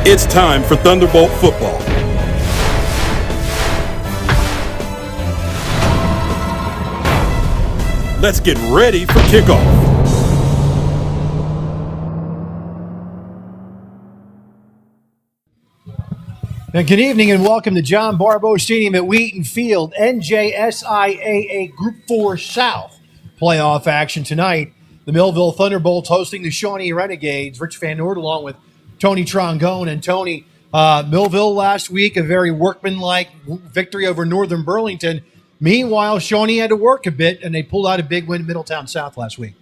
It's time for Thunderbolt football. Let's get ready for kickoff. And good evening and welcome to John Barbeau Stadium at Wheaton Field. NJSIAA Group 4 South playoff action tonight. The Millville Thunderbolts hosting the Shawnee Renegades. Rich Van Noord along with Tony Trongone. And Tony, Millville last week, a very workmanlike victory over Northern Burlington. Meanwhile, Shawnee had to work a bit, and they pulled out a big win in Middletown South last week.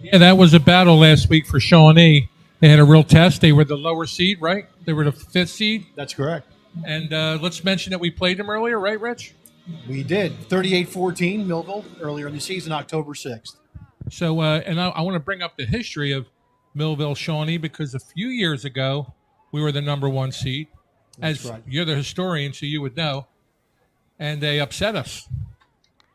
Yeah, that was a battle last week for Shawnee. They had a real test. They were the lower seed, right? They were the 5th seed. That's correct. And let's mention that we played them earlier, right, Rich? We did. 38-14 Millville earlier in the season, October 6th. So, and I want to bring up the history of Millville Shawnee because a few years ago, we were the number 1 seed. That's As right. You're the historian, so you would know. And they upset us.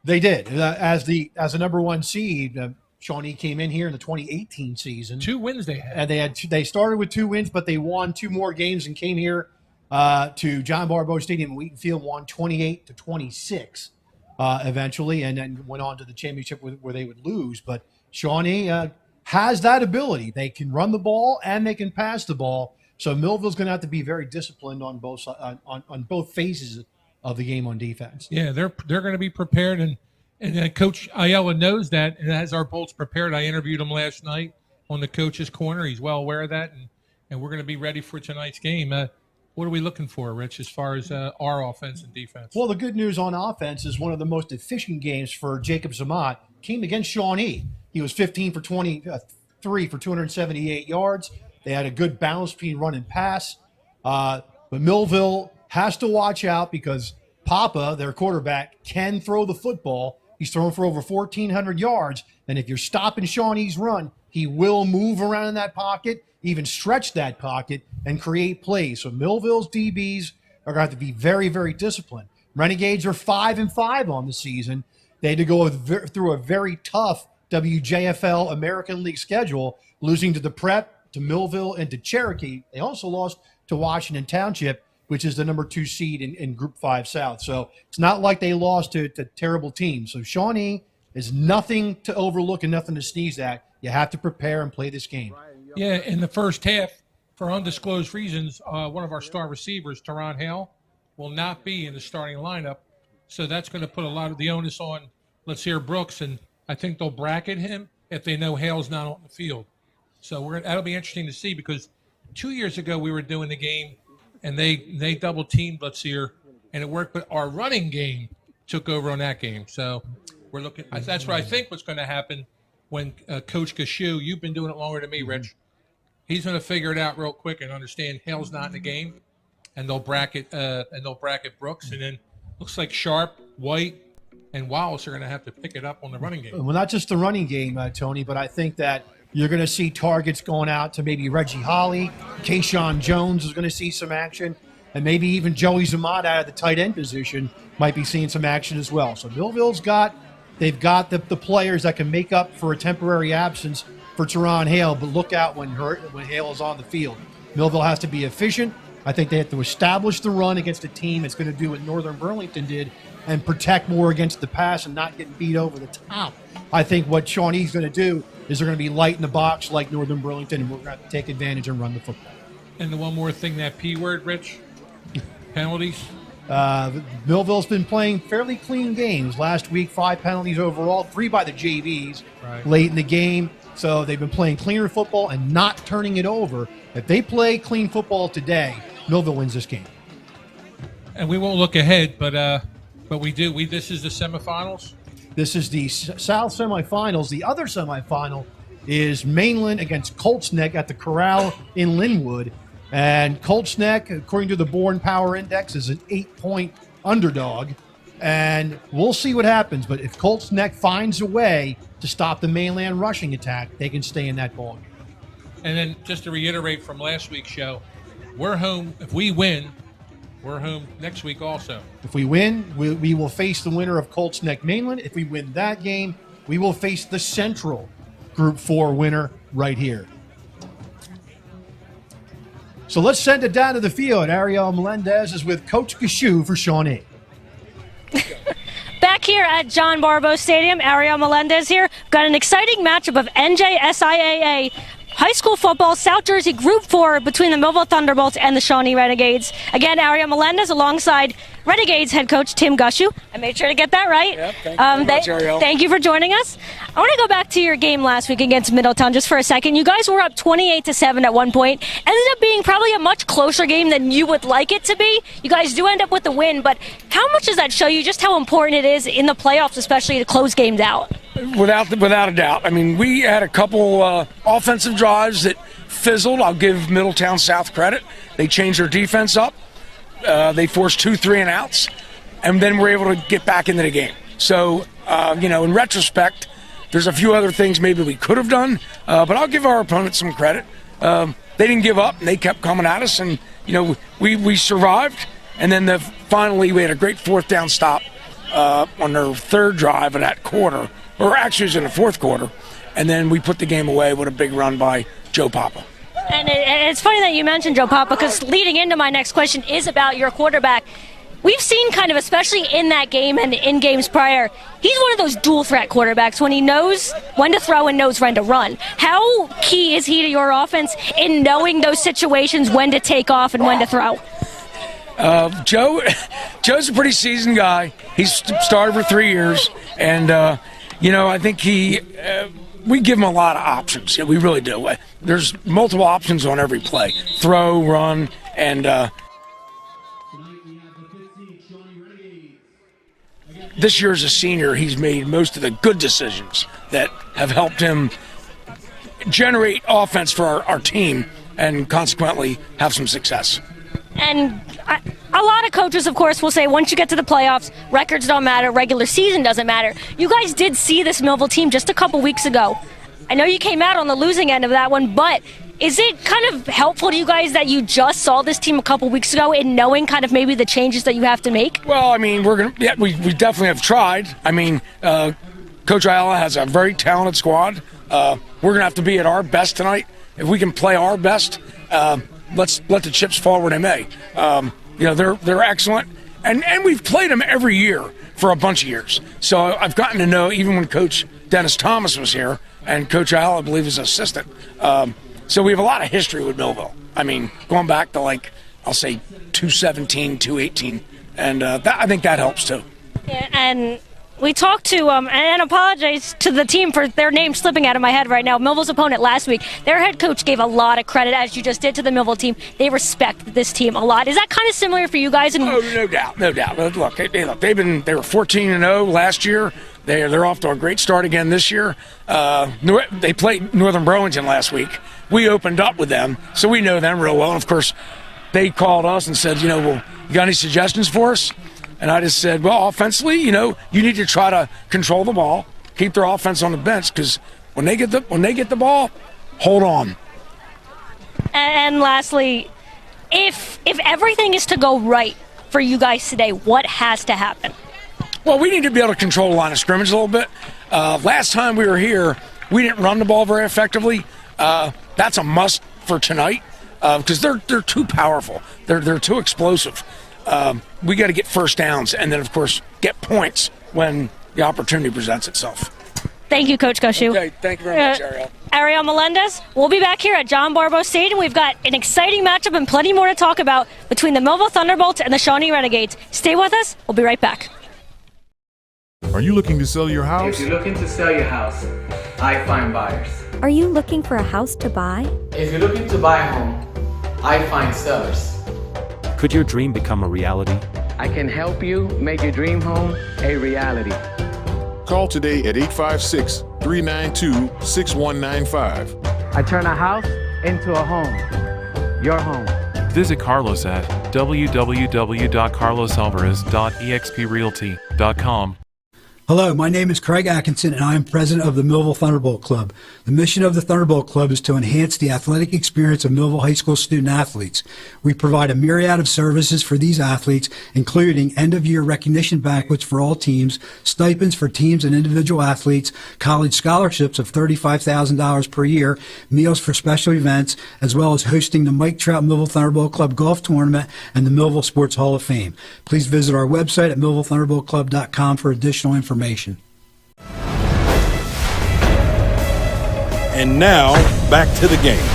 They did. As the number 1 seed, Shawnee came in here in the 2018 season. 2 wins they had. And they started with 2 wins, but they won 2 more games and came here to John Barbeau Stadium in Wheaton Field, won 28-26 eventually, and then went on to the championship where they would lose. But Shawnee has that ability. They can run the ball and they can pass the ball. So Millville's going to have to be very disciplined on both on both phases of the game on defense. Yeah, they're going to be prepared, and Coach Ayala knows that and has our Bolts prepared. I interviewed him last night on the coach's corner. He's well aware of that, and we're going to be ready for tonight's game. What are we looking for, Rich, as far as our offense and defense? Well, the good news on offense is one of the most efficient games for Jacob Zamat came against Shawnee. He was 15 for 23 for 278 yards. They had a good balance between run and pass. But Millville has to watch out because Papa, their quarterback, can throw the football. He's thrown for over 1,400 yards. And if you're stopping Shawnee's run, he will move around in that pocket, even stretch that pocket, and create plays. So Millville's DBs are going to have to be very, very disciplined. Renegades are 5-5 on the season. They had to go through a very tough WJFL American League schedule, losing to the Prep, to Millville, and to Cherokee. They also lost to Washington Township, which is the number 2 seed in Group 5 South. So it's not like they lost to terrible teams. So Shawnee is nothing to overlook and nothing to sneeze at. You have to prepare and play this game. Yeah, in the first half, for undisclosed reasons, one of our star receivers, Teron Hale, will not be in the starting lineup. So that's going to put a lot of the onus on Letzier Brooks, and I think they'll bracket him if they know Hale's not on the field. So that'll be interesting to see because 2 years ago we were doing the game, and they double-teamed Letzier, and it worked, but our running game took over on that game. So we're looking – that's what I think what's going to happen when Coach Gashu, you've been doing it longer than me, Rich, he's going to figure it out real quick and understand Hale's not in the game, and they'll bracket Brooks, and then looks like Sharp, White, and Wallace are going to have to pick it up on the running game. Well, not just the running game, Tony, but I think that you're going to see targets going out to maybe Reggie Holly. Kayshawn Jones is going to see some action, and maybe even Joey Zamat out of the tight end position might be seeing some action as well. So Millville's got the players that can make up for a temporary absence for Teron Hale, but look out when Hale is on the field. Millville has to be efficient. I think they have to establish the run against a team that's going to do what Northern Burlington did and protect more against the pass and not get beat over the top. I think what Shawnee's going to do is they're going to be light in the box like Northern Burlington, and we're going to have to take advantage and run the football. And the one more thing, that P word, Rich, penalties. Millville's been playing fairly clean games. Last week, 5 penalties overall, 3 by the JVs late in the game. So they've been playing cleaner football and not turning it over. If they play clean football today, Millville wins this game. And we won't look ahead, but we do. This is the semifinals. This is the South semifinals. The other semifinal is Mainland against Colts Neck at the Corral in Linwood. And Colts Neck, according to the Born Power Index, is an 8-point underdog. And we'll see what happens. But if Colts Neck finds a way to stop the Mainland rushing attack, they can stay in that ball game. And then just to reiterate from last week's show, we're home. If we win, we're home next week also. If we win, we will face the winner of Colts Neck Mainland. If we win that game, we will face the Central Group 4 winner right here. So let's send it down to the field. Ariel Melendez is with Coach Gashu for Shawnee. Back here at John Barbeau Stadium, Ariel Melendez here. Got an exciting matchup of NJSIAA high school football, South Jersey Group 4 between the Millville Thunderbolts and the Shawnee Renegades. Again, Ariel Melendez alongside Renegades head coach Tim Gushu. I made sure to get that right. Yep, thank you very much, Ariel. Thank you for joining us. I want to go back to your game last week against Middletown just for a second. You guys were up 28-7 at one point. Ended up being probably a much closer game than you would like it to be. You guys do end up with the win, but how much does that show you just how important it is in the playoffs, especially to close games out? Without a doubt. I mean, we had a couple offensive drives that fizzled. I'll give Middletown South credit. They changed their defense up. They forced 2 3-and-outs, and then we're able to get back into the game. So, in retrospect, there's a few other things maybe we could have done, but I'll give our opponents some credit. They didn't give up, and they kept coming at us, and, we survived. And then finally we had a great fourth down stop on their third drive of that quarter, or actually it was in the fourth quarter, and then we put the game away with a big run by Joe Papa. And it's funny that you mentioned Joe Papa, because leading into my next question is about your quarterback. We've seen kind of, especially in that game and in games prior, he's one of those dual threat quarterbacks when he knows when to throw and knows when to run. How key is he to your offense in knowing those situations, when to take off and when to throw? Joe's a pretty seasoned guy. He's started for 3 years, and I think we give him a lot of options. Yeah, we really do. There's multiple options on every play: throw, run, and this year as a senior, he's made most of the good decisions that have helped him generate offense for our team and consequently have some success. And a lot of coaches, of course, will say once you get to the playoffs, records don't matter, regular season doesn't matter. You guys did see this Millville team just a couple weeks ago. I know you came out on the losing end of that one, but is it kind of helpful to you guys that you just saw this team a couple weeks ago in knowing kind of maybe the changes that you have to make? Well, I mean, we definitely have tried. I mean, Coach Ayala has a very talented squad. We're going to have to be at our best tonight. If we can play our best, let's let the chips fall where they may. They're excellent, and we've played them every year for a bunch of years. So I've gotten to know, even when Coach Dennis Thomas was here, and Coach Ayala, I believe, is an assistant. So we have a lot of history with Millville. I mean, going back to, I'll say 2017, 2018, and I think that helps too. Yeah, and we talked to, and apologize to the team for their name slipping out of my head right now, Millville's opponent last week. Their head coach gave a lot of credit, as you just did, to the Millville team. They respect this team a lot. Is that kind of similar for you guys? Oh, no doubt. Look, they were 14-0 last year. They're off to a great start again this year. They played Northern Burlington last week. We opened up with them, so we know them real well. And of course, they called us and said, well, you got any suggestions for us? And I just said, well, offensively, you need to try to control the ball, keep their offense on the bench, because when they get the ball, hold on. And lastly, if everything is to go right for you guys today, what has to happen? Well, we need to be able to control the line of scrimmage a little bit. Last time we were here, we didn't run the ball very effectively. That's a must for tonight because they're too powerful. They're too explosive. We got to get first downs and then, of course, get points when the opportunity presents itself. Thank you, Coach Gushu. Okay, thank you very much, Ariel. Ariel Melendez, we'll be back here at John Barbeau Stadium. We've got an exciting matchup and plenty more to talk about between the Millville Thunderbolts and the Shawnee Renegades. Stay with us. We'll be right back. Are you looking to sell your house? If you're looking to sell your house, I find buyers. Are you looking for a house to buy? If you're looking to buy a home, I find sellers. Could your dream become a reality? I can help you make your dream home a reality. Call today at 856-392-6195. I turn a house into a home. Your home. Visit Carlos at www.carlosalvarez.exprealty.com. Hello, my name is Craig Atkinson, and I am president of the Millville Thunderbolt Club. The mission of the Thunderbolt Club is to enhance the athletic experience of Millville High School student athletes. We provide a myriad of services for these athletes, including end-of-year recognition banquets for all teams, stipends for teams and individual athletes, college scholarships of $35,000 per year, meals for special events, as well as hosting the Mike Trout Millville Thunderbolt Club Golf Tournament and the Millville Sports Hall of Fame. Please visit our website at millvillethunderboltclub.com for additional information. And now, back to the game.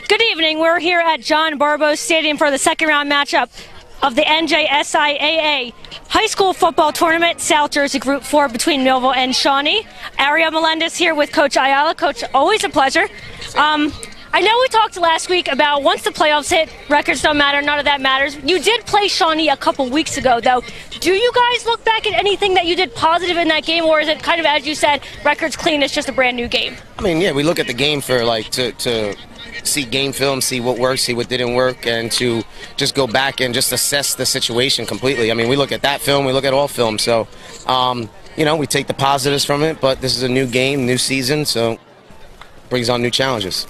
Good evening. We're here at John Barbeau Stadium for the second round matchup of the NJSIAA High School Football Tournament, South Jersey Group 4 between Millville and Shawnee. Ariel Melendez here with Coach Ayala. Coach, always a pleasure. I know we talked last week about once the playoffs hit, records don't matter, none of that matters. You did play Shawnee a couple weeks ago, though. Do you guys look back at anything that you did positive in that game, or is it kind of, as you said, records clean, it's just a brand new game? I mean, yeah, we look at the game for, to see game film, see what worked, see what didn't work, and to just go back and just assess the situation completely. I mean, we look at that film, we look at all film, so, we take the positives from it, but this is a new game, new season, so brings on new challenges.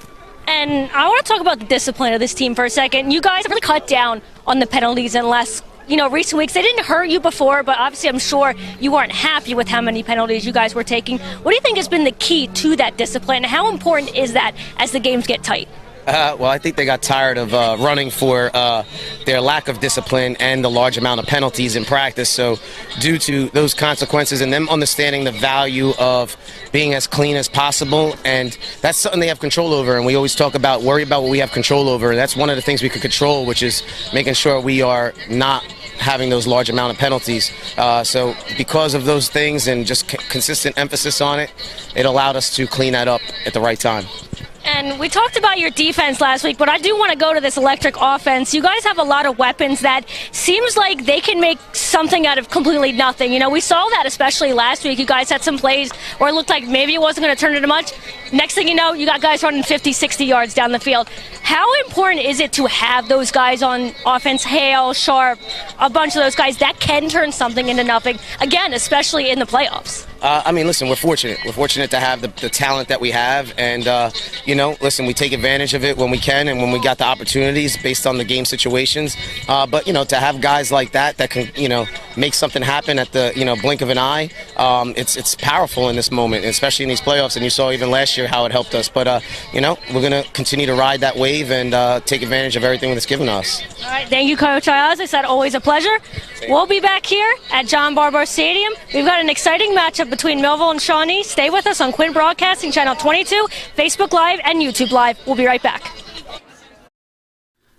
And I want to talk about the discipline of this team for a second. You guys have really cut down on the penalties in the last, recent weeks. They didn't hurt you before, but obviously I'm sure you weren't happy with how many penalties you guys were taking. What do you think has been the key to that discipline? How important is that as the games get tight? Well, I think they got tired of running for their lack of discipline and the large amount of penalties in practice. So due to those consequences and them understanding the value of being as clean as possible, and that's something they have control over. And we always talk about, worry about what we have control over. And that's one of the things we could control, which is making sure we are not having those large amount of penalties. So because of those things and just consistent emphasis on it, it allowed us to clean that up at the right time. And we talked about your defense last week, but I do want to go to this electric offense. You guys have a lot of weapons that seems like they can make something out of completely nothing. We saw that especially last week. You guys had some plays where it looked like maybe it wasn't going to turn into much. Next thing you know, you got guys running 50, 60 yards down the field. How important is it to have those guys on offense, Hale, Sharp, a bunch of those guys that can turn something into nothing, again, especially in the playoffs? Listen, we're fortunate. We're fortunate to have the talent that we have, and, listen, we take advantage of it when we can and when we got the opportunities based on the game situations. But, to have guys like that can, make something happen at the, blink of an eye, it's powerful in this moment, especially in these playoffs, and you saw even last year how it helped us. But, we're going to continue to ride that wave and take advantage of everything that's given us. All right, thank you, Coach. As I said, always a pleasure. We'll be back here at John Barbeau Stadium. We've got an exciting matchup between Millville and Shawnee. Stay with us on Quinn Broadcasting Channel 22, Facebook Live, and YouTube Live. We'll be right back.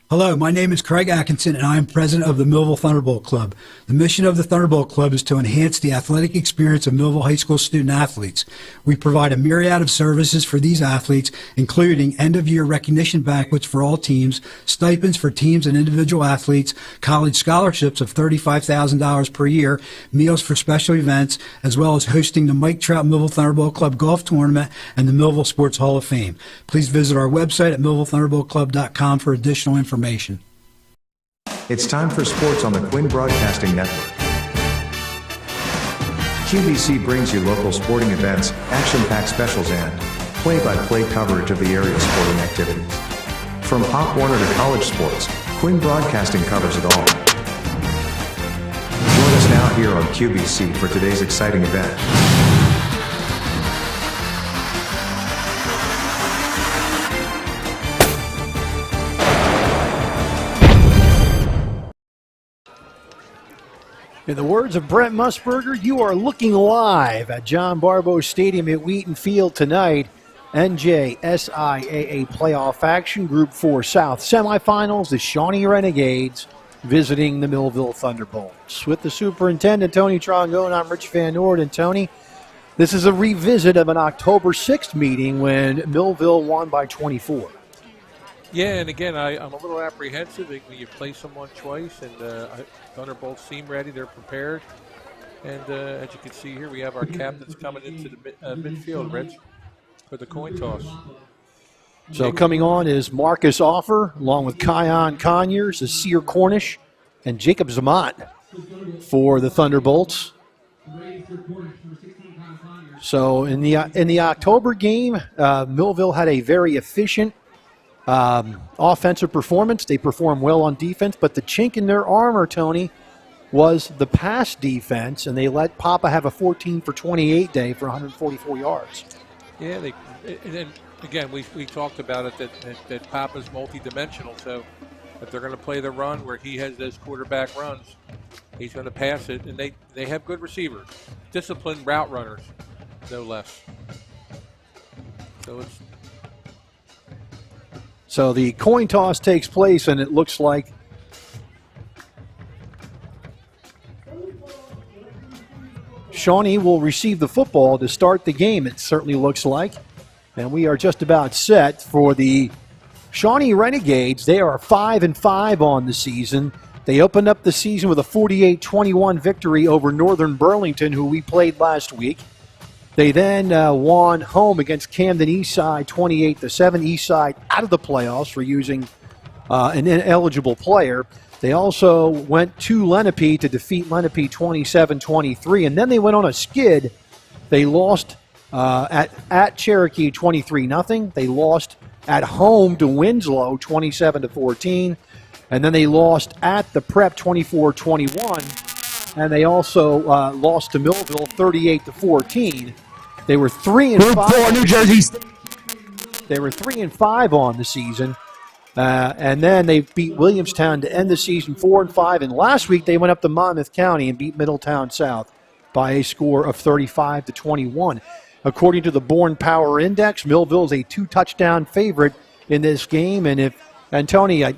Hello, my name is Craig Atkinson, and I am president of the Millville Thunderbolt Club. The mission of the Thunderbolt Club is to enhance the athletic experience of Millville High School student athletes. We provide a myriad of services for these athletes, including end-of-year recognition banquets for all teams, stipends for teams and individual athletes, college scholarships of $35,000 per year, meals for special events, as well as hosting the Mike Trout Millville Thunderbolt Club Golf Tournament and the Millville Sports Hall of Fame. Please visit our website at millvillethunderboltclub.com for additional information. It's time for sports on the Quinn Broadcasting Network. QVC brings you local sporting events, action-packed specials, and play-by-play coverage of the area's sporting activities. From Pop Warner to college sports, Quinn Broadcasting covers it all. Join us now here on QVC for today's exciting event. In the words of Brent Musburger, you are looking live at John Barbeau Stadium at Wheaton Field tonight. NJSIAA playoff action, Group 4 South semifinals, the Shawnee Renegades visiting the Millville Thunderbolts. With the superintendent, Tony Trongone, I'm Rich Van Noord. And Tony, this is a revisit of an October 6th meeting when Millville won by 24. Yeah, and again, I'm a little apprehensive when you play someone twice, and Thunderbolts seem ready, they're prepared. And as you can see here, we have our captains coming into the midfield, Rich, for the coin toss. So coming on is Marcus Offer, along with Kion Conyers, Asir Cornish, and Jacob Zamat for the Thunderbolts. So in the October game, Millville had a very efficient offensive performance. They performed well on defense, but the chink in their armor, Tony, was the pass defense, and they let Papa have a 14 for 28 day for 144 yards. Yeah, and again, we talked about it that Papa's multidimensional. So if they're going to play the run where he has those quarterback runs, he's going to pass it, and they have good receivers, disciplined route runners, no less. So the coin toss takes place, and it looks like Shawnee will receive the football to start the game, it certainly looks like. And we are just about set for the Shawnee Renegades. They are 5-5 on the season. They opened up the season with a 48-21 victory over Northern Burlington, who we played last week. They then won home against Camden Eastside 28-7. Eastside out of the playoffs for using an ineligible player. They also went to Lenape to defeat Lenape 27-23, and then they went on a skid. They lost at Cherokee 23-0. They lost at home to Winslow 27-14, and then they lost at the Prep 24-21, and they also lost to Millville 38-14. They were 3-5. New Jersey State. They were 3-5 on the season. And then they beat Williamstown to end the season 4-5. And last week they went up to Monmouth County and beat Middletown South by a score of 35-21. According to the Born Power Index, Millville is a 2-touchdown favorite in this game. And Tony, I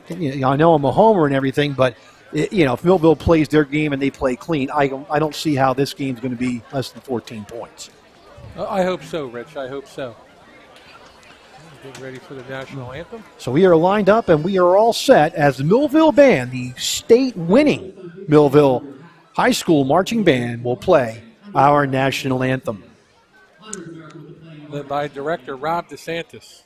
know I'm a homer and everything, but if Millville plays their game and they play clean, I don't see how this game's going to be less than 14 points. I hope so, Rich. I hope so. Getting ready for the national anthem. So we are lined up and we are all set as the Millville Band, the state-winning Millville High School marching band, will play our national anthem. Led by director Rob DeSantis.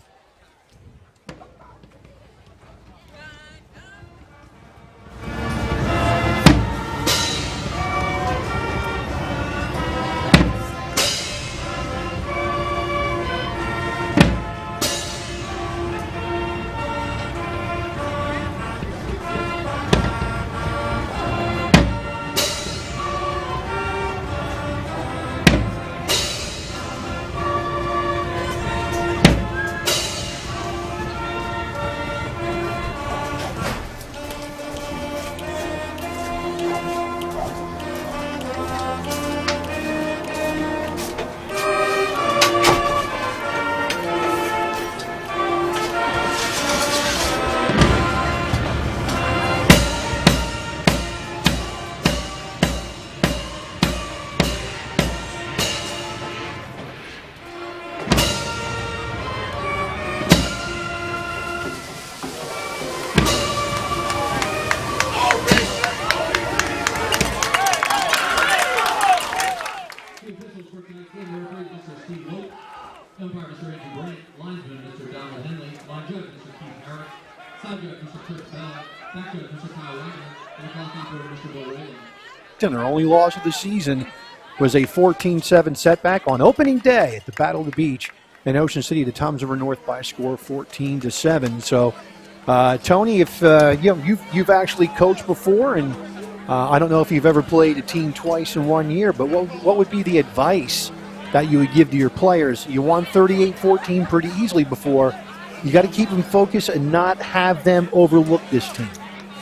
Their only loss of the season was a 14-7 setback on opening day at the Battle of the Beach in Ocean City to Toms River North by a score of 14-7. So, Tony, if you've actually coached before, and I don't know if you've ever played a team twice in 1 year, but what would be the advice that you would give to your players? You won 38-14 pretty easily before. You got to keep them focused and not have them overlook this team.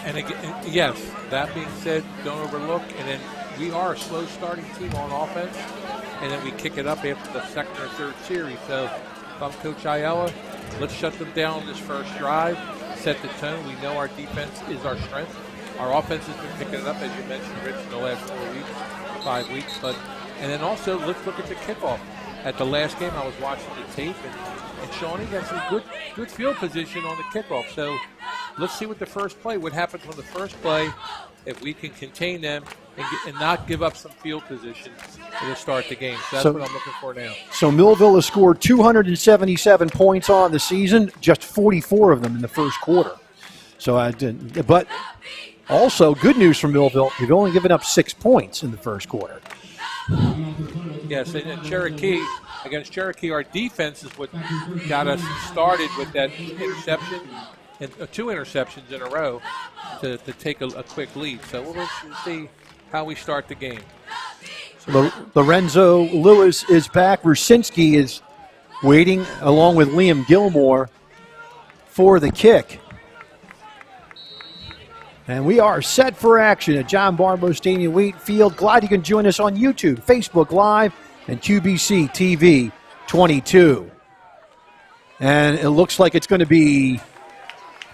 And again, yes, that being said, don't overlook. And then we are a slow starting team on offense, and then we kick it up after the second or third series. So if I'm Coach Ayala, let's shut them down this first drive, set the tone. We know our defense is our strength. Our offense has been picking it up, as you mentioned, Rich, in the last 5 weeks. And then also, let's look at the kickoff. At the last game, I was watching the tape, and Shawnee got some good field position on the kickoff. So let's see what happens on the first play, if we can contain them and not give up some field position to start the game. So that's what I'm looking for now. So Millville has scored 277 points on the season, just 44 of them in the first quarter. So but also good news from Millville, they've only given up 6 points in the first quarter. Yes, and Cherokee, against Cherokee, our defense is what got us started with that interception, and 2 interceptions in a row to take a quick lead. So we'll see how we start the game. Lorenzo Lewis is back. Rusinski is waiting along with Liam Gilmore for the kick. And we are set for action at John Barlow Stadium, Wheatfield. Glad you can join us on YouTube, Facebook Live, and QBC TV 22. And it looks like it's going to be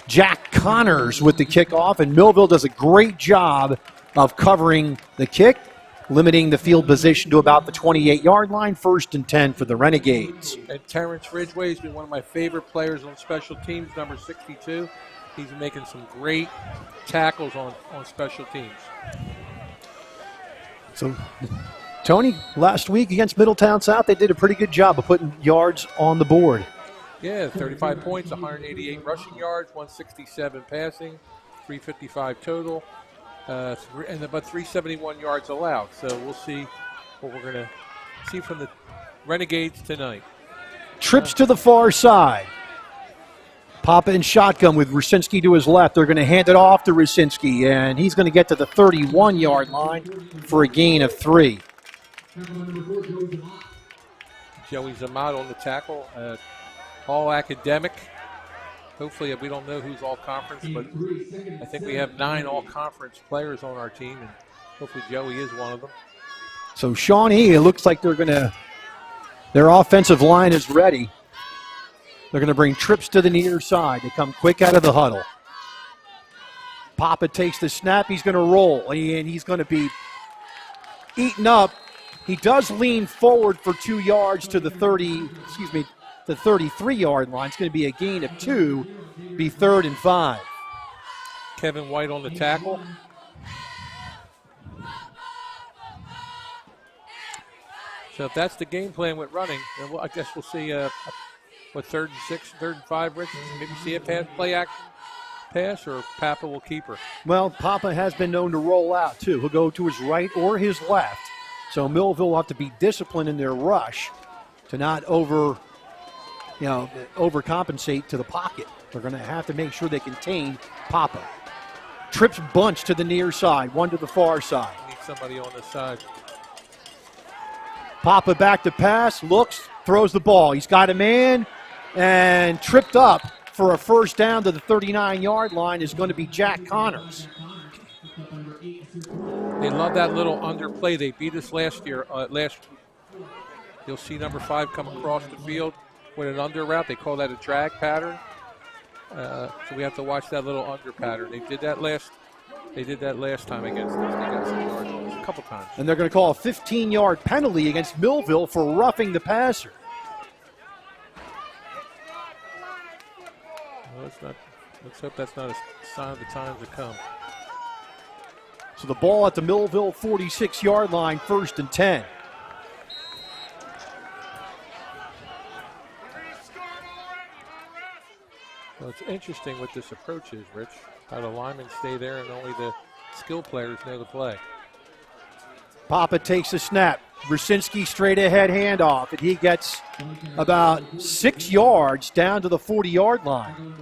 Jack Connors with the kickoff, and Millville does a great job of covering the kick, limiting the field position to about the 28-yard line, 1st and 10 for the Renegades. And Terrence Ridgway has been one of my favorite players on special teams, number 62. He's making some great tackles on special teams. So, Tony, last week against Middletown South, they did a pretty good job of putting yards on the board. Yeah, 35 points, 188 rushing yards, 167 passing, 355 total, and about 371 yards allowed. So we'll see what we're going to see from the Renegades tonight. Trips to the far side. Papa in shotgun with Rusinski to his left. They're going to hand it off to Rusinski, and he's going to get to the 31-yard line for a gain of 3. Joey Zamat on the tackle, all academic. Hopefully, we don't know who's all conference, but I think we have 9 all conference players on our team, and hopefully Joey is one of them. So Shawnee, it looks like their offensive line is ready. They're going to bring trips to the near side. They come quick out of the huddle. Papa takes the snap. He's going to roll, and he's going to be eaten up. He does lean forward for 2 yards to the 33-yard line. It's going to be a gain of 2, be 3rd and 5. Kevin White on the tackle. So if that's the game plan with running, then I guess we'll see 3rd and 6, 3rd and 5, Rich? Maybe see a play action pass, or Papa will keep her? Well, Papa has been known to roll out, too. He'll go to his right or his left. So Millville will have to be disciplined in their rush to not overcompensate to the pocket. They're going to have to make sure they contain Papa. Trips bunch to the near side, one to the far side. Need somebody on the side. Papa back to pass, looks, throws the ball. He's got a man, and tripped up for a first down to the 39-yard line is going to be Jack Connors. They love that little underplay. They beat us last year. You'll see number 5 come across the field with an under route. They call that a drag pattern. So we have to watch that little under pattern. They did that last time against us. They got some yards on us a couple times. And they're going to call a 15-yard penalty against Millville for roughing the passer. Well, let's hope that's not a sign of the times to come. So the ball at the Millville 46-yard line, 1st and 10. Well, it's interesting what this approach is, Rich. How the linemen stay there and only the skill players know the play. Papa takes the snap. Rusinski straight ahead handoff, and he gets about 6 yards down to the 40-yard line.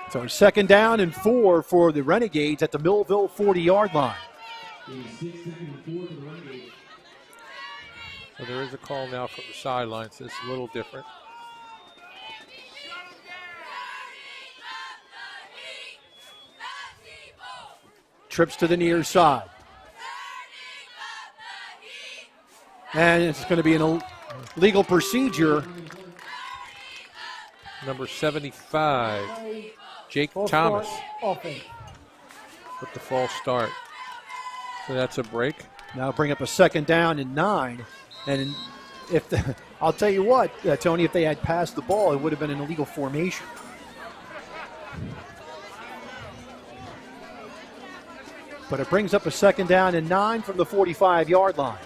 So 2nd down and 4 for the Renegades at the Millville 40-yard line. So there is a call now from the sidelines. So it's a little different. Trips to the near side. And it's going to be an illegal procedure. Number 75, Jake Thomas, with the false start. So that's a break. Now bring up a 2nd down and 9. And I'll tell you what, Tony, if they had passed the ball, it would have been an illegal formation. But it brings up a 2nd down and 9 from the 45-yard line.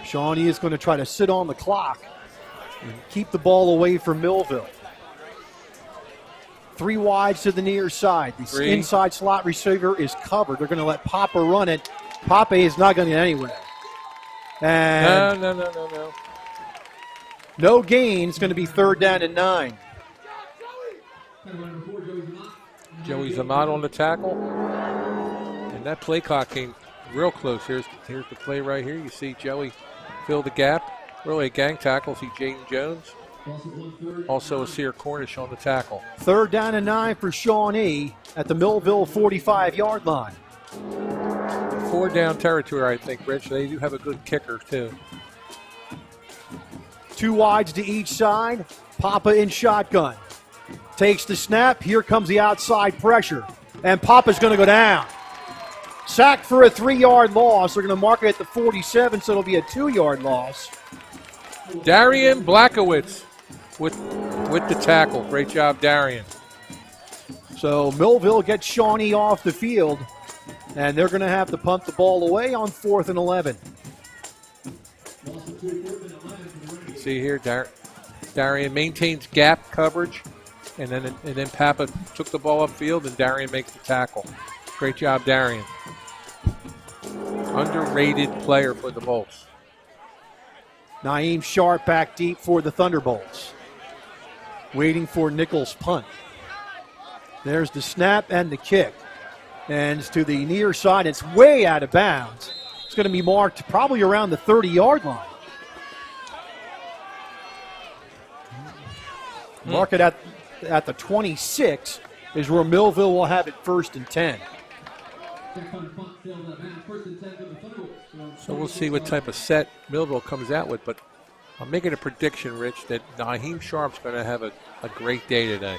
Shawnee is going to try to sit on the clock and keep the ball away from Millville. 3 wides to the near side. The inside slot receiver is covered. They're going to let Papa run it. Papa is not going to get anywhere. And No. no gain. It's going to be 3rd down and 9. Joey Zamat on the tackle. And that play clock came real close. Here's the play right here. You see Joey fill the gap. Really a gang tackle. See Jaden Jones. Also a Sear Cornish on the tackle. 3rd down and 9 for Shawnee at the Millville 45-yard line. 4 down territory, I think, Rich. They do have a good kicker, too. 2 wides to each side. Papa in shotgun. Takes the snap. Here comes the outside pressure. And Papa's going to go down. Sacked for a 3-yard loss. They're going to mark it at the 47, so it'll be a 2-yard loss. Darian Blackowitz with the tackle. Great job, Darian. So Millville gets Shawnee off the field, and they're going to have to punt the ball away on 4th and 11. See here, Darian maintains gap coverage, and then Papa took the ball upfield, and Darian makes the tackle. Great job, Darian. Underrated player for the Bolts. Naeem Sharp back deep for the Thunderbolts. Waiting for Nichols' punt. There's the snap and the kick. And it's to the near side. It's way out of bounds. It's going to be marked probably around the 30-yard line. Mark it at the 26 is where Millville will have it 1st and 10. So we'll see what type of set Millville comes out with, but I'm making a prediction, Rich, that Naeem Sharp's going to have a great day today.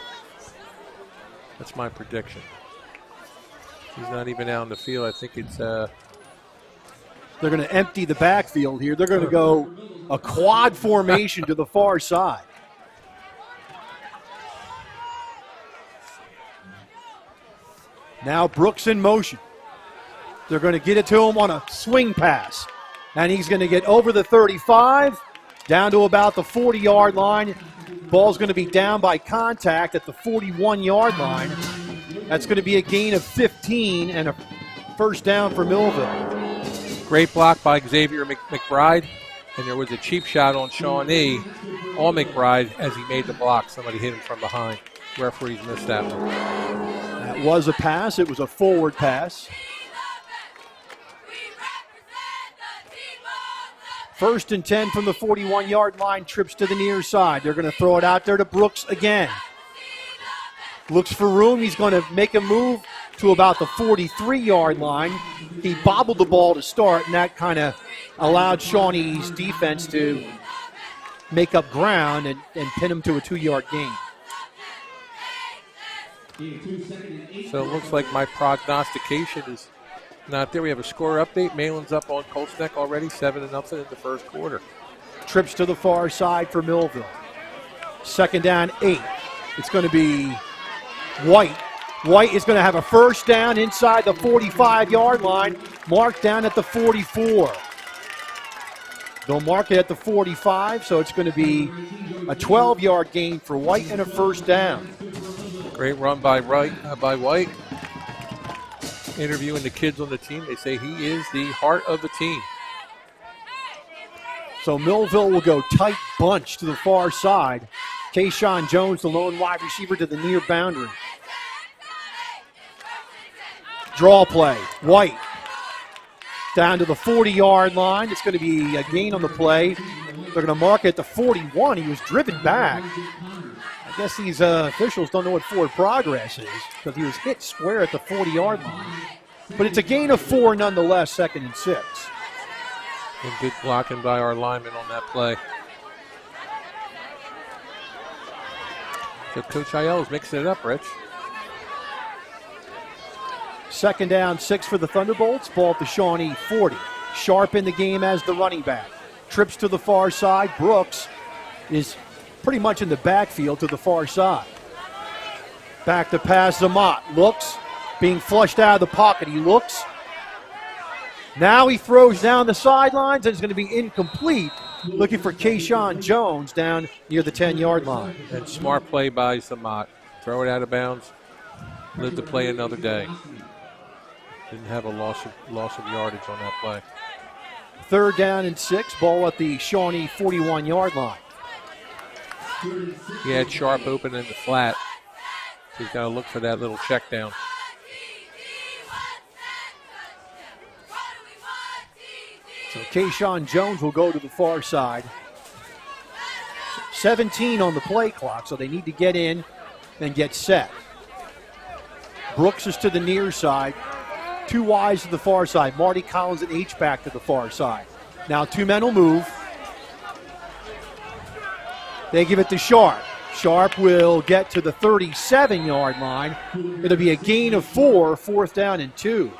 That's my prediction. He's not even out in the field. I think it's... They're going to empty the backfield here. They're going to go a quad formation to the far side. Now Brooks in motion. They're going to get it to him on a swing pass. And he's going to get over the 35, down to about the 40-yard line. Ball's going to be down by contact at the 41-yard line. That's going to be a gain of 15 and a 1st down for Millville. Great block by Xavier McBride. And there was a cheap shot on Shawnee on McBride as he made the block. Somebody hit him from behind. Referees missed that one. That was a pass. It was a forward pass. 1st and 10 from the 41-yard line, trips to the near side. They're going to throw it out there to Brooks again. Looks for room. He's going to make a move to about the 43-yard line. He bobbled the ball to start, and that kind of allowed Shawnee's defense to make up ground and pin him to a 2-yard gain. So it looks like my prognostication is not there. We have a score update. Malin's up on Colts Neck already, 7-0 in the 1st quarter. Trips to the far side for Millville. 2nd down, 8. It's going to be White. White is going to have a 1st down inside the 45-yard line, marked down at the 44. They'll mark it at the 45, so it's going to be a 12-yard gain for White and a 1st down. Great run by White. Interviewing the kids on the team, they say he is the heart of the team. So Millville will go tight bunch to the far side. Kayshawn Jones, the lone wide receiver, to the near boundary. Draw play. White down to the 40-yard line. It's going to be a gain on the play. They're going to mark it at the 41. He was driven back. I guess these officials don't know what forward progress is because he was hit square at the 40-yard line. But it's a gain of 4 nonetheless, 2nd and 6. And good blocking by our lineman on that play. So Coach Aiello is mixing it up, Rich. 2nd down, 6 for the Thunderbolts. Ball at the Shawnee 40. Sharp in the game as the running back. Trips to the far side. Brooks is pretty much in the backfield to the far side. Back to pass, Zamat. Looks, being flushed out of the pocket. He looks. Now he throws down the sidelines and it's going to be incomplete. Looking for Kayshawn Jones down near the 10-yard line. And smart play by Zamat. throw it out of bounds, live to play another day. Didn't have a loss of yardage on that play. 3rd down and 6, ball at the Shawnee 41-yard line. He had Sharp open in the flat. He's got to look for that little check down. So Kayshawn Jones will go to the far side. 17 on the play clock, so they need to get in and get set. Brooks is to the near side. 2 wides to the far side. Marty Collins and H-back to the far side. Now 2 men will move. They give it to Sharp. Sharp will get to the 37-yard line. It'll be a gain of 4, 4th down and 2.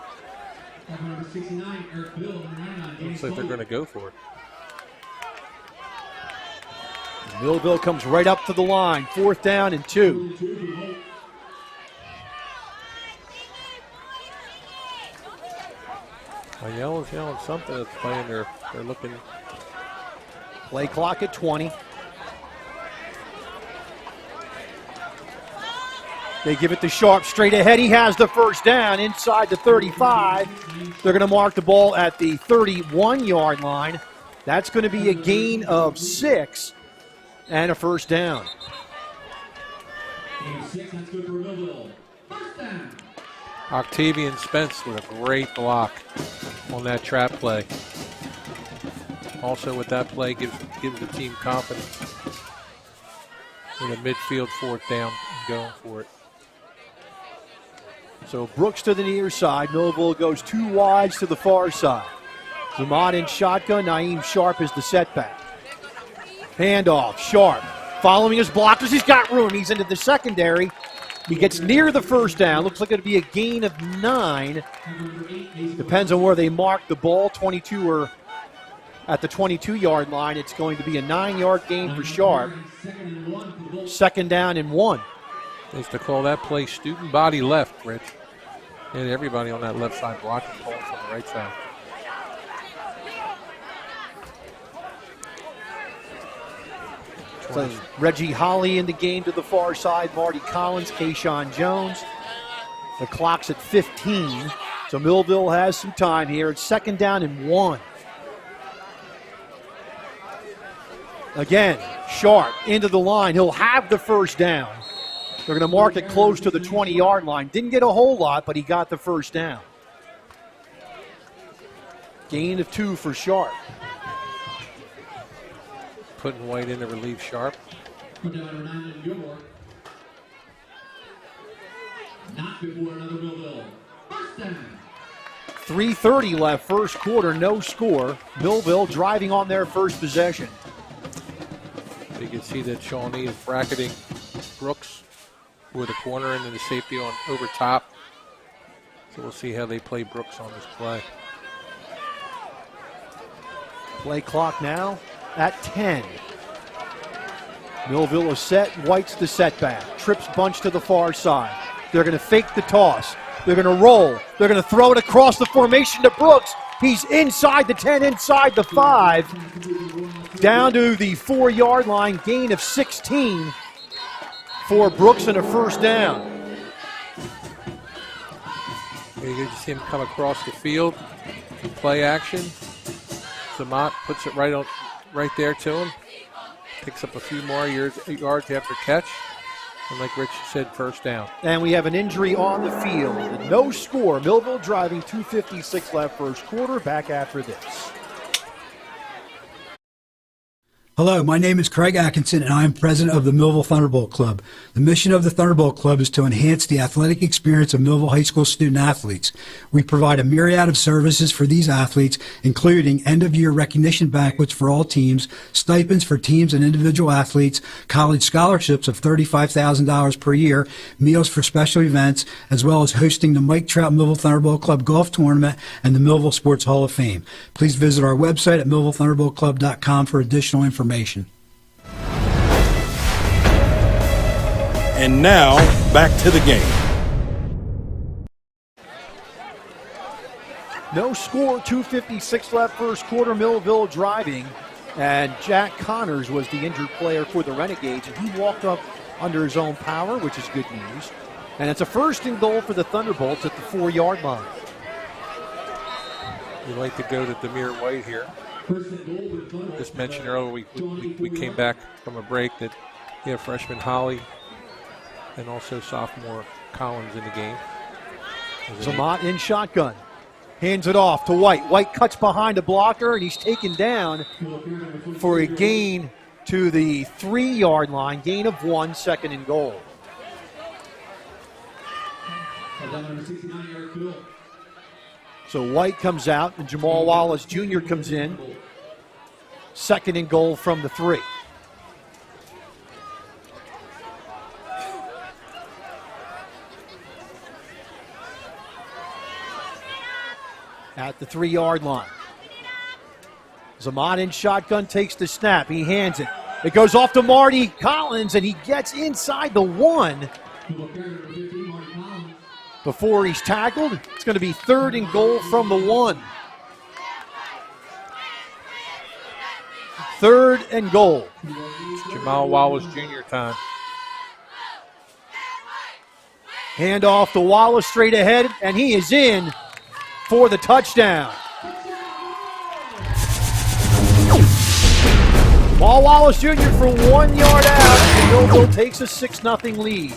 Looks like they're going to go for it. Millville comes right up to the line. 4th down and 2. Yellow's yelling something that's playing. They're looking. Play clock at 20. They give it to Sharp straight ahead. He has the 1st down inside the 35. They're going to mark the ball at the 31-yard line. That's going to be a gain of 6 and a 1st down. Octavian Spence with a great block on that trap play. Also with that play gives the team confidence in a midfield 4th down and going for it. So Brooks to the near side. Millville goes 2 wides to the far side. Zamat in shotgun. Naeem Sharp is the setback. Handoff. Sharp following his blockers. He's got room. He's into the secondary. He gets near the 1st down. Looks like it'll be a gain of 9. Depends on where they mark the ball. 22 or at the 22-yard line. It's going to be a 9-yard gain for Sharp. 2nd down and 1. They used to call that play student body left, Rich. And everybody on that left side blocking balls on the right side. So Reggie Holly in the game to the far side. Marty Collins, Kayshawn Jones. The clock's at 15. So Millville has some time here. It's 2nd down and 1. Again, Sharp into the line. He'll have the 1st down. They're going to mark it close to the 20-yard line. Didn't get a whole lot, but he got the 1st down. Gain of 2 for Sharp. Putting White in to relieve Sharp. 3:30 left, 1st quarter, no score. Millville driving on their 1st possession. You can see that Shawnee is bracketing Brooks with a corner and then the safety on over top. So we'll see how they play Brooks on this play. Play clock now at 10. Millville is set. White's the setback. Trips bunch to the far side. They're going to fake the toss. They're going to roll. They're going to throw it across the formation to Brooks. He's inside the 10, inside the 5. Down to the 4-yard line. Gain of 16 for Brooks and a 1st down. You can see him come across the field in play action. Zamat puts it right there to him. Picks up a few more yards after catch. And like Rich said, 1st down. And we have an injury on the field. No score. Millville driving, 2:56 left, 1st quarter. Back after this. Hello, my name is Craig Atkinson, and I am president of the Millville Thunderbolt Club. The mission of the Thunderbolt Club is to enhance the athletic experience of Millville High School student athletes. We provide a myriad of services for these athletes, including end-of-year recognition banquets for all teams, stipends for teams and individual athletes, college scholarships of $35,000 per year, meals for special events, as well as hosting the Mike Trout Millville Thunderbolt Club Golf Tournament and the Millville Sports Hall of Fame. Please visit our website at millvillethunderboltclub.com for additional information. And now, back to the game. No score, 2:56 left, 1st quarter. Millville driving. And Jack Connors was the injured player for the Renegades. And he walked up under his own power, which is good news. And it's a 1st and goal for the Thunderbolts at the 4-yard line. We like to go to Demir White here. Just mentioned earlier, we came back from a break that you have freshman Holly and also sophomore Collins in the game. Zamat in shotgun. Hands it off to White. White cuts behind a blocker, and he's taken down for a gain to the 3-yard line. Gain of 1, 2nd and goal. So White comes out, and Jamal Wallace Jr. comes in. 2nd and goal from the 3. At the 3-yard line. Zamat in shotgun takes the snap. He hands it. It goes off to Marty Collins, and he gets inside the 1 before he's tackled. It's going to be 3rd and goal from the 1. 3rd and goal. It's Jamal Wallace Jr. time. Hand off to Wallace straight ahead, and he is in for the touchdown. Jamal Wallace Jr. for 1 yard out, and Millville takes a 6-0 lead.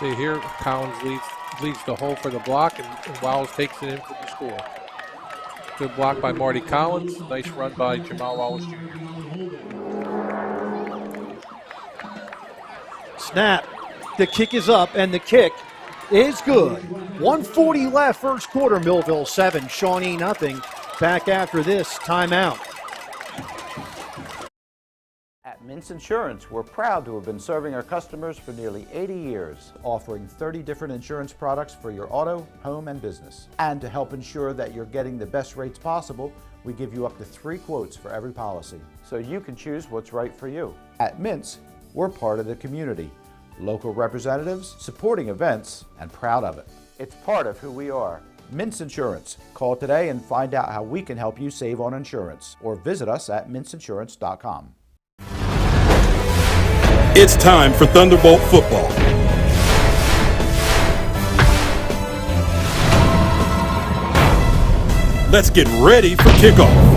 See here, Collins leads the hole for the block, and Wallace takes it in for the score. Good block by Marty Collins. Nice run by Jamal Wallace Jr. Snap. The kick is up, and the kick is good. 1:40 left, first quarter. Millville 7, Shawnee nothing. Back after this timeout. At Mintz Insurance, we're proud to have been serving our customers for nearly 80 years, offering 30 different insurance products for your auto, home, and business. And to help ensure that you're getting the best rates possible, we give you up to 3 quotes for every policy, so you can choose what's right for you. At Mintz, we're part of the community, local representatives, supporting events, and proud of it. It's part of who we are. Mintz Insurance. Call today and find out how we can help you save on insurance, or visit us at mintzinsurance.com. It's time for Thunderbolt football. Let's get ready for kickoff.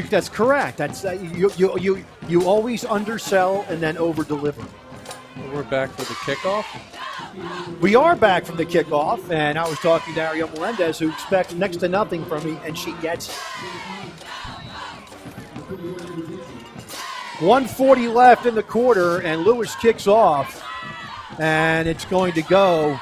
That's correct. That's you always undersell and then over-deliver. We're back for the kickoff. We are back from the kickoff, and I was talking to Ariel Melendez, who expects next to nothing from me, and she gets it. 1:40 left in the quarter, and Lewis kicks off, and it's going to go.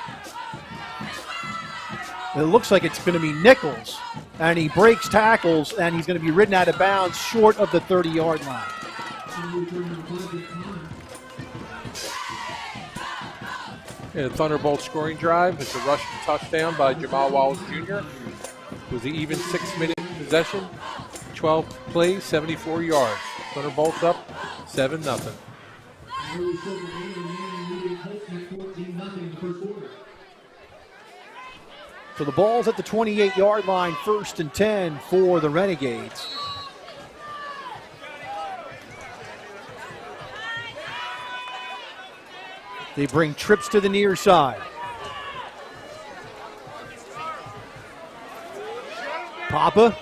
It looks like it's going to be Nichols, and he breaks tackles, and he's going to be ridden out of bounds short of the 30-yard line. Yeah, Thunderbolt scoring drive. It's a rushing touchdown by Jamal Wallace Jr. It was an even 6-minute possession, 12 plays, 74 yards. Thunderbolts up 7-0. So the ball's at the 28-yard line, 1st and 10 for the Renegades. They bring trips to the near side. Papa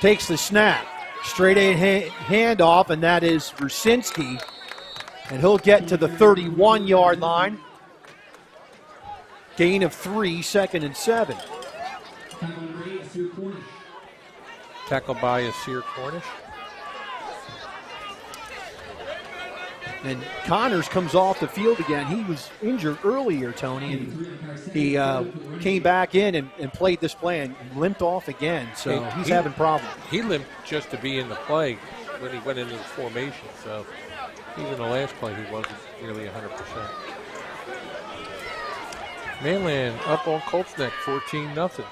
takes the snap. Straight ahead handoff, and that is Rusinski. And he'll get to the 31-yard line. Gain of 3, 2nd and 7. Tackled by Asir Cornish. And Connors comes off the field again. He was injured earlier, Tony, and he came back in and played this play and limped off again. So he's having problems. He limped just to be in the play when he went into the formation. So even the last play, he wasn't nearly 100%. Mainland up on Colts neck, 14-0.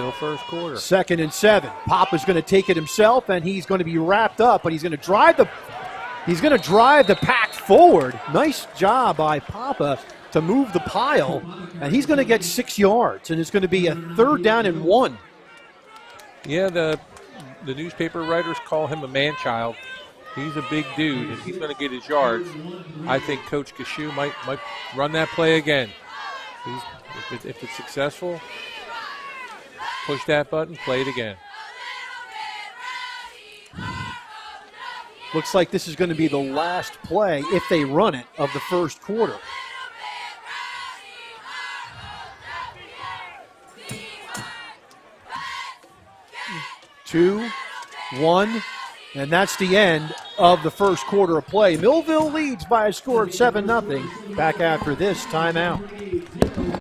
Still first quarter. 2nd and 7. Papa's going to take it himself, and he's going to be wrapped up, but he's going to drive the pack forward. Nice job by Papa to move the pile, and he's going to get 6 yards, and it's going to be a 3rd down and 1. Yeah, the newspaper writers call him a man-child. He's a big dude, and he's going to get his yards. I think Coach Kashu might run that play again. If it's successful, push that button, play it again. Looks like this is going to be the last play, if they run it, of the first quarter. Two, one, and that's the end of the first quarter of play. Millville leads by a score of 7-0. Back after this timeout.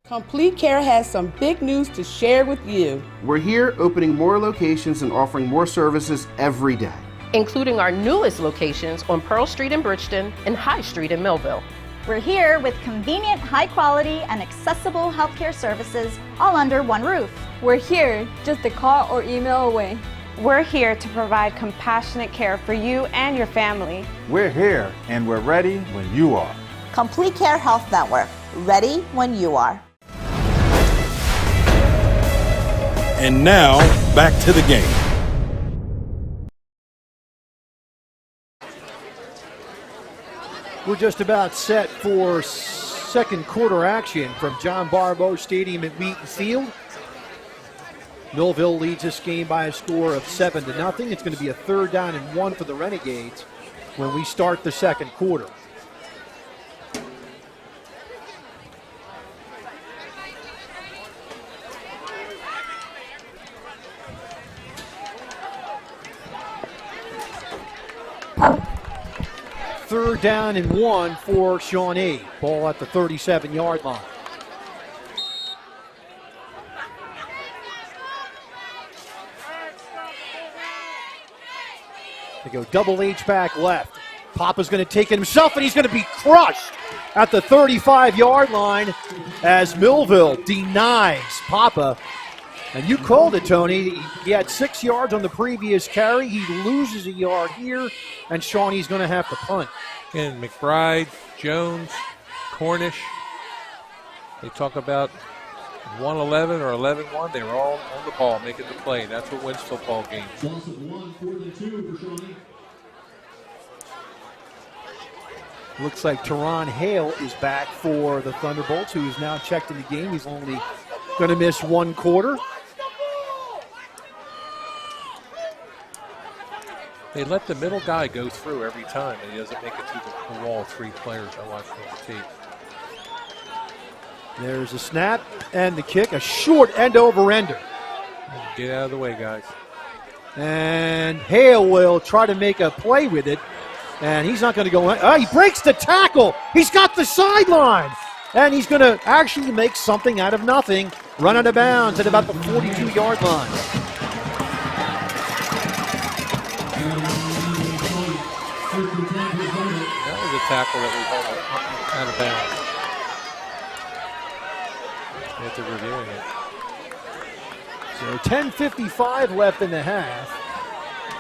Complete Care has some big news to share with you. We're here opening more locations and offering more services every day, including our newest locations on Pearl Street in Bridgeton and High Street in Millville. We're here with convenient, high-quality, and accessible healthcare services all under one roof. We're here just a call or email away. We're here to provide compassionate care for you and your family. We're here and we're ready when you are. Complete Care Health Network, ready when you are. And now, back to the game. We're just about set for second quarter action from John Barbeau Stadium at Wheaton Field. Millville leads this game by a score of 7-0. It's going to be a 3rd down and 1 for the Renegades when we start the second quarter. Third down and 1 for Shawnee. Ball at the 37-yard line. They go double H back left. Papa's going to take it himself, and he's going to be crushed at the 35-yard line as Millville denies Papa. And you called it, Tony. He had 6 yards on the previous carry. He loses a yard here, and Shawnee's going to have to punt. Again, McBride, Jones, Cornish. They talk about 1-11 or 11-1. They were all on the ball making the play. That's what wins football games. Looks like Teron Hale is back for the Thunderbolts, who is now checked in the game. He's only going to miss 1 quarter. They let the middle guy go through every time, and he doesn't make it through the wall. 3 players I watched on the tape. There's a snap and the kick, a short end-over-ender. Get out of the way, guys. And Hale will try to make a play with it, and he's not going to go. He breaks the tackle. He's got the sideline, and he's going to actually make something out of nothing. Run out of bounds at about the 42-yard line. That was a tackle that was out of bounds. After reviewing it. So 10:55 left in the half.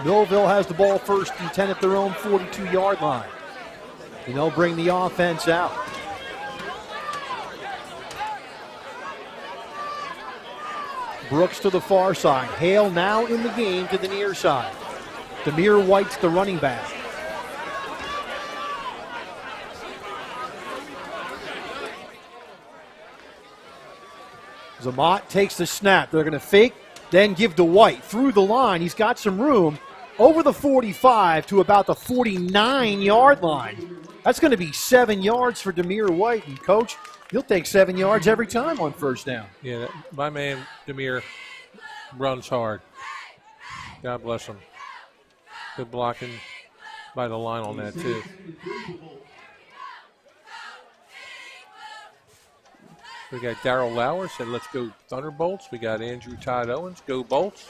Millville has the ball 1st and 10 at their own 42-yard line. And they'll bring the offense out. Brooks to the far side. Hale now in the game to the near side. Demir White's the running back. Zamat takes the snap. They're going to fake, then give to White. Through the line, he's got some room. Over the 45 to about the 49-yard line. That's going to be 7 yards for Demir White. And, Coach, he'll take 7 yards every time on 1st down. Yeah, my man Demir runs hard. God bless him. Good blocking by the line on that, too. We got Darrell Lauer said, let's go Thunderbolts. We got Andrew Todd Owens, go Bolts.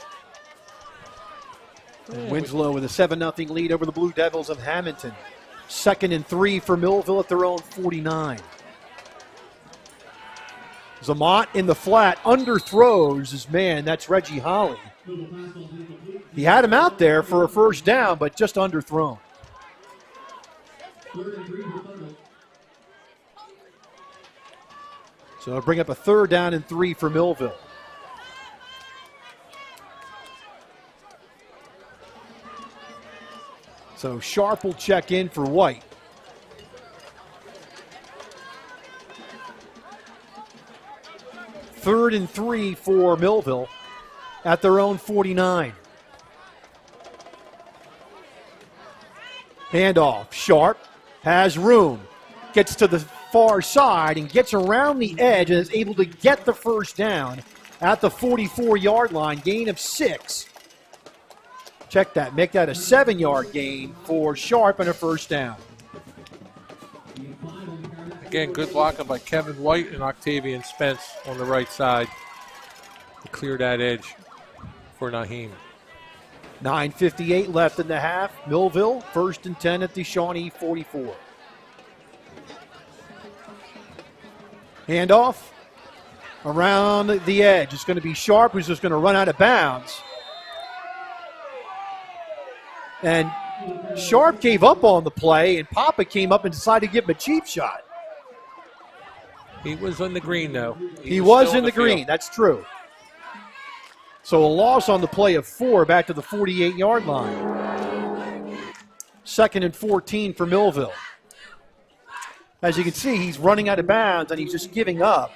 And Winslow with a 7-0 lead over the Blue Devils of Hamilton. 2nd and 3 for Millville at their own 49. Zamont in the flat, underthrows his man. That's Reggie Holly. He had him out there for a first down, but just underthrown. So it'll bring up a 3rd down and 3 for Millville. So Sharp will check in for White. Third and 3 for Millville at their own 49. Handoff. Sharp has room. Gets to the far side and gets around the edge and is able to get the first down at the 44-yard line. Gain of 6. Check that. Make that a 7-yard gain for Sharp and a first down. Again, good blocking by Kevin White and Octavian Spence on the right side to clear that edge for Naheem. 9:58 left in the half. Millville, 1st and 10 at the Shawnee 44. Handoff around the edge. It's going to be Sharp who's just going to run out of bounds. And Sharp gave up on the play, and Papa came up and decided to give him a cheap shot. He was on the green, though. He was in the green. That's true. So a loss on the play of 4 back to the 48-yard line. 2nd and 14 for Millville. As you can see, he's running out of bounds, and he's just giving up.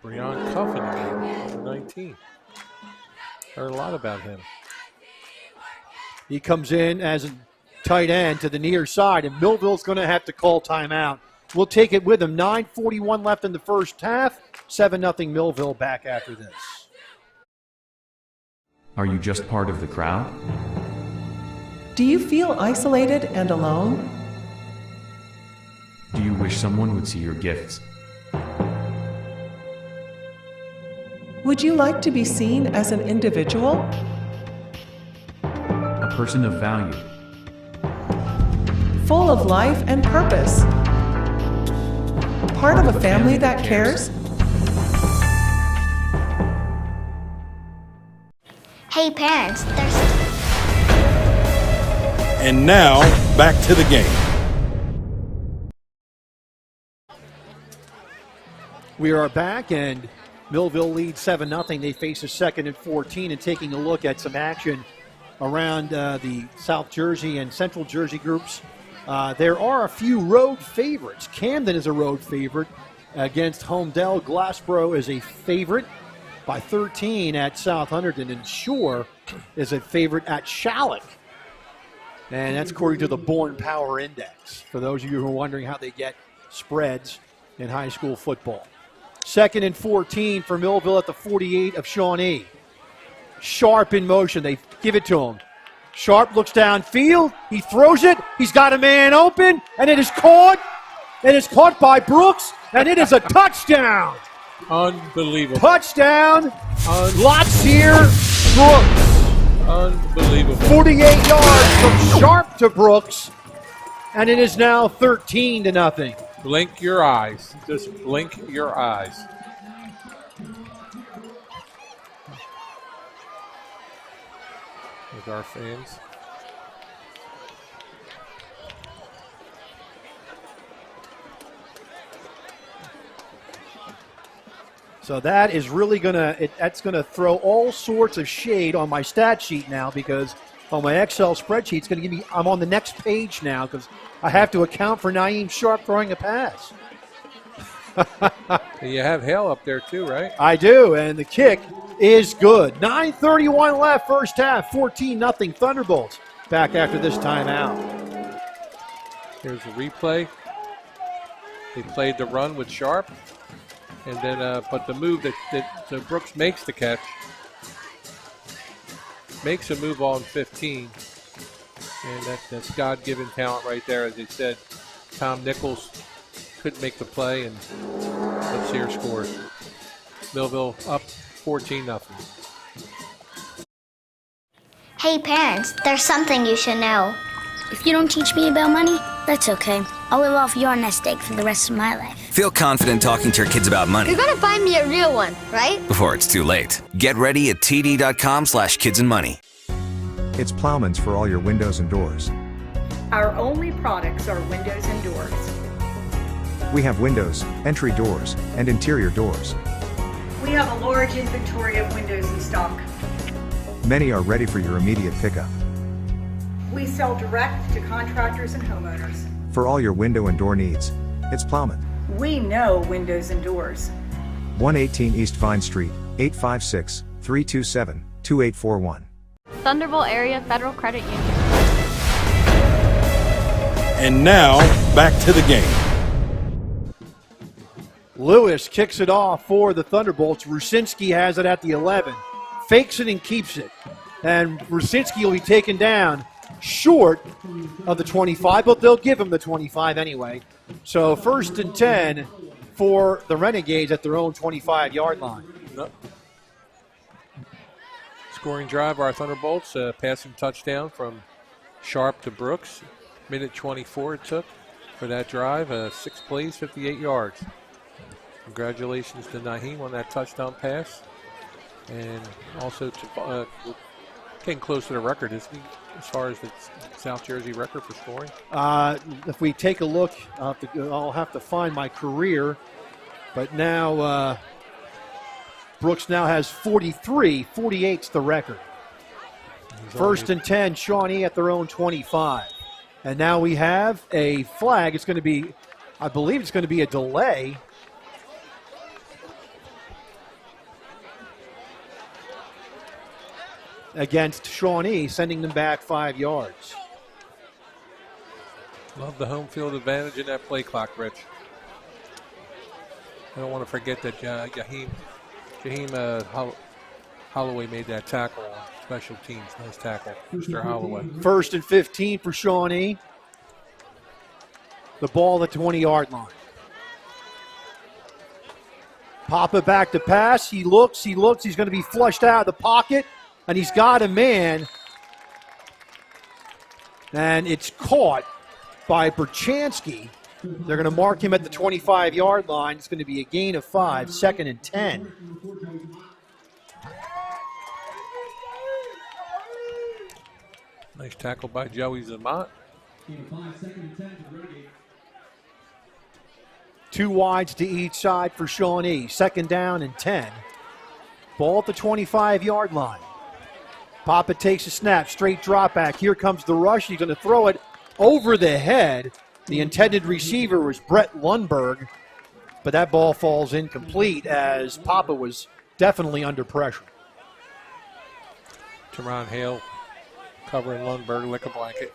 Breon Cuffin again, number 19. Heard a lot about him. He comes in as a tight end to the near side, and Millville's going to have to call timeout. We'll take it with him. 9:41 left in the first half. 7-0 Millville back after this. Are you just part of the crowd? Do you feel isolated and alone? Do you wish someone would see your gifts? Would you like to be seen as an individual? A person of value. Full of life and purpose. Part of a family that cares? Hey parents, there's... And now, back to the game. We are back, and Millville leads 7-0. They face a 2nd and 14, and taking a look at some action around the South Jersey and Central Jersey groups. There are a few road favorites. Camden is a road favorite against Homedale. Glassboro is a favorite by 13 at South Hunterdon, and Shore is a favorite at Shalleck. And that's according to the Born Power Index, for those of you who are wondering how they get spreads in high school football. 2nd and 14 for Millville at the 48 of Shawnee. Sharp in motion. They give it to him. Sharp looks downfield. He throws it. He's got a man open, and it is caught. It is caught by Brooks, and it is a touchdown. Unbelievable. Touchdown. Lotsier Brooks. Unbelievable. 48 yards from Sharp to Brooks, and it is now 13-0. Blink your eyes. Just blink your eyes. With our fans. So that is really that's gonna throw all sorts of shade on my stat sheet now, because on my Excel spreadsheet, it's gonna give me, I'm on the next page now because I have to account for Naeem Sharp throwing a pass. You have Hale up there too, right? I do, and the kick is good. 9:31 left, first half, 14-0 Thunderbolts. Back after this timeout. Here's a replay. They played the run with Sharp, and then but the move that Brooks makes the catch, makes a move on 15, and that's God-given talent right there. As they said, Tom Nichols couldn't make the play, and let's see her score. Millville up 14-0. Hey parents, there's something you should know. If you don't teach me about money, that's okay. I'll live off your nest egg for the rest of my life. Feel confident talking to your kids about money. You're gonna find me a real one, right? Before it's too late. Get ready at td.com/kidsandmoney. It's Plowman's for all your windows and doors. Our only products are windows and doors. We have windows, entry doors, and interior doors. We have a large inventory of windows in stock. Many are ready for your immediate pickup. We sell direct to contractors and homeowners. For all your window and door needs, it's Plowman. We know windows and doors. 118 East Vine Street, 856-327-2841. Thunderbolt Area Federal Credit Union. And now, back to the game. Lewis kicks it off for the Thunderbolts. Rusinski has it at the 11. Fakes it and keeps it. And Rusinski will be taken down short of the 25, but they'll give him the 25 anyway. So 1st and 10 for the Renegades at their own 25-yard line. Scoring drive, our Thunderbolts, passing touchdown from Sharp to Brooks. Minute 24 it took for that drive, 6 plays, 58 yards. Congratulations to Naheem on that touchdown pass. And also to getting close to the record, isn't he, as far as the South Jersey record for scoring? If we take a look, I'll have to find my career. But now Brooks now has 43. 48's the record. 1st and 10, Shawnee at their own 25. And now we have a flag. It's going to be, I believe it's going to be a delay. Against Shawnee, sending them back 5 yards. Love the home field advantage in that play clock, Rich. I don't want to forget that Jaheim Holloway made that tackle on special teams. Nice tackle, Mr. Holloway. 1st and 15 for Shawnee. The ball at the 20-yard line. Papa back to pass. He looks. He's going to be flushed out of the pocket. And he's got a man, and it's caught by Berchansky. They're going to mark him at the 25-yard line. It's going to be a gain of 5, 2nd and 10. Nice tackle by Joey Zamat. 2 wides to each side for Shawnee. 2nd down and 10. Ball at the 25-yard line. Papa takes a snap, straight drop back. Here comes the rush. He's going to throw it over the head. The intended receiver was Brett Lundberg, but that ball falls incomplete as Papa was definitely under pressure. Teron Hale covering Lundberg like a blanket.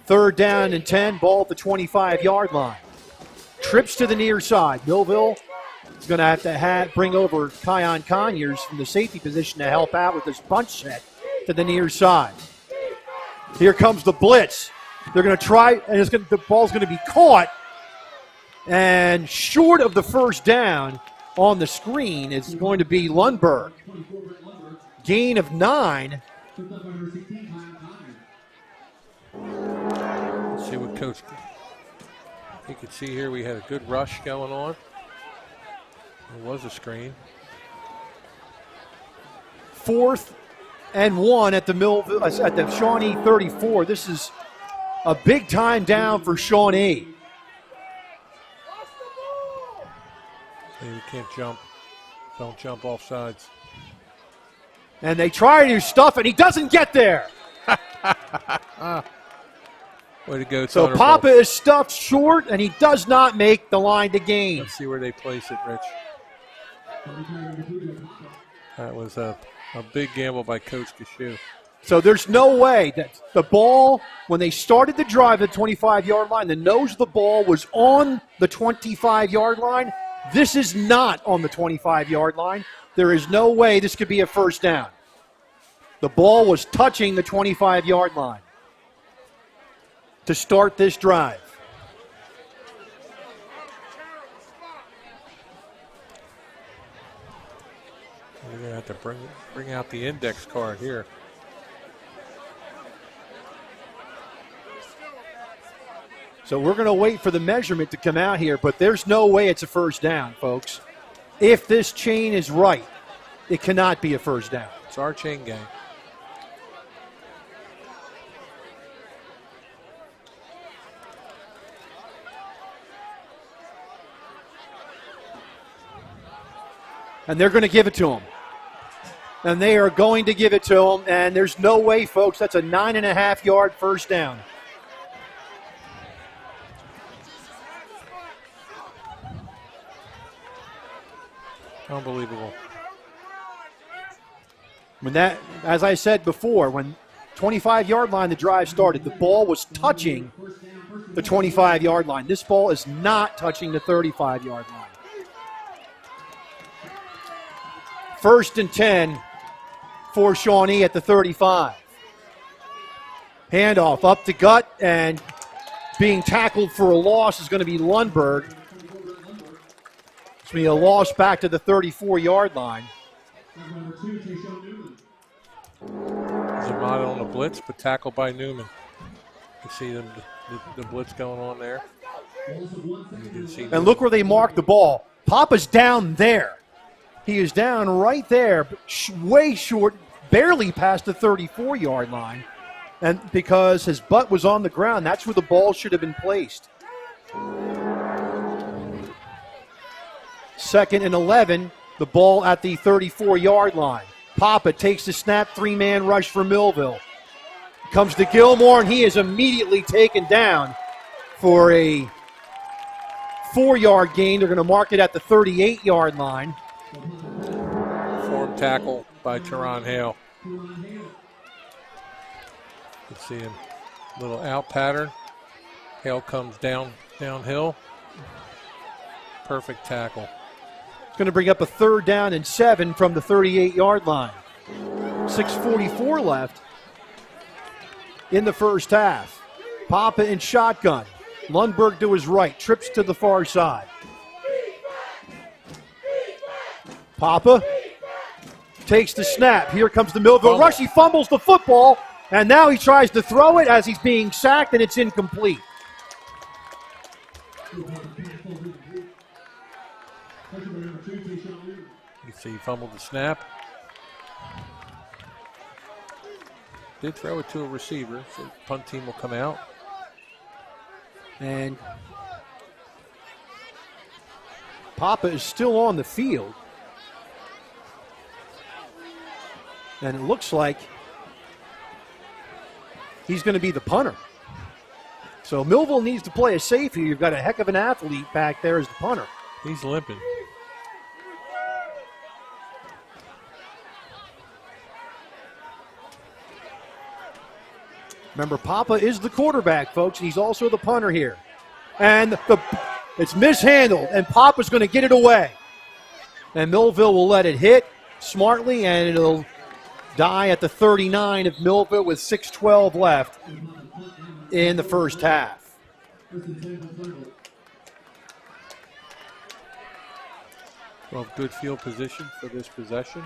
Third down and 10, ball at the 25-yard line. Trips to the near side. Millville is going to have to bring over Kion Conyers from the safety position to help out with this bunch set to the near side. Here comes the blitz. They're going to try, and the ball's going to be caught. And short of the first down on the screen is going to be Lundberg. Gain of 9. Let's see what Coach... You can see here we had a good rush going on. There was a screen. 4th and 1 at the Millville, at the Shawnee 34. This is a big time down for Shawnee. See, we can't jump. Don't jump off sides. And they try to stuff it. He doesn't get there. Way to go, So Papa is stuffed short, and he does not make the line to gain. Let's see where they place it, Rich. That was a big gamble by Coach Cashew. So there's no way that the ball, when they started the drive at the 25-yard line, the nose of the ball was on the 25-yard line. This is not on the 25-yard line. There is no way this could be a first down. The ball was touching the 25-yard line to start this drive. We're going to have to bring out the index card here. So we're going to wait for the measurement to come out here, but there's no way it's a first down, folks. If this chain is right, it cannot be a first down. It's our chain gang. And they're going to give it to him. And they are going to give it to him, and there's no way, folks, that's a 9.5-yard first down. Unbelievable. When that, as I said before, when 25-yard line the drive started, the ball was touching the 25-yard line. This ball is not touching the 35-yard line. 1st and 10 for Shawnee at the 35. Handoff up the gut, and being tackled for a loss is going to be Lundberg. It's going to be a loss back to the 34-yard line. Zamata on the blitz, but tackled by Newman. You see the blitz going on there. And look where they marked the ball. Papa's down there. He is down right there, but way short, barely past the 34-yard line. And because his butt was on the ground, that's where the ball should have been placed. 2nd and 11, the ball at the 34-yard line. Papa takes the snap, 3-man rush for Millville. Comes to Gilmore, and he is immediately taken down for a 4-yard gain. They're going to mark it at the 38-yard line. Form tackle by Teron Hale. You can see him, little out pattern. Hale comes downhill. Perfect tackle. Going to bring up a 3rd down and 7 from the 38-yard line. 6:44 left in the first half. Papa in shotgun. Lundberg to his right, trips to the far side. Papa takes the snap. Here comes the Millville rush. He fumbles the football, and now he tries to throw it as he's being sacked, and it's incomplete. You see he fumbled the snap. Did throw it to a receiver, so punt team will come out. And Papa is still on the field. And it looks like he's going to be the punter. So Millville needs to play a safety. You've got a heck of an athlete back there as the punter. He's limping. Remember, Papa is the quarterback, folks. He's also the punter here. And it's mishandled, and Papa's going to get it away. And Millville will let it hit smartly, and it'll die at the 39 of Millville with 6:12 left in the first half. Well, good field position for this possession.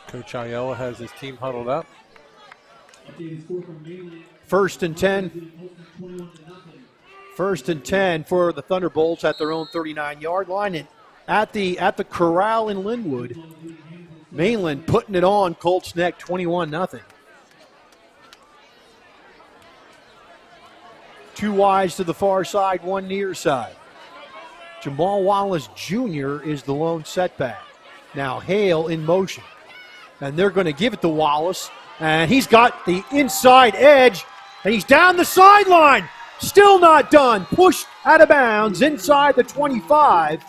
Coach Ayala has his team huddled up. 1st and 10. 1st and 10 for the Thunderbolts at their own 39-yard line. And at the corral in Linwood, Mainland putting it on Colts Neck 21-0. 2 wides to the far side, 1 near side. Jamal Wallace Jr. is the lone setback. Now Hale in motion. And they're going to give it to Wallace. And he's got the inside edge. And he's down the sideline. Still not done. Pushed out of bounds inside the 25.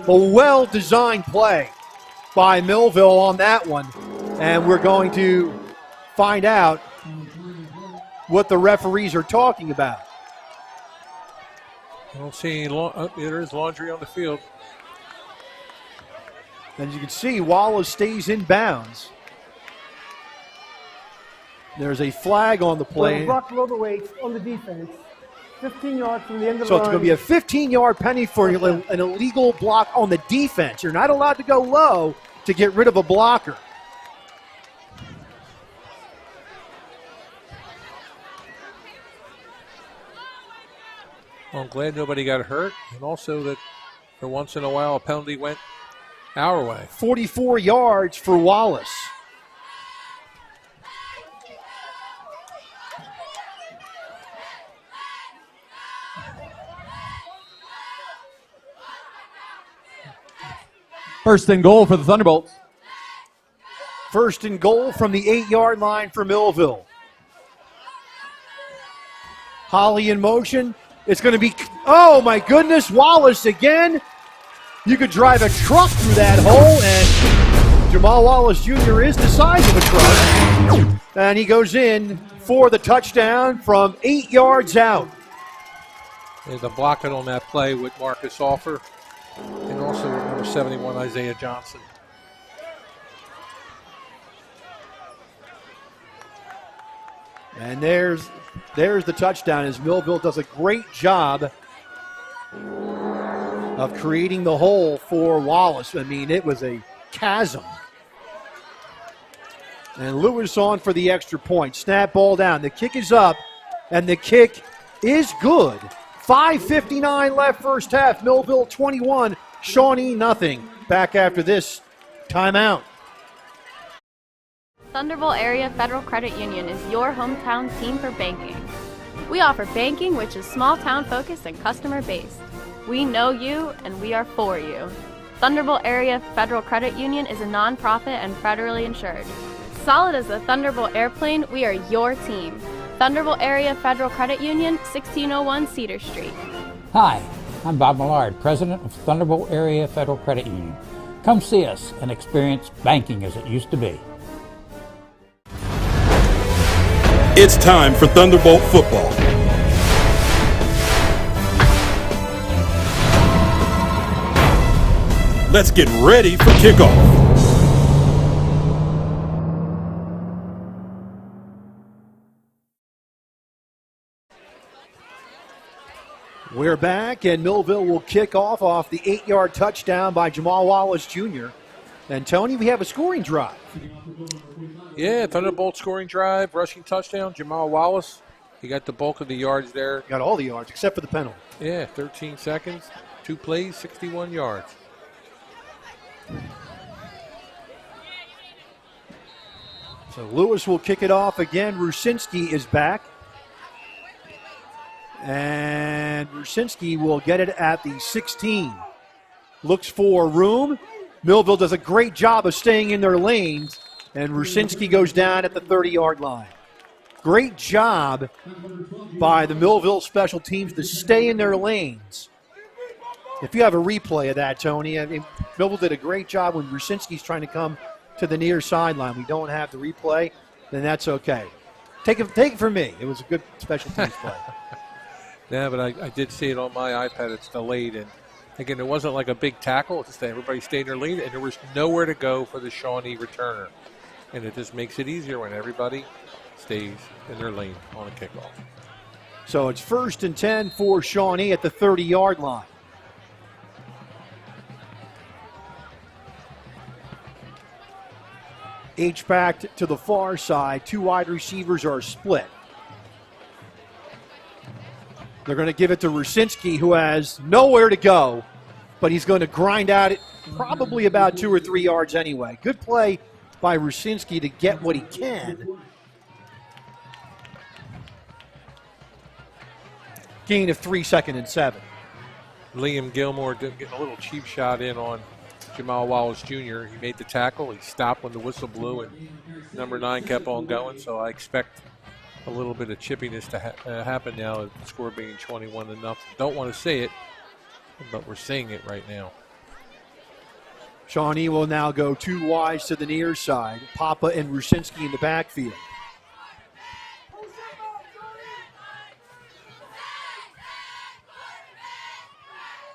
A well-designed play by Millville on that one. And we're going to find out what the referees are talking about. I don't see any there is laundry on the field. And you can see Wallace stays in bounds. There's a flag on the play. Rock overweight on the defense. 15 yards from the end of the So line. it's going to be a 15-yard penalty for an illegal block on the defense. You're not allowed to go low to get rid of a blocker. Well, I'm glad nobody got hurt, and also that for once in a while a penalty went our way. 44 yards for Wallace. First and goal for the Thunderbolts. First and goal from the 8-yard line for Millville. Holly in motion. It's going to be, oh my goodness, Wallace again. You could drive a truck through that hole, and Jamal Wallace Jr. is the size of a truck. And he goes in for the touchdown from 8 yards out. There's a blocking on that play with Marcus Offer, and also with number 71, Isaiah Johnson. And there's the touchdown as Millville does a great job of creating the hole for Wallace. I mean, it was a chasm. And Lewis on for the extra point. Snap ball down. The kick is up, and the kick is good. 5:59 left first half. Millville 21, Shawnee nothing. Back after this timeout. Thunderbolt Area Federal Credit Union is your hometown team for banking. We offer banking which is small town focused and customer based. We know you and we are for you. Thunderbolt Area Federal Credit Union is a nonprofit and federally insured. Solid as a Thunderbolt airplane, we are your team. Thunderbolt Area Federal Credit Union, 1601 Cedar Street. Hi, I'm Bob Millard, President of Thunderbolt Area Federal Credit Union. Come see us and experience banking as it used to be. It's time for Thunderbolt football. Let's get ready for kickoff. We're back, and Millville will kick off the 8-yard touchdown by Jamal Wallace Jr. And, Tony, we have a scoring drive. Yeah, Thunderbolt scoring drive, rushing touchdown. Jamal Wallace, he got the bulk of the yards there. Got all the yards except for the penalty. Yeah, 13 seconds, 2 plays, 61 yards. So Lewis will kick it off again. Rusinski is back. And Rusinski will get it at the 16. Looks for room. Millville does a great job of staying in their lanes. And Rusinski goes down at the 30-yard line. Great job by the Millville special teams to stay in their lanes. If you have a replay of that, Tony, I mean, Millville did a great job when Rusinski's trying to come to the near sideline. We don't have the replay, then that's okay. Take it from me. It was a good special teams play. Yeah, but I did see it on my iPad. It's delayed. And, again, it wasn't like a big tackle. It's just everybody stayed in their lane, and there was nowhere to go for the Shawnee returner. And it just makes it easier when everybody stays in their lane on a kickoff. So it's 1st and 10 for Shawnee at the 30-yard line. H-back to the far side. 2 wide receivers are split. They're going to give it to Rusinski, who has nowhere to go, but he's going to grind out it probably about 2 or 3 yards anyway. Good play by Rusinski to get what he can. Gain of 3, 2nd and 7. Liam Gilmore getting a little cheap shot in on Jamal Wallace Jr. He made the tackle. He stopped when the whistle blew, and number 9 kept on going. So I expect a little bit of chippiness to happen now, the score being 21-0. Don't want to see it, but we're seeing it right now. Shawnee will now go 2 wides to the near side. Papa and Rusinski in the backfield.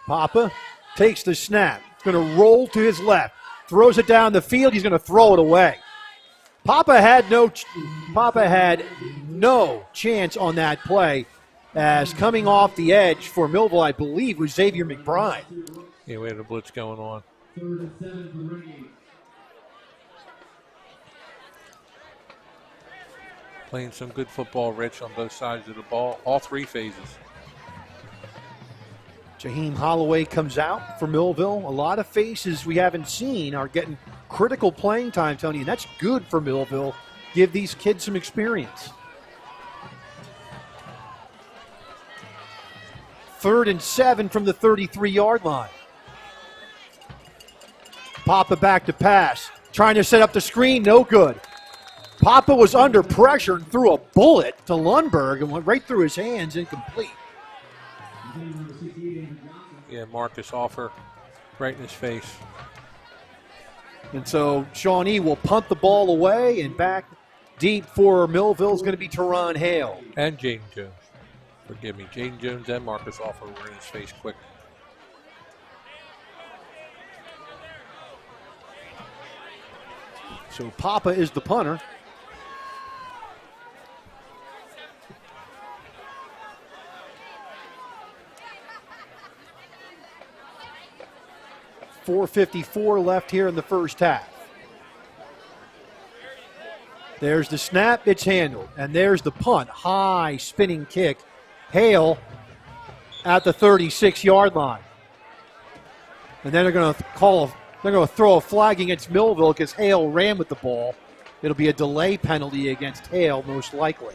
Papa takes the snap. He's going to roll to his left. Throws it down the field. He's going to throw it away. Papa had no chance on that play as coming off the edge for Millville, I believe, was Xavier McBride. Yeah, we had a blitz going on. Playing some good football, Rich, on both sides of the ball, all three phases. Jaheim Holloway comes out for Millville. A lot of faces we haven't seen are getting critical playing time, Tony, and that's good for Millville. Give these kids some experience. 3rd and 7 from the 33-yard line. Papa back to pass. Trying to set up the screen, no good. Papa was under pressure and threw a bullet to Lundberg and went right through his hands, incomplete. Yeah, Marcus Offer right in his face. And so Shawnee will punt the ball away, and back deep for Millville is going to be Teron Hale. And Jaden Jones. Forgive me. Jaden Jones and Marcus Offer were in his face quick. So Papa is the punter. .454 left here in the first half. There's the snap, it's handled. And there's the punt, high spinning kick. Hale at the 36-yard line. And then they're going to throw a flag against Millville because Hale ran with the ball. It'll be a delay penalty against Hale, most likely.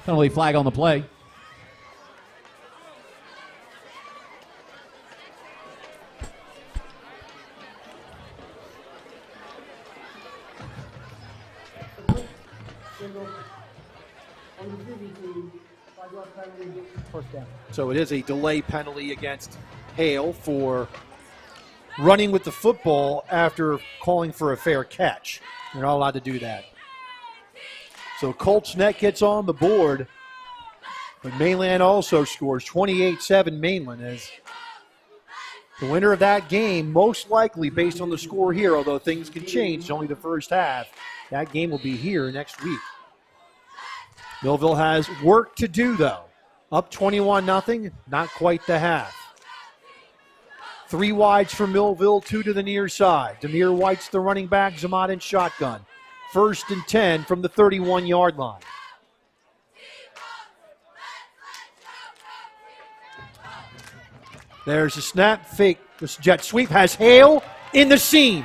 Penalty flag on the play. So it is a delay penalty against Hale for running with the football after calling for a fair catch. You're not allowed to do that. So Colts Neck gets on the board, but Mainland also scores 28-7 Mainland as the winner of that game, most likely based on the score here, although things can change, it's only the first half. That game will be here next week. Millville has work to do, though. Up 21-0, not quite the half. 3 wides for Millville, 2 to the near side. Demir White's the running back, Zamat in shotgun. 1st and 10 from the 31-yard line. There's a snap, fake. This jet sweep has Hale in the seam.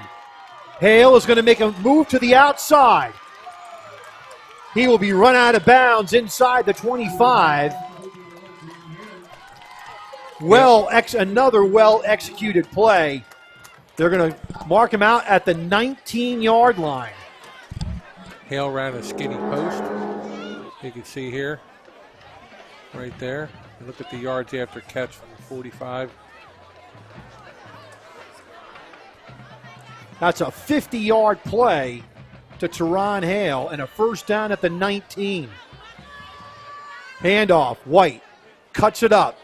Hale is going to make a move to the outside. He will be run out of bounds inside the 25. Another well-executed play. They're going to mark him out at the 19-yard line. Hale ran a skinny post. You can see here, right there. And look at the yards after catch from the 45. That's a 50-yard play to Teron Hale and a first down at the 19. Handoff, White cuts it up.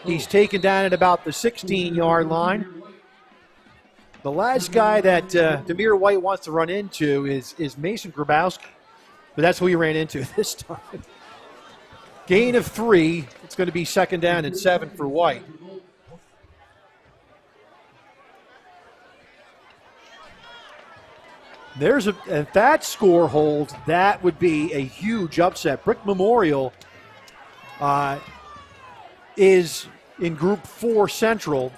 He's taken down at about the 16-yard line. The last guy that Demir White wants to run into is Mason Grabowski, but that's who he ran into this time. Gain of 3. It's going to be 2nd down and 7 for White. If that score holds, that would be a huge upset. Brick Memorial is in Group 4 Central,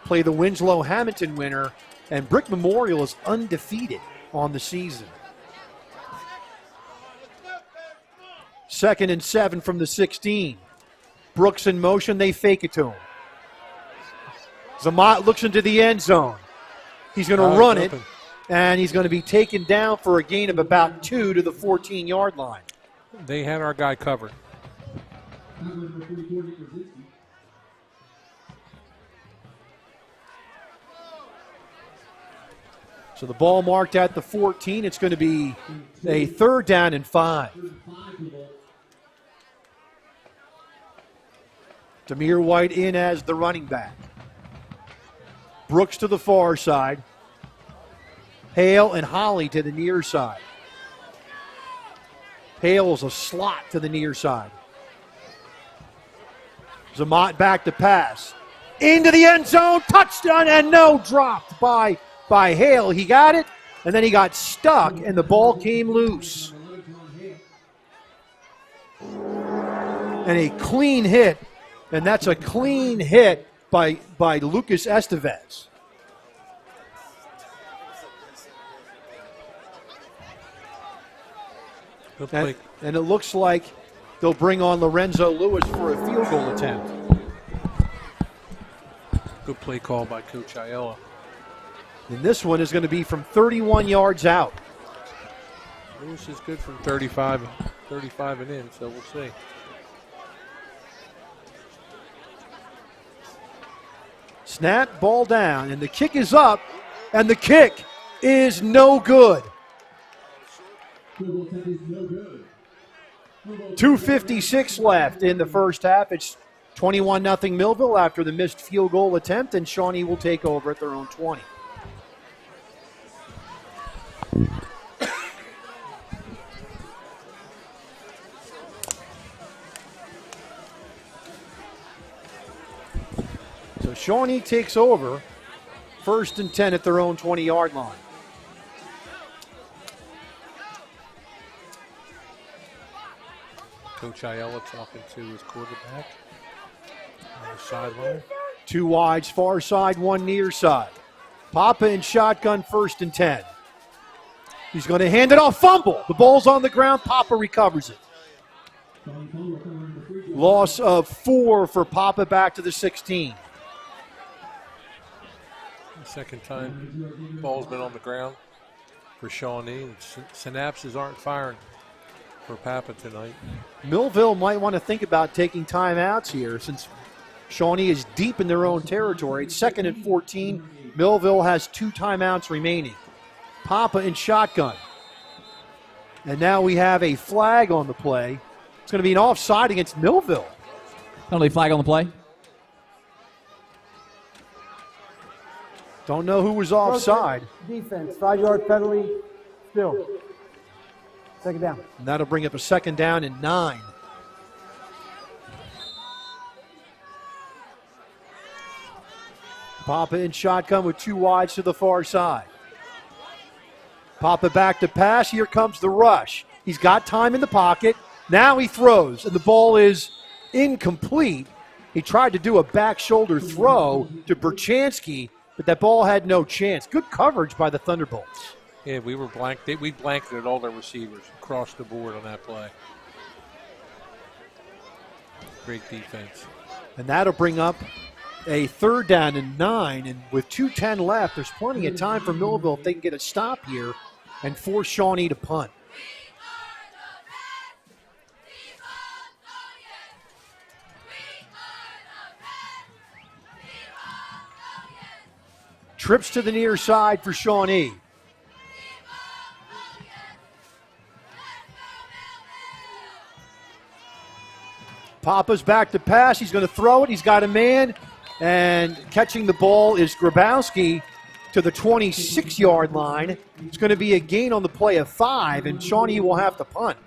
play the Winslow-Hamilton winner, and Brick Memorial is undefeated on the season. 2nd and 7 from the 16. Brooks in motion, they fake it to him. Zamat looks into the end zone. He's going to run it, and he's going to be taken down for a gain of about 2 to the 14-yard line. They had our guy covered. So the ball marked at the 14. It's going to be a 3rd down and 5. Demir White in as the running back. Brooks to the far side. Hale and Holly to the near side. Hale's a slot to the near side. Zamat back to pass. Into the end zone, touchdown, and no, dropped by Hale. He got it, and then he got stuck, and the ball came loose. And a clean hit, and that's a clean hit by Lucas Estevez. And it looks like they'll bring on Lorenzo Lewis for a field goal attempt. Good play call by Coach Ayala. And this one is going to be from 31 yards out. Lewis is good from 35 and in, so we'll see. Snap, ball down, and the kick is up, and the kick is no good. 2:56 left in the first half. It's 21-0 Millville after the missed field goal attempt, and Shawnee will take over at their own 20. So Shawnee takes over, 1st and 10 at their own 20-yard line. Coach Ayala talking to his quarterback on the sideline. 2 wides, far side, 1 near side. Papa in shotgun, 1st and 10. He's going to hand it off, fumble. The ball's on the ground, Papa recovers it. Loss of 4 for Papa back to the 16. The second time the ball's been on the ground for Shawnee. And synapses aren't firing for Papa tonight. Millville might want to think about taking timeouts here since Shawnee is deep in their own territory. It's 2nd and 14. Millville has 2 timeouts remaining. Papa in shotgun. And now we have a flag on the play. It's going to be an offside against Millville. Penalty flag on the play. Don't know who was offside. Defense, 5-yard penalty, still. 2nd down. And that'll bring up a 2nd down and 9. Papa in shotgun with 2 wides to the far side. Papa back to pass. Here comes the rush. He's got time in the pocket. Now he throws, and the ball is incomplete. He tried to do a back shoulder throw to Berchansky, but that ball had no chance. Good coverage by the Thunderbolts. Yeah, we blanketed all their receivers across the board on that play. Great defense. And that'll bring up a 3rd down and 9. And with 2:10 left, there's plenty of time for Millville if they can get a stop here and force Shawnee to punt. Trips to the near side for Shawnee. Papa's back to pass. He's going to throw it. He's got a man. And catching the ball is Grabowski to the 26-yard line. It's going to be a gain on the play of 5, and Shawnee will have to punt.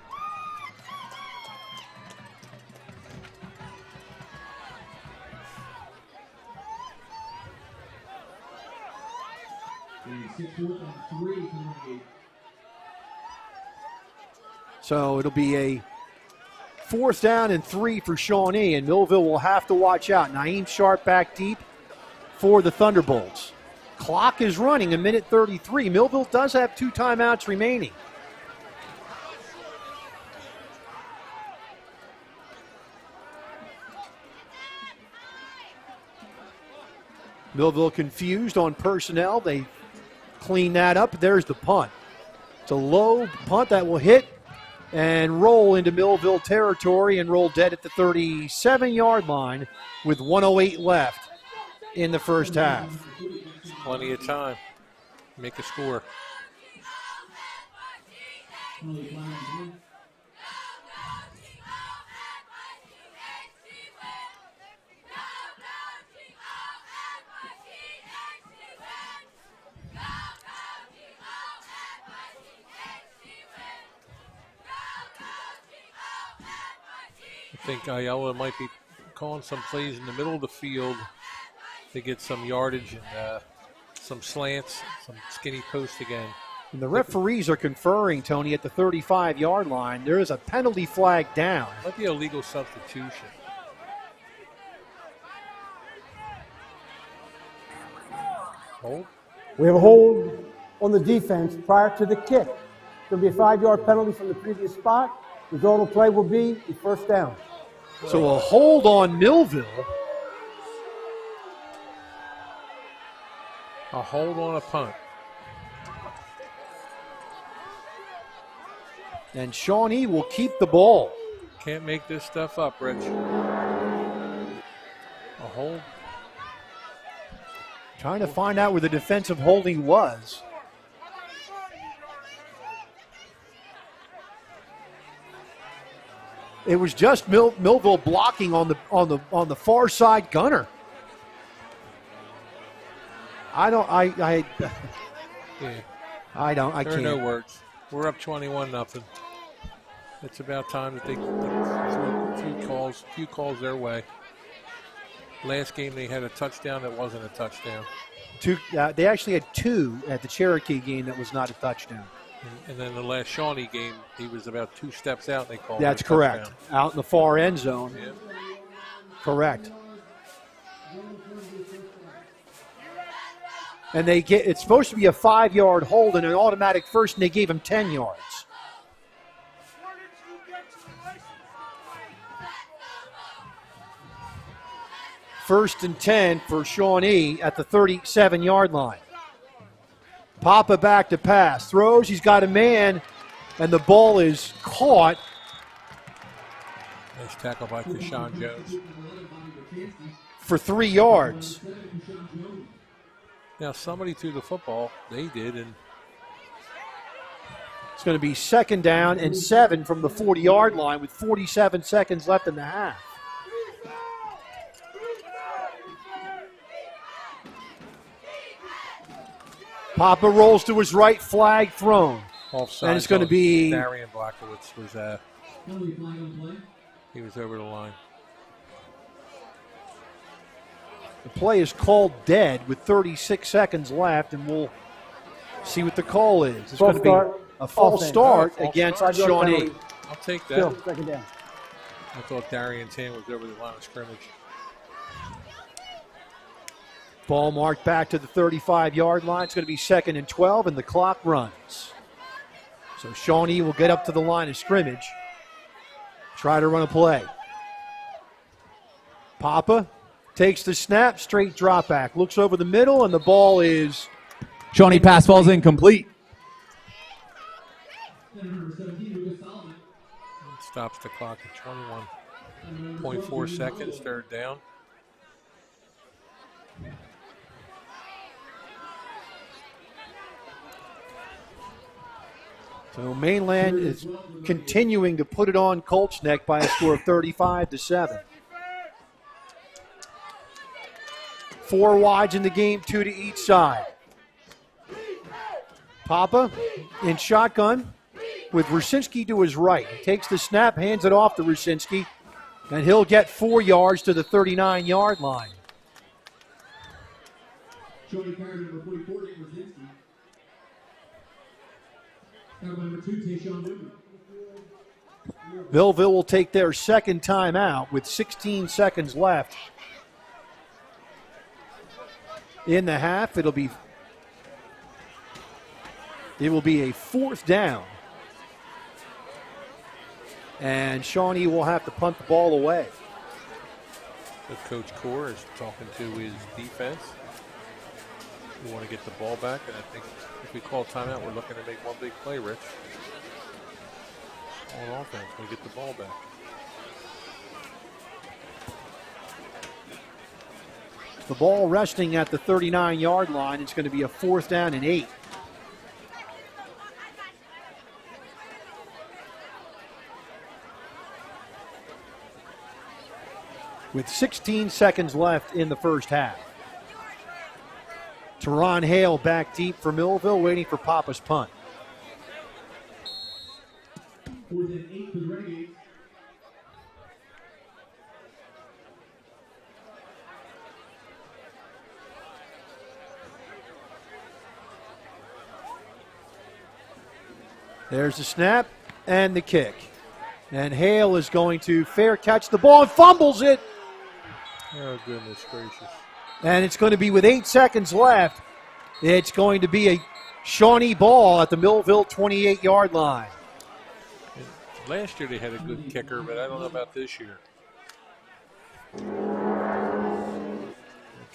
So it'll be a 4th down and 3 for Shawnee, and Millville will have to watch out. Naeem Sharp back deep for the Thunderbolts. Clock is running, 1:33. Millville does have 2 timeouts remaining. Millville confused on personnel. They clean that up. There's the punt. It's a low punt that will hit and roll into Millville territory and roll dead at the 37-yard line with 1:08 left in the first half. Plenty of time. Make a score. I think Ayala might be calling some plays in the middle of the field to get some yardage and some slants, some skinny posts again. And the referees are conferring, Tony, at the 35-yard line. There is a penalty flag down. Might be a legal substitution. Hold. We have a hold on the defense prior to the kick. There'll be a 5-yard penalty from the previous spot. The result of play will be a first down. So a hold on Millville. A hold on a punt. And Shawnee will keep the ball. Can't make this stuff up, Rich. A hold. Trying to find out where the defensive holding was. It was just Millville blocking on the far side gunner. I Yeah. can't. There are no words. We're up 21-0. It's about time that they threw a few calls their way. Last game they had a touchdown that wasn't a touchdown. They actually had 2 at the Cherokee game that was not a touchdown. And then the last Shawnee game, he was about 2 steps out. They called. That's it a correct. touchdown. Out in the far end zone. Yeah. Correct. And it's supposed to be a 5-yard hold and an automatic first, and they gave him 10 yards. First and 10 for Shawnee at the 37-yard line. Papa back to pass. Throws. He's got a man, and the ball is caught. Nice tackle by Keshawn Jones. For 3 yards. Now, somebody threw the football. They did, and it's going to be 2nd down and 7 from the 40-yard line with 47 seconds left in the half. Papa rolls to his right, flag thrown. offside. And it's going to be Darian Blackowitz was he was over the line. The play is called dead with 36 seconds left, and we'll see what the call is. It's going to be a false start against Shawnee. I'll take that. Still, 2nd down. I thought Darian's hand was over the line of scrimmage. Ball marked back to the 35-yard line. It's going to be 2nd and 12, and the clock runs. So Shawnee will get up to the line of scrimmage, try to run a play. Papa takes the snap, straight drop back, looks over the middle, and the ball is... Shawnee pass falls incomplete. Stops the clock at 21.4 seconds, 3rd down. So Mainland is continuing to put it on Colt's neck by a score of 35-7. 4 wides in the game, 2 to each side. Papa in shotgun with Rusinski to his right. He takes the snap, hands it off to Rusinski, and he'll get 4 yards to the 39-yard line. Showing card number 44, Rusinski. Number 2, Tayshawn Newton. Millville will take their 2nd time out with 16 seconds left in the half. It will be a 4th down. And Shawnee will have to punt the ball away. So Coach Core is talking to his defense. We want to get the ball back, and I think if we call timeout, we're looking to make one big play, Rich. On offense, we get the ball back. The ball resting at the 39-yard line. It's going to be a 4th down and 8. With 16 seconds left in the first half. Teron Hale back deep for Millville, waiting for Papa's punt. 4th and 8 for the Renegades. There's the snap and the kick. And Hale is going to fair catch the ball and fumbles it. Oh, goodness gracious. And it's going to be with 8 seconds left. It's going to be a Shawnee ball at the Millville 28-yard line. Last year they had a good kicker, but I don't know about this year. The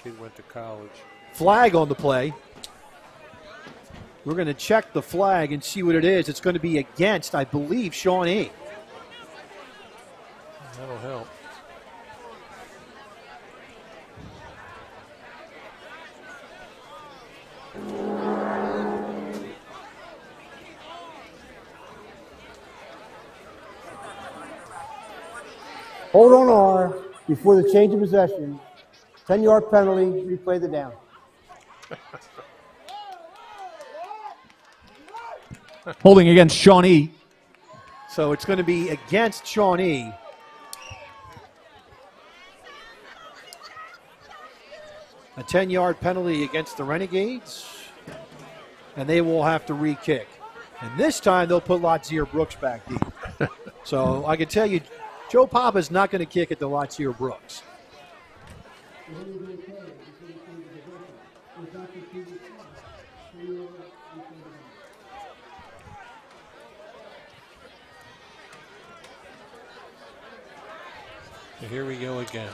kid went to college. Flag on the play. We're going to check the flag and see what it is. It's going to be against, I believe, Shawnee. That'll help. Hold on R before the change of possession. 10-yard penalty, replay the down. Holding against Shawnee. So it's going to be against Shawnee. A 10-yard penalty against the Renegades. And they will have to re-kick. And this time they'll put Latsier Brooks back deep. So I can tell you, Joe Papa's not going to kick at the Latsier Brooks. So here we go again.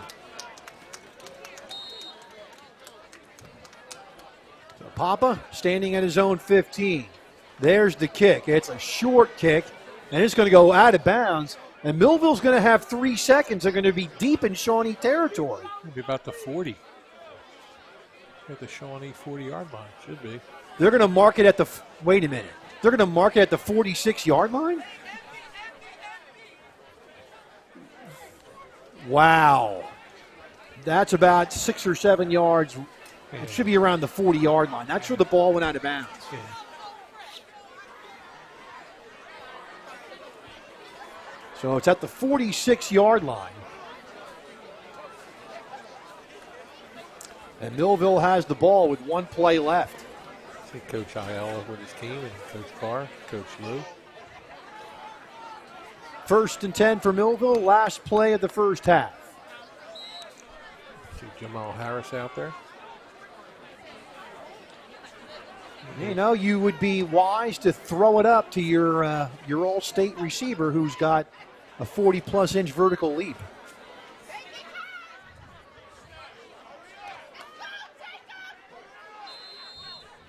So Papa standing at his own 15. There's the kick. It's a short kick, and it's going to go out of bounds. And Millville's going to have 3 seconds. They're going to be deep in Shawnee territory. It'll be about the 40. At the Shawnee 40-yard line, should be. They're going to mark it at the, wait a minute. They're going to mark it at the 46-yard line? Wow. That's about 6 or 7 yards. Yeah. It should be around the 40-yard line. That's where the ball went out of bounds. Yeah. So it's at the 46-yard line. And Millville has the ball with 1 play left. See Coach Ayala with his team and Coach Carr, Coach Lou. 1st and 10 for Millville, last play of the first half. See Jamal Harris out there. You know, you would be wise to throw it up to your all-state receiver who's got a 40-plus inch vertical leap.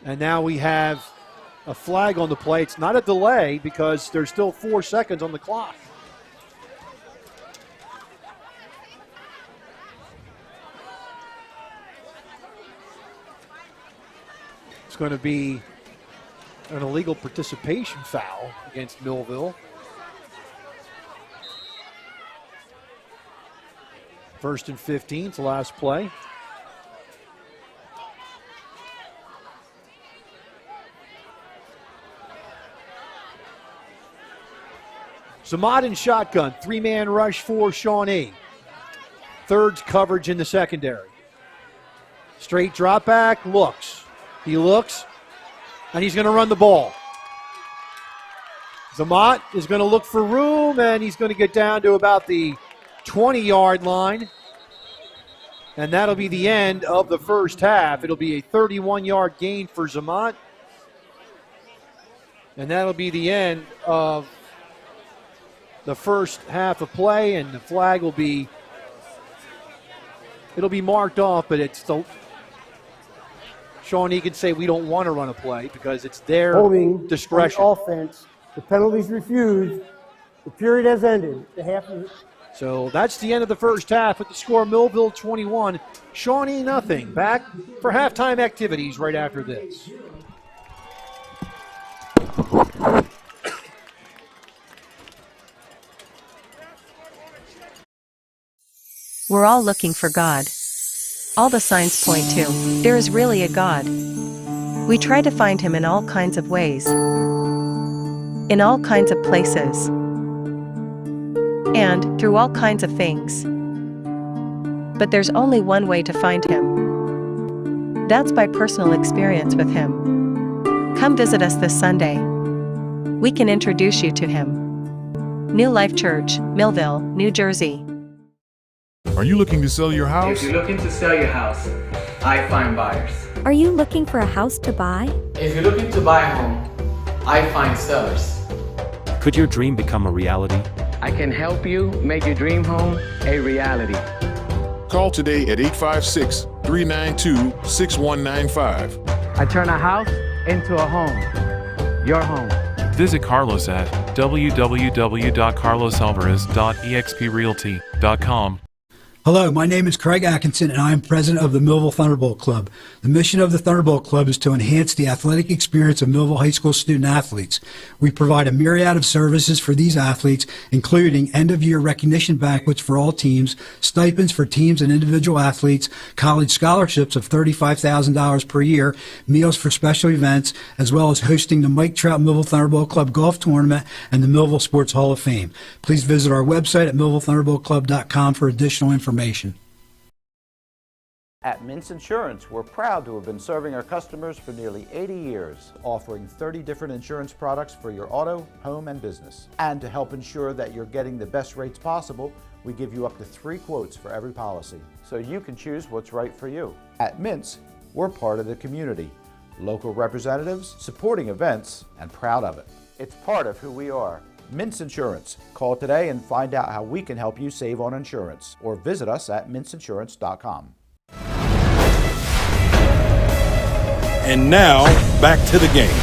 And now we have a flag on the play. It's not a delay because there's still 4 seconds on the clock. It's going to be an illegal participation foul against Millville. 1st and 15, it's the last play. Zamat in shotgun, 3-man rush for Shawnee. Thirds coverage in the secondary. Straight drop back, looks. He looks, and he's going to run the ball. Zamat is going to look for room, and he's going to get down to about the 20-yard line. And that'll be the end of the first half. It'll be a 31-yard gain for Zamat. And that'll be the end of the first half of play, and the flag will be, it'll be marked off, but it's the, Shawnee can say we don't want to run a play because it's their Holding discretion. on the offense, the penalty's refused. The period has ended. The half is. So that's the end of the first half with the score Millville 21, Shawnee nothing. Back for halftime activities right after this. We're all looking for God. All the signs point to, there is really a God. We try to find him in all kinds of ways, in all kinds of places, and through all kinds of things. But there's only one way to find him. That's by personal experience with him. Come visit us this Sunday. we can introduce you to him. New Life Church, Millville, New Jersey. Are you looking to sell your house? If you're looking to sell your house, I find buyers. Are you looking for a house to buy? If you're looking to buy a home, I find sellers. Could your dream become a reality? I can help you make your dream home a reality. Call today at 856-392-6195. I turn a house into a home. Your home. Visit Carlos at www.carlosalvarez.exprealty.com. Hello, my name is Craig Atkinson, and I am president of the Millville Thunderbolt Club. The mission of the Thunderbolt Club is to enhance the athletic experience of Millville High School student athletes. We provide a myriad of services for these athletes, including end-of-year recognition banquets for all teams, stipends for teams and individual athletes, college scholarships of $35,000 per year, meals for special events, as well as hosting the Mike Trout Millville Thunderbolt Club Golf Tournament and the Millville Sports Hall of Fame. Please visit our website at millvillethunderboltclub.com for additional information. At Mintz Insurance, we're proud to have been serving our customers for nearly 80 years, offering 30 different insurance products for your auto, home, and business. And to help ensure that you're getting the best rates possible, we give you up to 3 quotes for every policy, so you can choose what's right for you. At Mintz, we're part of the community, local representatives, supporting events, and proud of it. It's part of who we are. Mintz Insurance. Call today and find out how we can help you save on insurance, or visit us at mintzinsurance.com. And now, back to the game.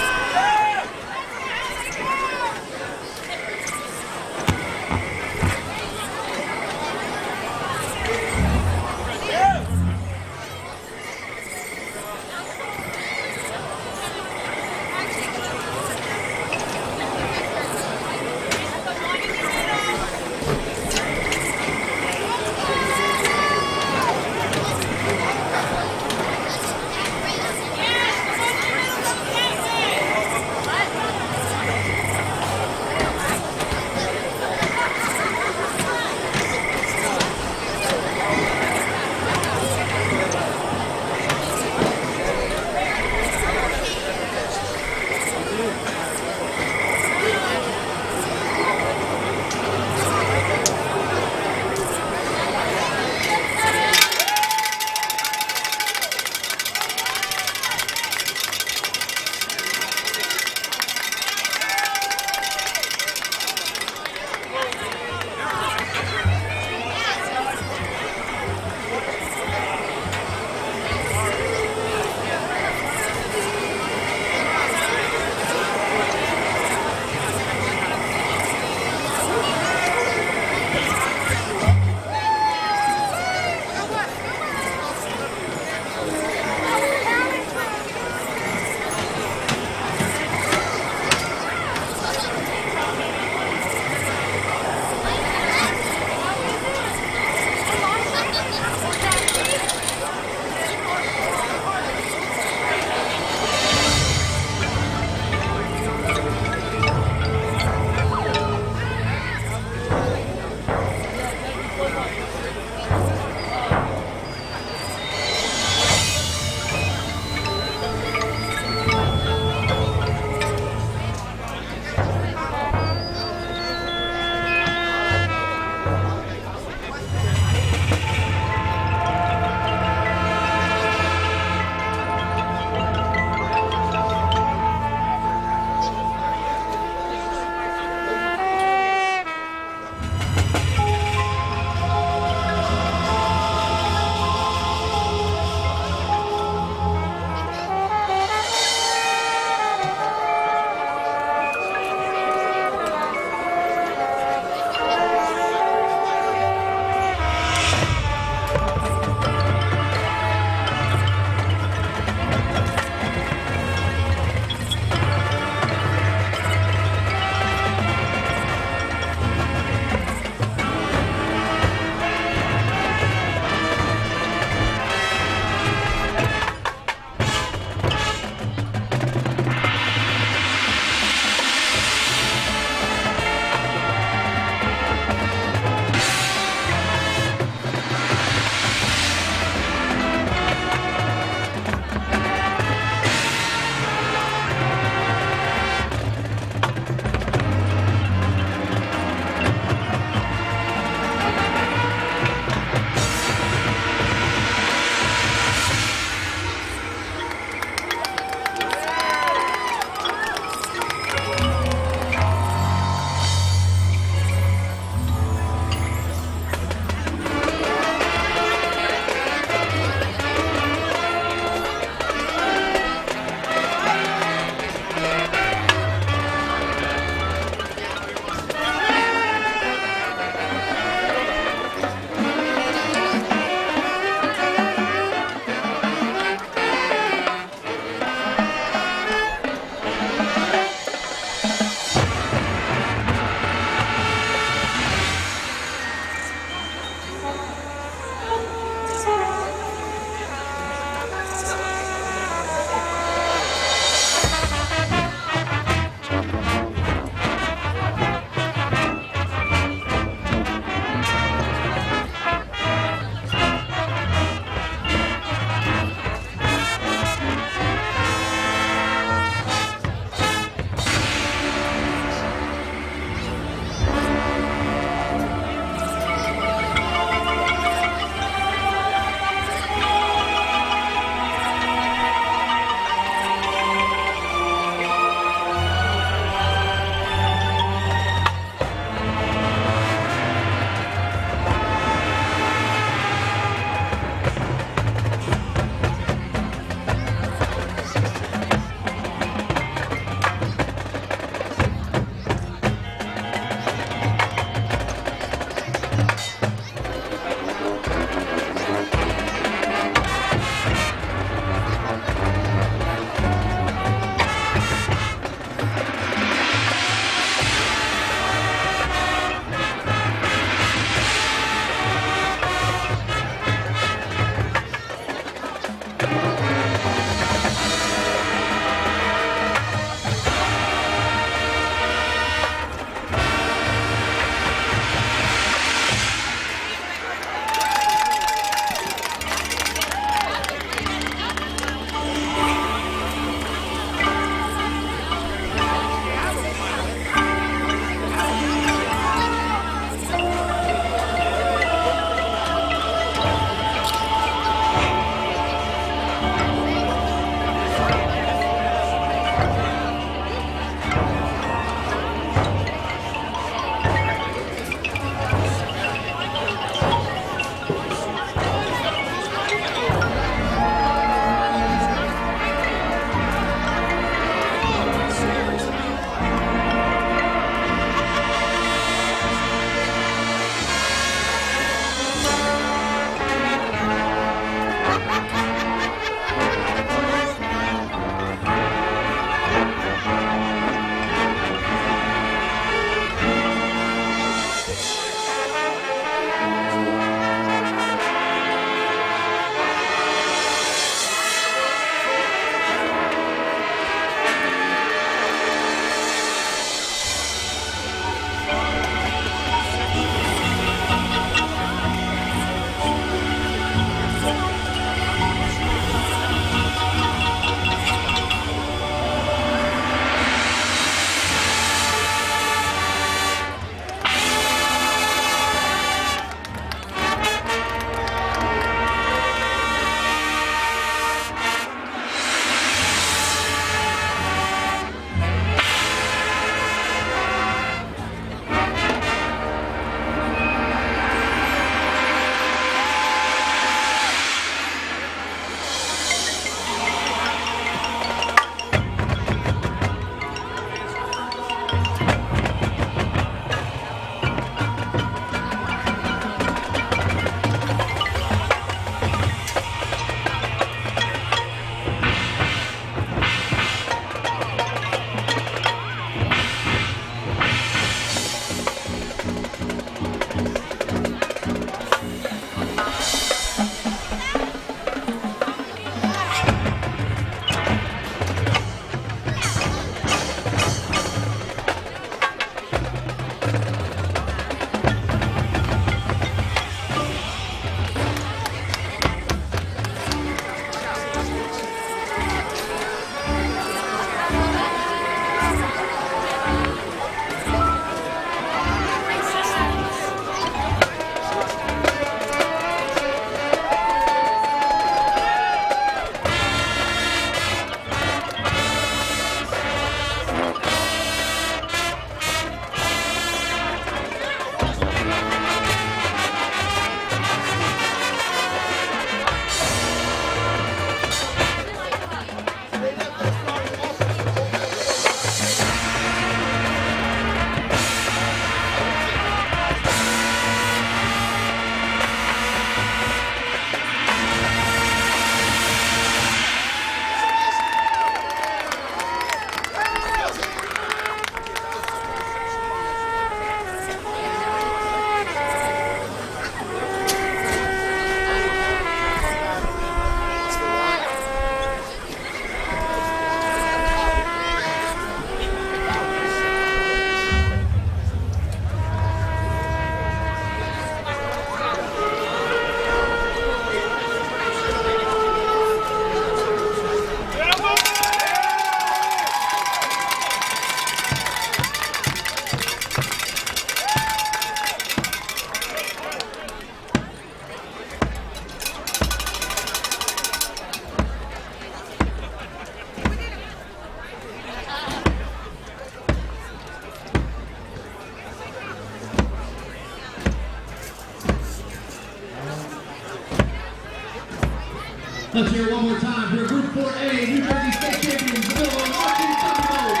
Let's hear it one more time for Group 4A, New Jersey State Champions, Millville Thunderbolts.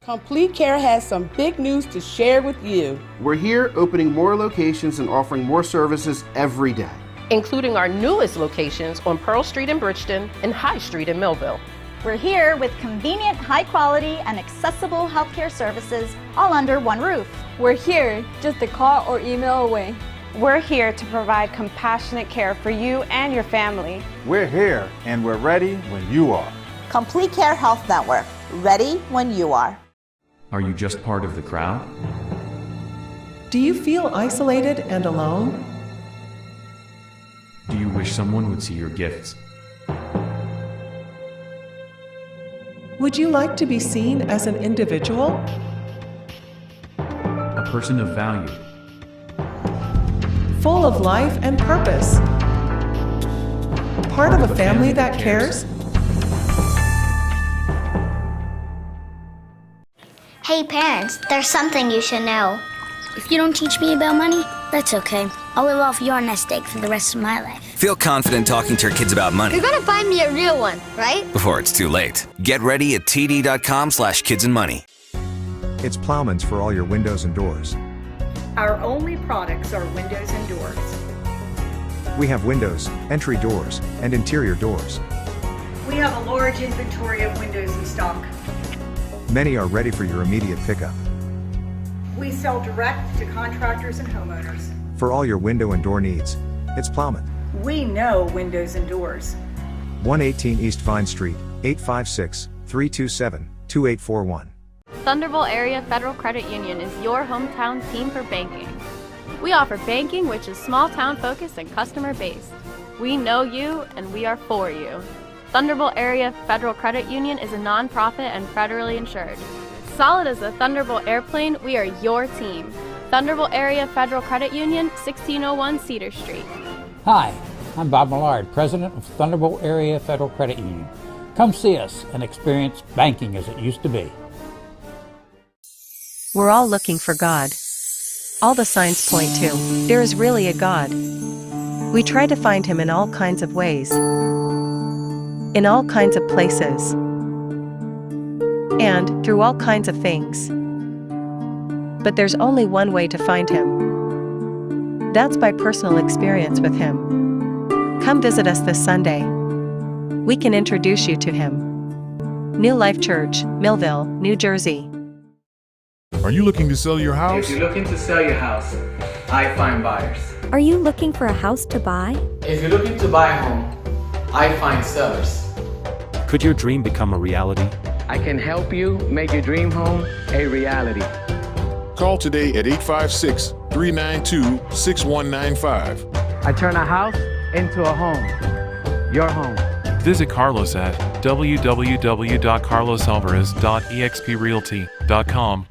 Complete Care has some big news to share with you. We're here opening more locations and offering more services every day, including our newest locations on Pearl Street in Bridgeton and High Street in Millville. We're here with convenient, high quality, and accessible healthcare services all under one roof. We're here just a call or email away. We're here to provide compassionate care for you and your family. We're here and we're ready when you are. Complete Care Health Network, ready when you are. Are you just part of the crowd? Do you feel isolated and alone? Do you wish someone would see your gifts? Would you like to be seen as an individual? A person of value. Full of life and purpose. Part of a family that cares? Hey parents, there's something you should know. If you don't teach me about money, that's okay. I'll live off your nest egg for the rest of my life. Feel confident talking to your kids about money You're gonna find me a real one, right? before it's too late. Get ready at td.com/kidsandmoney. It's Plowman's for all your windows and doors. Our only products are windows and doors. We have windows, entry doors, and interior doors. We have a large inventory of windows in stock. Many are ready for your immediate pickup. We sell direct to contractors and homeowners. For all your window and door needs, it's Plowman. We know windows and doors. 118 East Vine Street, 856-327-2841. Thunderbolt Area Federal Credit Union is your hometown team for banking. We offer banking which is small town focused and customer based. We know you and we are for you. Thunderbolt Area Federal Credit Union is a nonprofit and federally insured. Solid as a Thunderbolt airplane, we are your team. Thunderbolt Area Federal Credit Union, 1601 Cedar Street. Hi, I'm Bob Millard, President of Thunderbolt Area Federal Credit Union. Come see us and experience banking as it used to be. We're all looking for God. All the signs point to, there is really a God. We try to find Him in all kinds of ways, in all kinds of places, and through all kinds of things. But there's only one way to find Him. That's by personal experience with Him. Come visit us this Sunday. We can introduce you to Him. New Life Church, Millville, New Jersey. Are you looking to sell your house? If you're looking to sell your house, I find buyers. Are you looking for a house to buy? If you're looking to buy a home, I find sellers. Could your dream become a reality? I can help you make your dream home a reality. Call today at 856-392-6195. I turn a house into a home. Your home. Visit Carlos at www.carlosalvarez.exprealty.com.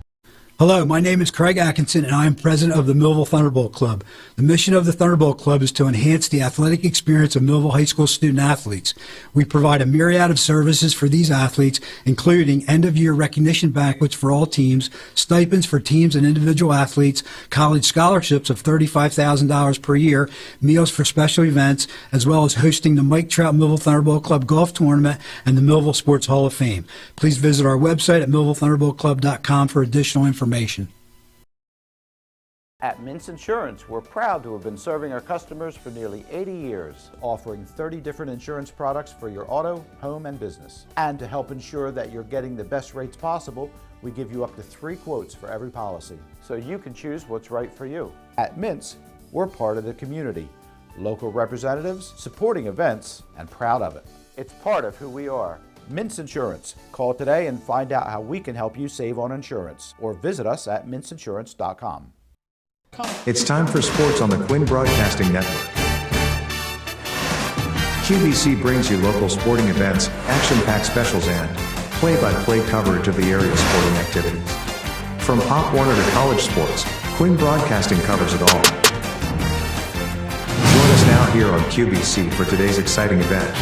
Hello, my name is Craig Atkinson, and I am president of the Millville Thunderbolt Club. The mission of the Thunderbolt Club is to enhance the athletic experience of Millville High School student athletes. We provide a myriad of services for these athletes, including end-of-year recognition banquets for all teams, stipends for teams and individual athletes, college scholarships of $35,000 per year, meals for special events, as well as hosting the Mike Trout Millville Thunderbolt Club Golf Tournament and the Millville Sports Hall of Fame. Please visit our website at millvillethunderboltclub.com for additional information. At Mintz Insurance, we're proud to have been serving our customers for nearly 80 years, offering 30 different insurance products for your auto, home, and business. And to help ensure that you're getting the best rates possible, we give you up to 3 quotes for every policy, so you can choose what's right for you. At Mintz, we're part of the community, local representatives, supporting events, and proud of it. It's part of who we are. Mintz Insurance. Call today and find out how we can help you save on insurance, or visit us at mintzinsurance.com. It's time for sports on the Quinn Broadcasting Network. QVC brings you local sporting events, action-packed specials, and play-by-play coverage of the area sporting activities. From Pop Warner to college sports, Quinn Broadcasting covers it all. now here on QBC for today's exciting event.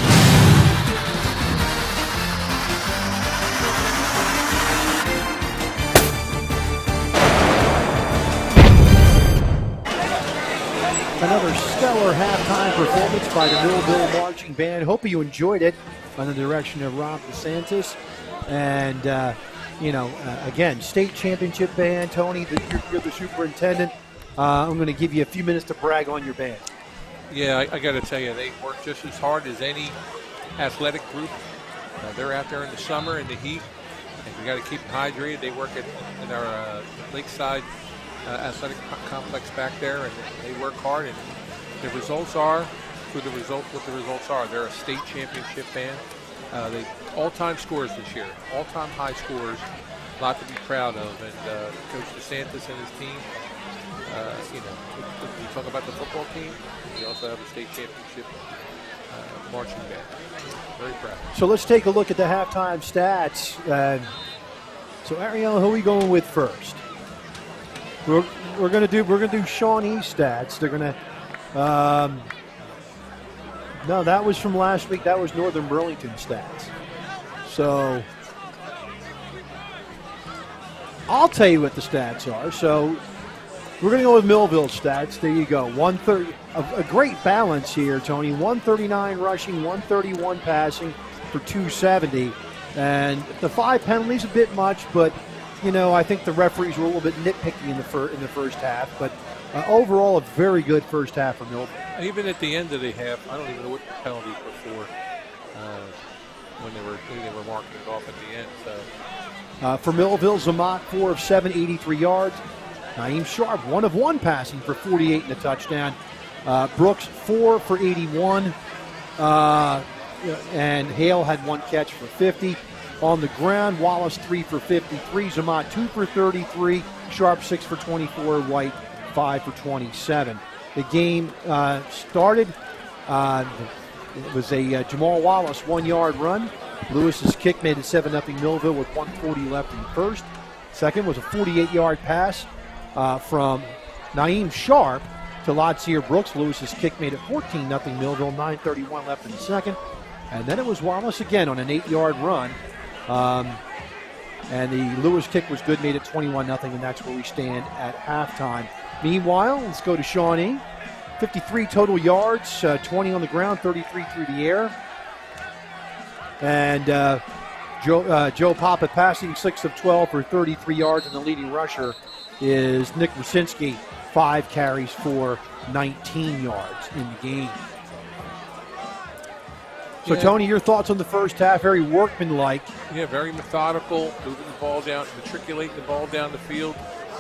Another stellar halftime performance by the Millville Marching Band. Hope you enjoyed it under the direction of Rob DeSantis. And, again, state championship band. Tony, you're the superintendent. I'm going to give you a few minutes to brag on your band. Yeah, I got to tell you, they work just as hard as any athletic group. They're out there in the summer in the heat, and we got to keep them hydrated. They work in our lakeside athletic complex back there, and they work hard. And the results are what the results are. They're a state championship band. They all-time scores this year, all-time high scores. A lot to be proud of. And Coach DeSantis and his team. We talk about the football team. We also have a state championship marching band. Very proud. So let's take a look at the halftime stats. So Ariel, who are we going with first? We're gonna do Shawnee stats. They're gonna. No, that was from last week. That was Northern Burlington stats. So I'll tell you what the stats are. So we're going to go with Millville stats. There you go. 130, a great balance here, Tony. 139 rushing, 131 passing for 270. And the 5 penalties a bit much, but I think the referees were a little bit nitpicky in the first half. But overall, a very good first half for Millville. Even at the end of the half, I don't even know what the penalties were for when they were marking it off at the end. So for Millville, Zamat 4 of 7, 83 yards. Naeem Sharp 1 of 1 passing for 48 and a touchdown. Brooks 4 for 81. And Hale had 1 catch for 50. On the ground, Wallace 3 for 53. Zamat 2 for 33. Sharp 6 for 24. White 5 for 27. The game started. It was a Jamal Wallace 1-yard run. Lewis's kick made it 7-0 Millville with 1:40 left in the first. Second was a 48-yard pass from Naeem Sharp to Ladzier Brooks. Lewis's kick made it 14-0 Millville, 9:31 left in the second. And then it was Wallace again on an 8-yard run. And the Lewis kick was good, made it 21-0, and that's where we stand at halftime. Meanwhile, let's go to Shawnee. 53 total yards, 20 on the ground, 33 through the air. And Joe Papa passing 6 of 12 for 33 yards, and the leading rusher is Nick Rusinski, 5 carries for 19 yards in the game. So, Tony, your thoughts on the first half? Very workmanlike. Yeah, very methodical, moving the ball down, matriculating the ball down the field,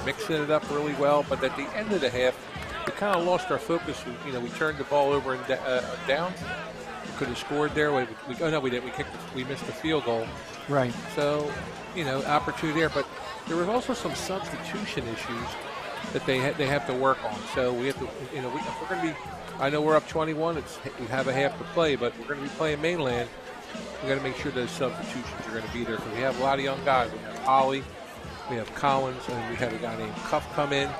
mixing it up really well. But at the end of the half, we kind of lost our focus. We turned the ball over and down. We could have scored there. We didn't. We missed the field goal. Right. So, opportunity there. But there was also some substitution issues that they have to work on. So we have to, if we're going to be, I know we're up 21. We have a half to play, but we're going to be playing mainland. We got to make sure those substitutions are going to be there because we have a lot of young guys. We have Holly, we have Collins, and we had a guy named Cuff come in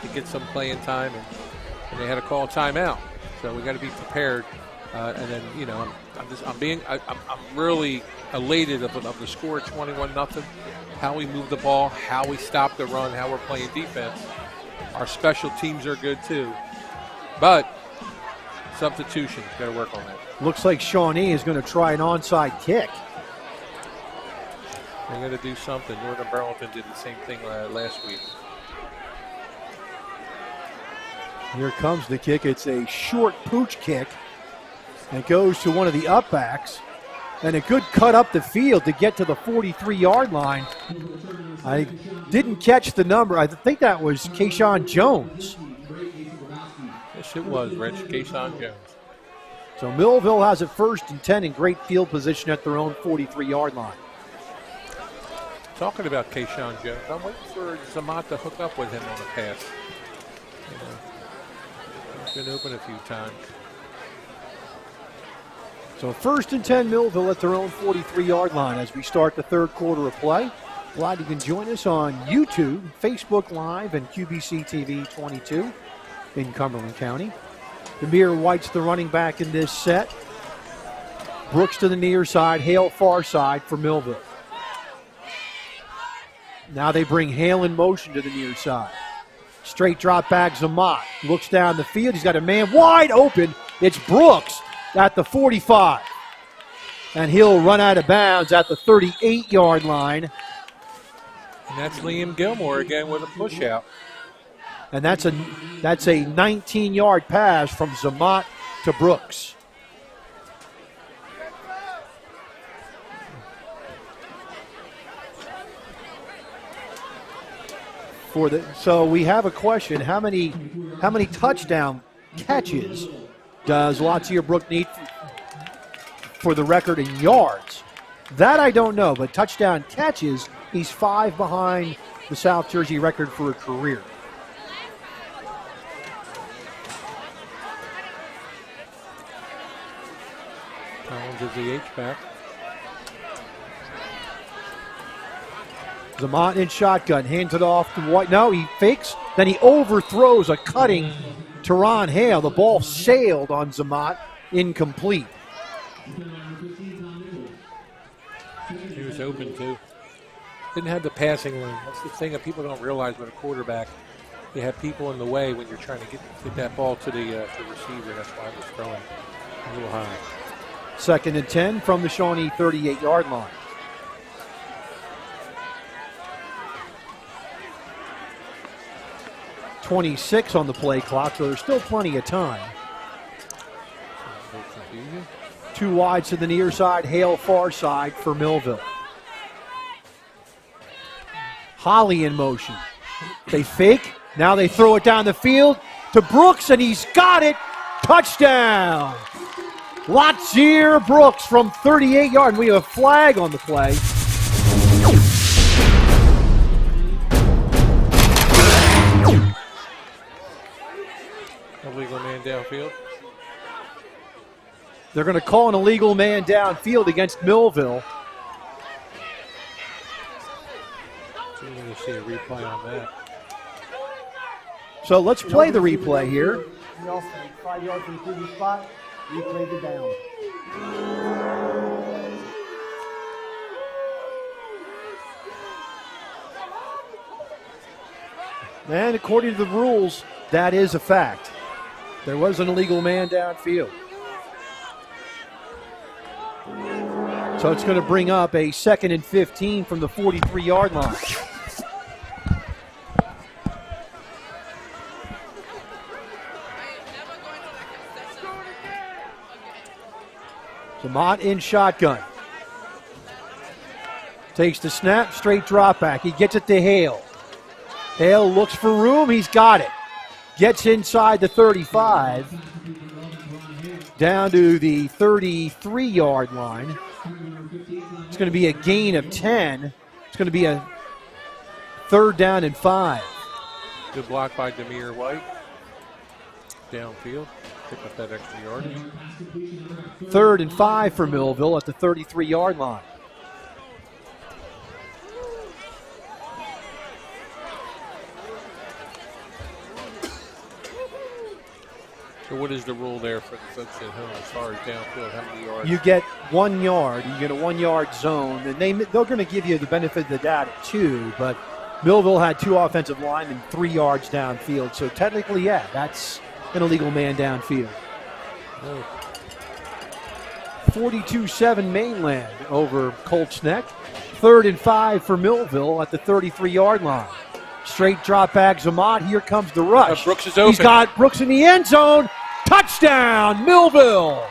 to get some playing time, and they had to call a timeout. So we got to be prepared. And then I'm really elated of the score, 21-0. How we move the ball, how we stop the run, how we're playing defense. Our special teams are good too, but substitutions, got to work on that. Looks like Shawnee is going to try an onside kick. They got to do something. Northern Burlington did the same thing last week. Here comes the kick. It's a short pooch kick. And it goes to one of the upbacks. And a good cut up the field to get to the 43-yard line. I didn't catch the number. I think that was Kayshawn Jones. Yes, it was, Rich. Kayshawn Jones. So Millville has it 1st and 10 in great field position at their own 43-yard line. Talking about Kayshawn Jones, I'm waiting for Zamat to hook up with him on the pass. He's been open a few times. So 1st and 10 Millville at their own 43-yard line as we start the third quarter of play. Glad you can join us on YouTube, Facebook Live, and QBC TV 22 in Cumberland County. Demir White's the running back in this set. Brooks to the near side, Hale far side for Millville. Now they bring Hale in motion to the near side. Straight drop back, Zamat looks down the field. He's got a man wide open. It's Brooks at the 45. And he'll run out of bounds at the 38-yard line. And that's Liam Gilmore again with a push out. And that's a 19-yard pass from Zamat to Brooks. So we have a question: how many touchdown catches does Latsier Brook need for the record in yards? That I don't know, but touchdown catches, he's 5 behind the South Jersey record for a career. Collins is the H-back. Zamat in shotgun, hands it off to White. No, he fakes, then he overthrows a cutting Teron Hale. The ball sailed on Zamat, incomplete. He was open too. Didn't have the passing lane. That's the thing that people don't realize with a quarterback. You have people in the way when you're trying to get that ball to the receiver. That's why I was throwing a little high. 2nd and 10 from the Shawnee 38-yard line. .26 on the play clock, so there's still plenty of time. 2 wides to the near side, Hale far side for Millville. Holly in motion. They fake, now they throw it down the field to Brooks, and he's got it. Touchdown! Latsier Brooks from 38 yards. We have a flag on the play. Illegal man downfield. They're going to call an illegal man downfield against Millville. So you're going to see a replay on that. So let's play the replay here. 5 yards from the previous spot. Replay the down. And according to the rules, that is a fact. There was an illegal man downfield. So it's going to bring up a 2nd and 15 from the 43-yard line. Zamat in shotgun. Takes the snap, straight drop back. He gets it to Hale. Hale looks for room, he's got it. Gets inside the 35. Down to the 33-yard line. It's going to be a gain of 10. It's going to be a 3rd down and 5. Good block by Demir White. Downfield. Pick up that extra yardage. 3rd and 5 for Millville at the 33-yard line. So what is the rule there for the folks at home as far as downfield? How many yards? You get 1 yard. You get a 1-yard zone. And they're going to give you the benefit of the doubt at 2, but Millville had 2 offensive linemen 3 yards downfield. So technically, yeah, that's an illegal man downfield. 42-7 Mainland over Colts Neck. 3rd and 5 for Millville at the 33-yard line. Straight drop back, Zamat. Here comes the rush. Brooks is open. He's got Brooks in the end zone. Touchdown, Millville.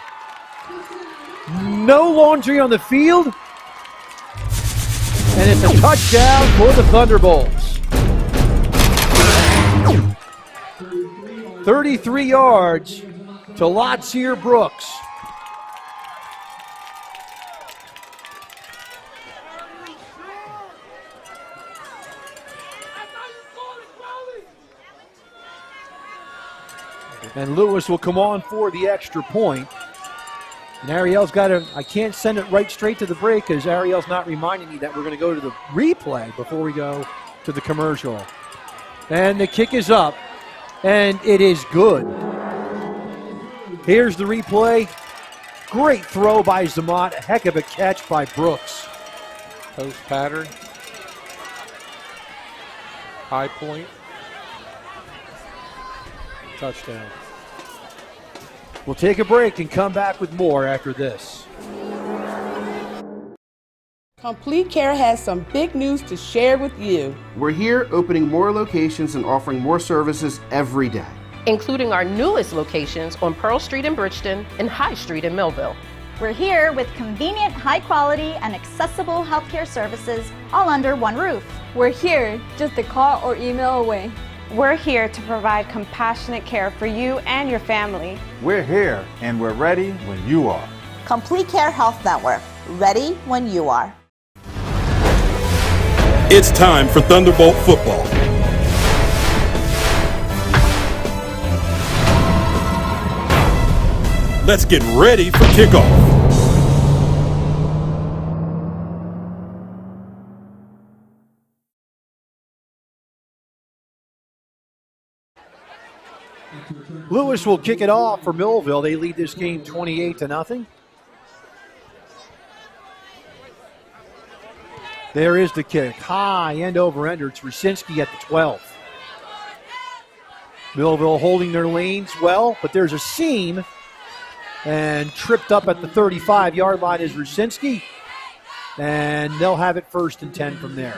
No laundry on the field. And it's a touchdown for the Thunderbolts. 33 yards to Latsier Brooks. And Lewis will come on for the extra point. And Ariel's got to, I can't send it right straight to the break because Ariel's not reminding me that we're going to go to the replay before we go to the commercial. And the kick is up, and it is good. Here's the replay. Great throw by Zamat. A heck of a catch by Brooks. Post pattern. High point. Touchdown. We'll take a break and come back with more after this. Complete Care has some big news to share with you. We're here opening more locations and offering more services every day, including our newest locations on Pearl Street in Bridgeton and High Street in Millville. We're here with convenient, high quality, and accessible healthcare services all under one roof. We're here just a call or email away. We're here to provide compassionate care for you and your family. We're here and we're ready when you are. Complete Care Health Network, ready when you are. It's time for Thunderbolt football. Let's get ready for kickoff. Lewis will kick it off for Millville. They lead this game 28-0. There is the kick. High, end over ender. It's Rusinski at the 12. Millville holding their lanes well, but there's a seam. And tripped up at the 35-yard line is Rusinski. And they'll have it 1st and 10 from there.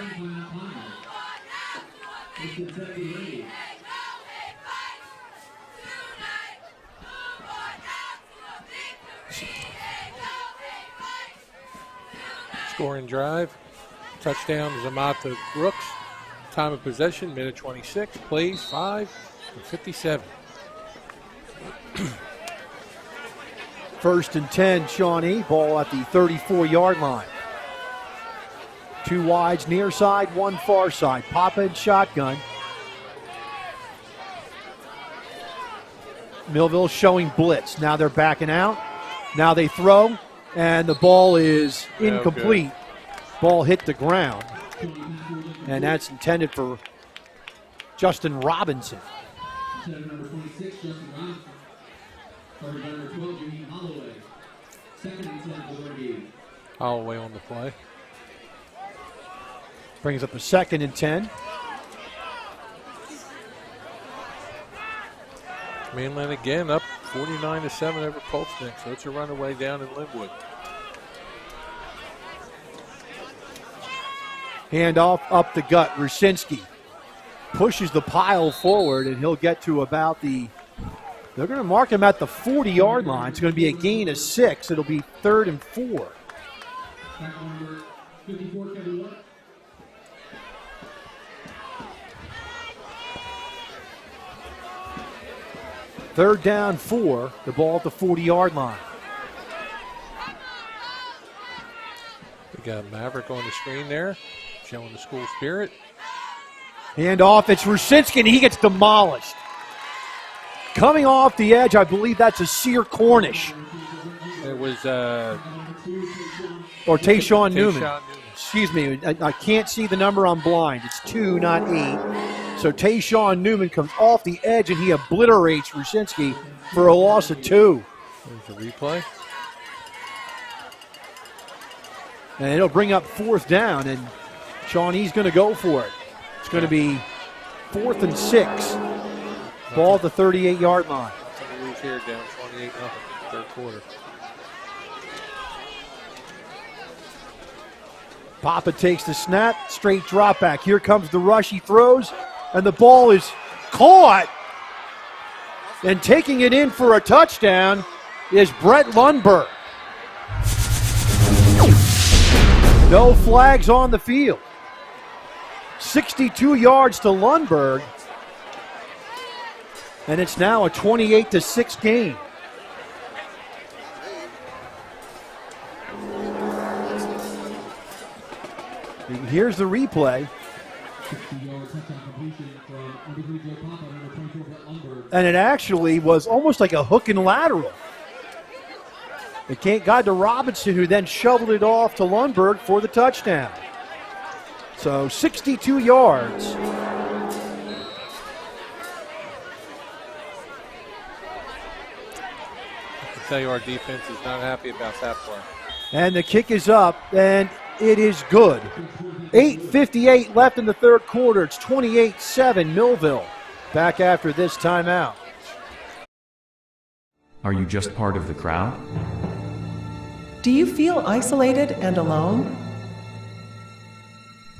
Scoring drive. Touchdown Zamata Brooks. Time of possession, minute 26. Plays 5:57. 1st and 10, Shawnee. Ball at the 34-yard line. 2 wides near side, 1 far side. Papa and shotgun. Millville showing blitz. Now they're backing out. Now they throw, and the ball is incomplete. Ball hit the ground. And that's intended for Justin Robinson. Holloway on the play. Brings up a 2nd and 10. Mainland again up 49-7 over Coltston. So it's a runaway down in Linwood. Handoff up the gut. Rusinski pushes the pile forward, and he'll get to about the... They're going to mark him at the 40-yard line. It's going to be a gain of 6. It'll be 3rd and 4. Third down 4. The ball at the 40-yard line. We got Maverick on the screen there, showing the school spirit. Handoff. It's Rusinski, and he gets demolished. Coming off the edge, I believe that's a Sear Cornish. It was... or Tayshawn Newman. Excuse me, I can't see the number, I'm blind. It's 2, not 8. So Tayshawn Newman comes off the edge, and he obliterates Rusinski for a loss of 2. There's the replay. And it'll bring up 4th down, and Shawnee's going to go for it. It's going to be 4th and 6. Ball at the 38-yard line. Nothing to lose here, down 28-0, 3rd quarter. Papa takes the snap, straight drop back. Here comes the rush, he throws, and the ball is caught. And taking it in for a touchdown is Brett Lundberg. No flags on the field. 62 yards to Lundberg. And it's now a 28-6 game. Here's the replay. And it actually was almost like a hook and lateral. It got to Robinson, who then shoveled it off to Lundberg for the touchdown. So 62 yards. tell you our defense is not happy about that play. And the kick is up, and it is good. 8:58 left in the third quarter. It's 28-7 Millville. Back after this timeout. Are you just part of the crowd? Do you feel isolated and alone?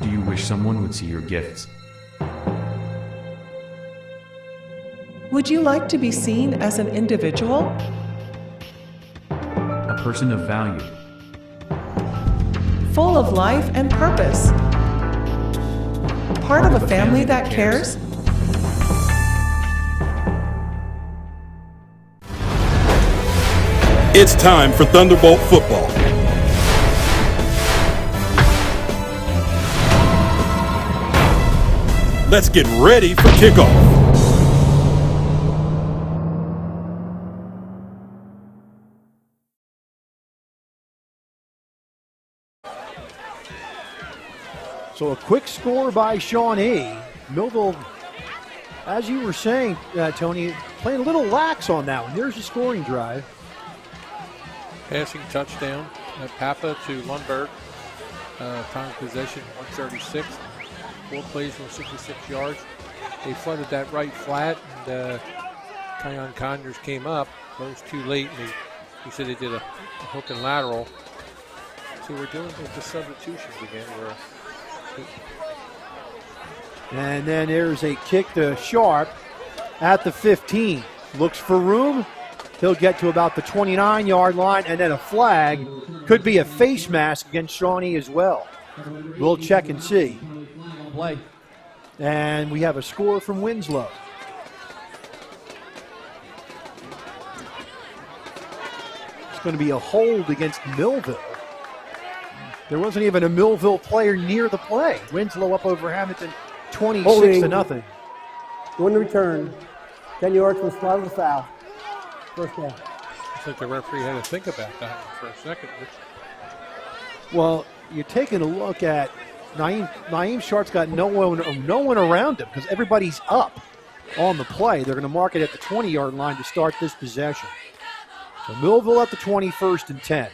Do you wish someone would see your gifts? Would you like to be seen as an individual? A person of value. Full of life and purpose. Part of a family that cares? It's time for Thunderbolt football. Let's get ready for kickoff. So a quick score by Shawnee. Millville, as you were saying, Tony, playing a little lax on that one. There's a scoring drive. Passing touchdown. Papa to Lundberg. Time of possession, 136. 4 plays from 66 yards. They flooded that right flat, and Kion Conyers came up. But it was too late, and he said they did a hook and lateral. So we're doing the substitutions again. And then there's a kick to Sharp at the 15. Looks for room. He'll get to about the 29-yard line, and then a flag. Could be a face mask against Shawnee as well. We'll check and see. Play. And we have a score from Winslow. It's going to be a hold against Millville. There wasn't even a Millville player near the play. Winslow up over Hamilton, 26-0. One return. 10 yards from slide of the foul. First down. I think the referee had to think about that for a second. Well, you're taking a look at Naeem Sharp's got no one around him because everybody's up on the play. They're going to mark it at the 20-yard line to start this possession. So Millville at the 21st and 10.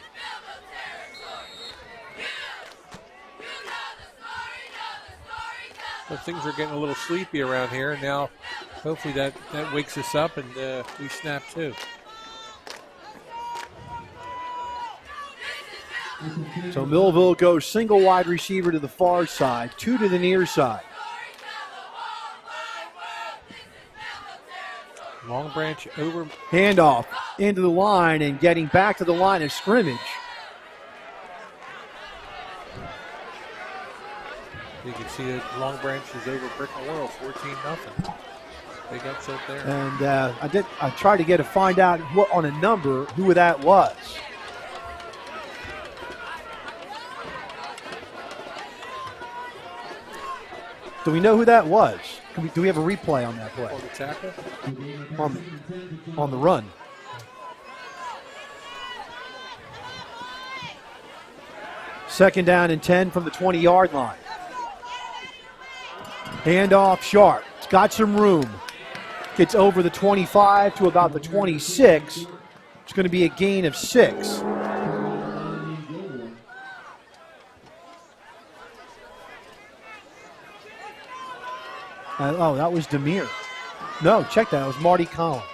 So things are getting a little sleepy around here. Now, hopefully that wakes us up and we snap too. So Millville goes single wide receiver to the far side, 2 to the near side. Long branch over. Handoff into the line and getting back to the line of scrimmage. You can see that Long Branch is over Brick and Laurel, 14-0. Big upset there. And I tried to find out on a number who that was. Do we know who that was? Do we have a replay on that play? On the tackle? On the run. Second down and 10 from the 20-yard line. Handoff Sharp. It's got some room. Gets over the 25 to about the 26. It's going to be a gain of 6. Oh, that was Demir. No, check that. It was Marty Collins.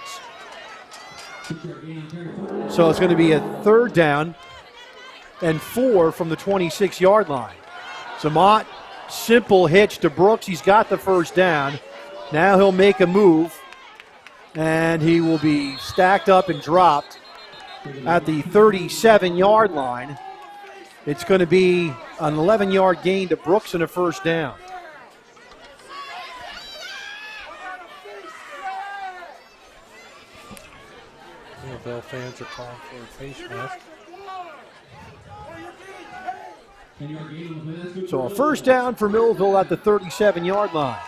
So it's going to be a third down and 4 from the 26-yard line. Zamat, simple hitch to Brooks. He's got the first down. Now he'll make a move, and he will be stacked up and dropped at the 37-yard line. It's going to be an 11-yard gain to Brooks and a first down. Millville fans are calling for a face mask. So a first down for Millville at the 37-yard line.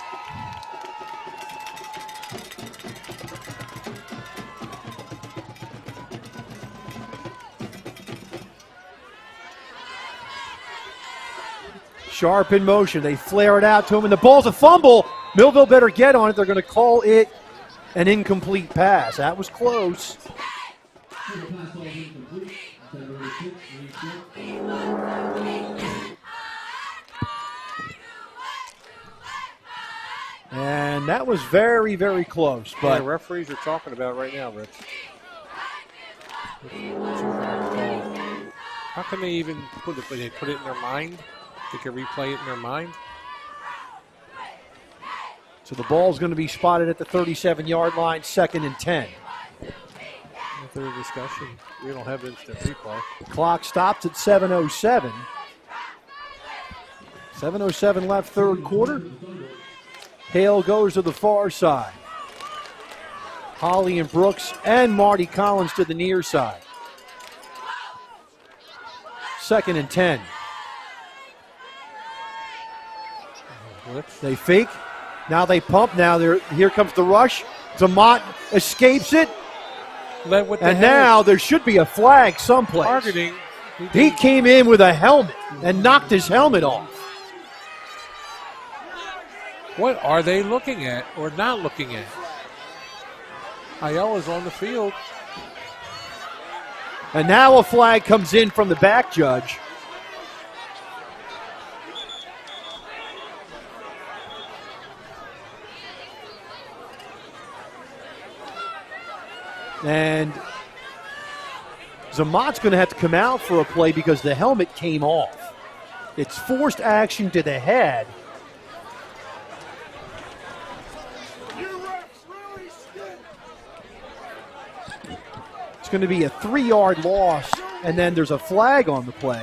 Sharp in motion. They flare it out to him, and the ball's a fumble. Millville better get on it. They're going to call it an incomplete pass. That was close. that was very, very close. But referees are talking about it right now, Rich. How can they even put it in their mind? They can replay it in their mind. So the ball's going to be spotted at the 37-yard line, 2nd and 10. After discussion, we don't have instant replay. Clock stops at 7:07. 7:07 left, third quarter. Hale goes to the far side. Holly and Brooks and Marty Collins to the near side. 2nd and 10. They fake. Now they pump. Now here comes the rush. Zamat escapes it. And now there should be a flag someplace. Targeting. He came in with a helmet and knocked his helmet off. What are they looking at or not looking at? Ayala's on the field. And now a flag comes in from the back judge. And Zamat's going to have to come out for a play because the helmet came off. It's forced action to the head. It's going to be a 3-yard loss, and then there's a flag on the play.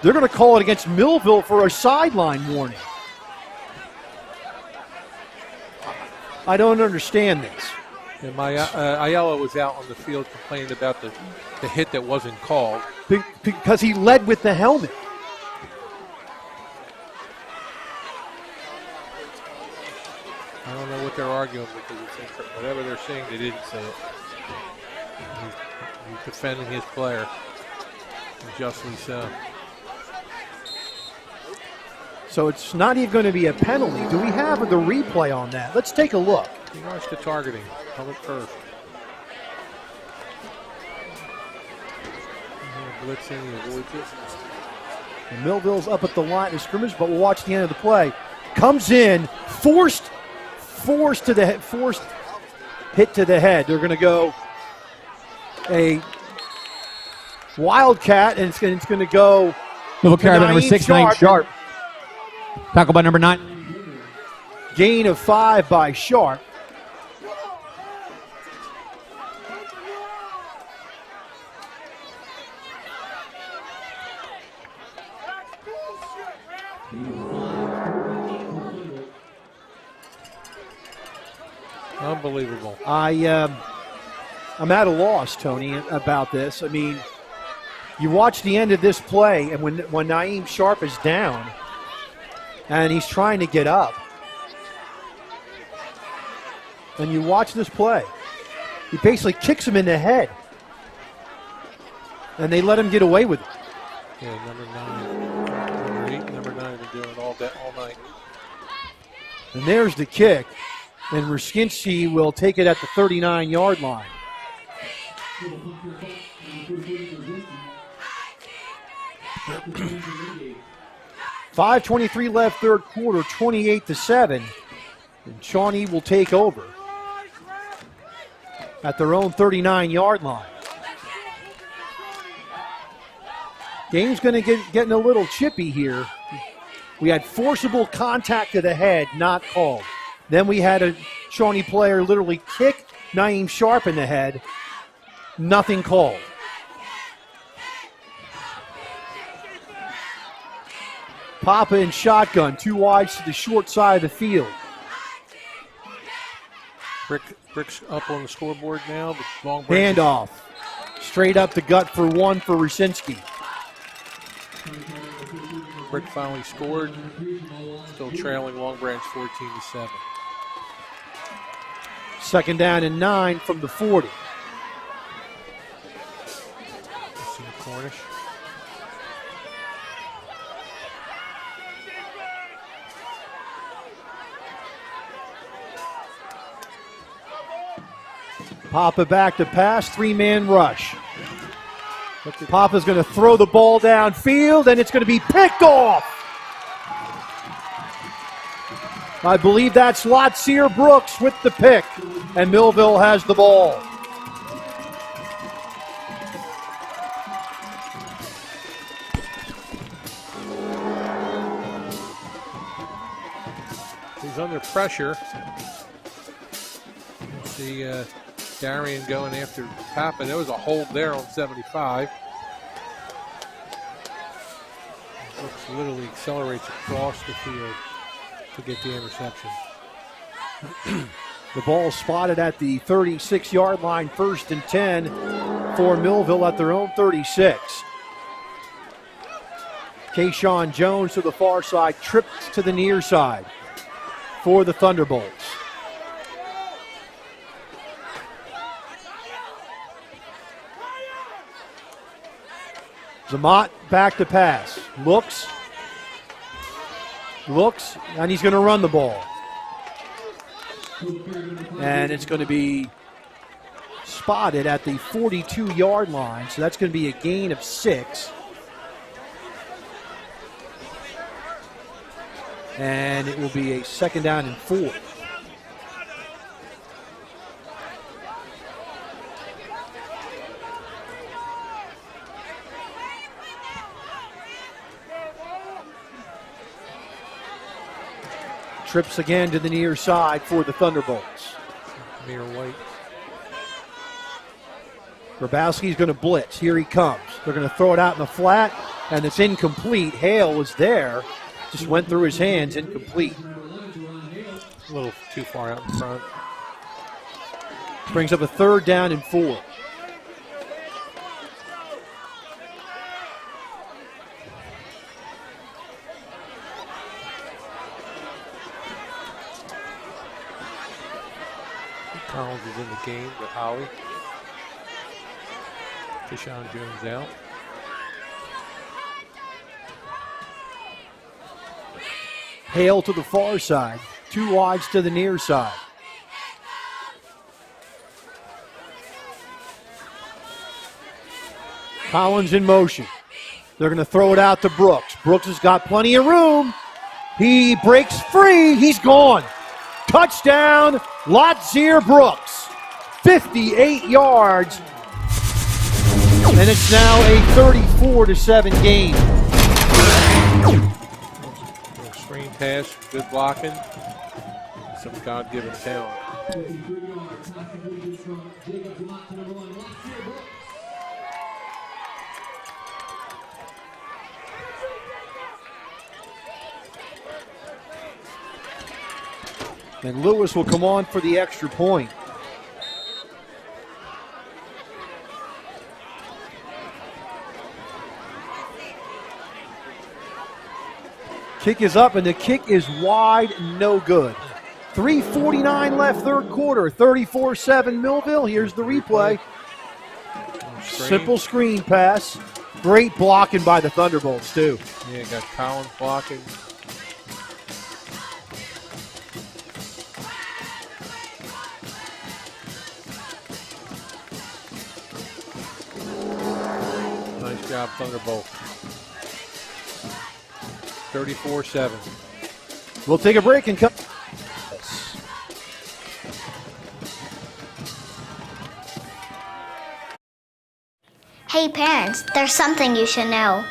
They're going to call it against Millville for a sideline warning. I don't understand this. And Ayala was out on the field complaining about the hit that wasn't called. Because he led with the helmet. I don't know what they're arguing because whatever they're saying, they didn't say it. He's defending his player, and justly so. So it's not even going to be a penalty. Do we have the replay on that? Let's take a look. He wants the targeting. Public first. Blitzing, he avoids it. And Millville's up at the line of scrimmage, but we'll watch the end of the play. Comes in, forced hit to the head. They're going to go a wildcat, and it's going to go. Millville carry by number 6, Naeem Sharp. Tackle by number 9. Gain of 5 by Sharp. Unbelievable. I'm at a loss, Tony, about this. I mean, you watch the end of this play, and when Naeem Sharp is down, and he's trying to get up, and you watch this play, he basically kicks him in the head, and they let him get away with it. Yeah, number 9, number 8, number 9 have been doing all night. And there's the kick, and Ruskinski will take it at the 39-yard line. .5:23 left, third quarter, 28-7. And Shawnee will take over at their own 39-yard line. Game's going to getting a little chippy here. We had forcible contact to the head, not called. Then we had a Shawnee player literally kick Naeem Sharp in the head, nothing called. Papa in shotgun, 2 wides to the short side of the field. Brick's up on the scoreboard now. The long handoff. Straight up the gut for 1 for Rusinski. Brick finally scored. Still trailing Long Branch 14-7. 2nd down and 9 from the 40. Cornish. Papa back to pass, 3-man rush. Papa's going to throw the ball downfield, and it's going to be picked off. I believe that's Lotsier Brooks with the pick, and Millville has the ball. He's under pressure. You see Darian going after Papa. There was a hold there on 75. Brooks literally accelerates across the field to get the interception. The ball spotted at the 36-yard line, 1st and 10 for Millville at their own 36. Kayshawn Jones to the far side, tripped to the near side for the Thunderbolts. Zamat back to pass. Looks, and he's going to run the ball. And it's going to be spotted at the 42-yard line, so that's going to be a gain of 6. And it will be a 2nd down and 4. Trips again to the near side for the Thunderbolts. Amir White. Grabowski's going to blitz. Here he comes. They're going to throw it out in the flat, and it's incomplete. Hale was there. Just went through his hands, incomplete. A little too far out in front. Brings up a 3rd down and 4. Collins is in the game with Howie. Deshaun Jones out. Hale to the far side. 2 wides to the near side. Collins in motion. They're going to throw it out to Brooks. Brooks has got plenty of room. He breaks free. He's gone. Touchdown, Lotsier Brooks. 58 yards. And it's now a 34-7 game. Screen pass, good blocking. Some God-given talent. And Lewis will come on for the extra point. Kick is up, and the kick is wide, no good. 3:49 left, 3rd quarter, 34-7 Millville. Here's the replay. Simple screen pass. Great blocking by the Thunderbolts, too. Yeah, got Collins blocking. Nice job, Thunderbolt. 34-7. We'll take a break and come. Hey parents, there's something you should know.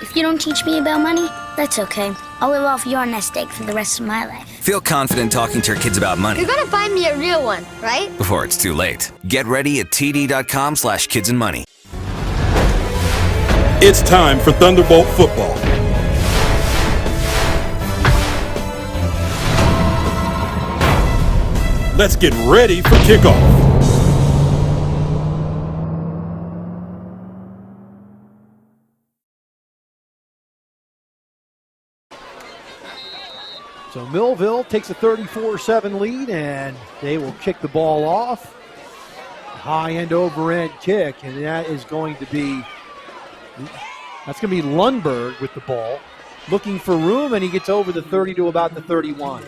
If you don't teach me about money, that's okay. I'll live off your nest egg for the rest of my life. Feel confident talking to your kids about money. You're gonna find me a real one, right? Before it's too late. Get ready at td.com/kidsandmoney. It's time for Thunderbolt football. Let's get ready for kickoff. So Millville takes a 34-7 lead, and they will kick the ball off. High end over end kick, and that's going to be Lundberg with the ball. Looking for room, and he gets over the 30 to about the 31.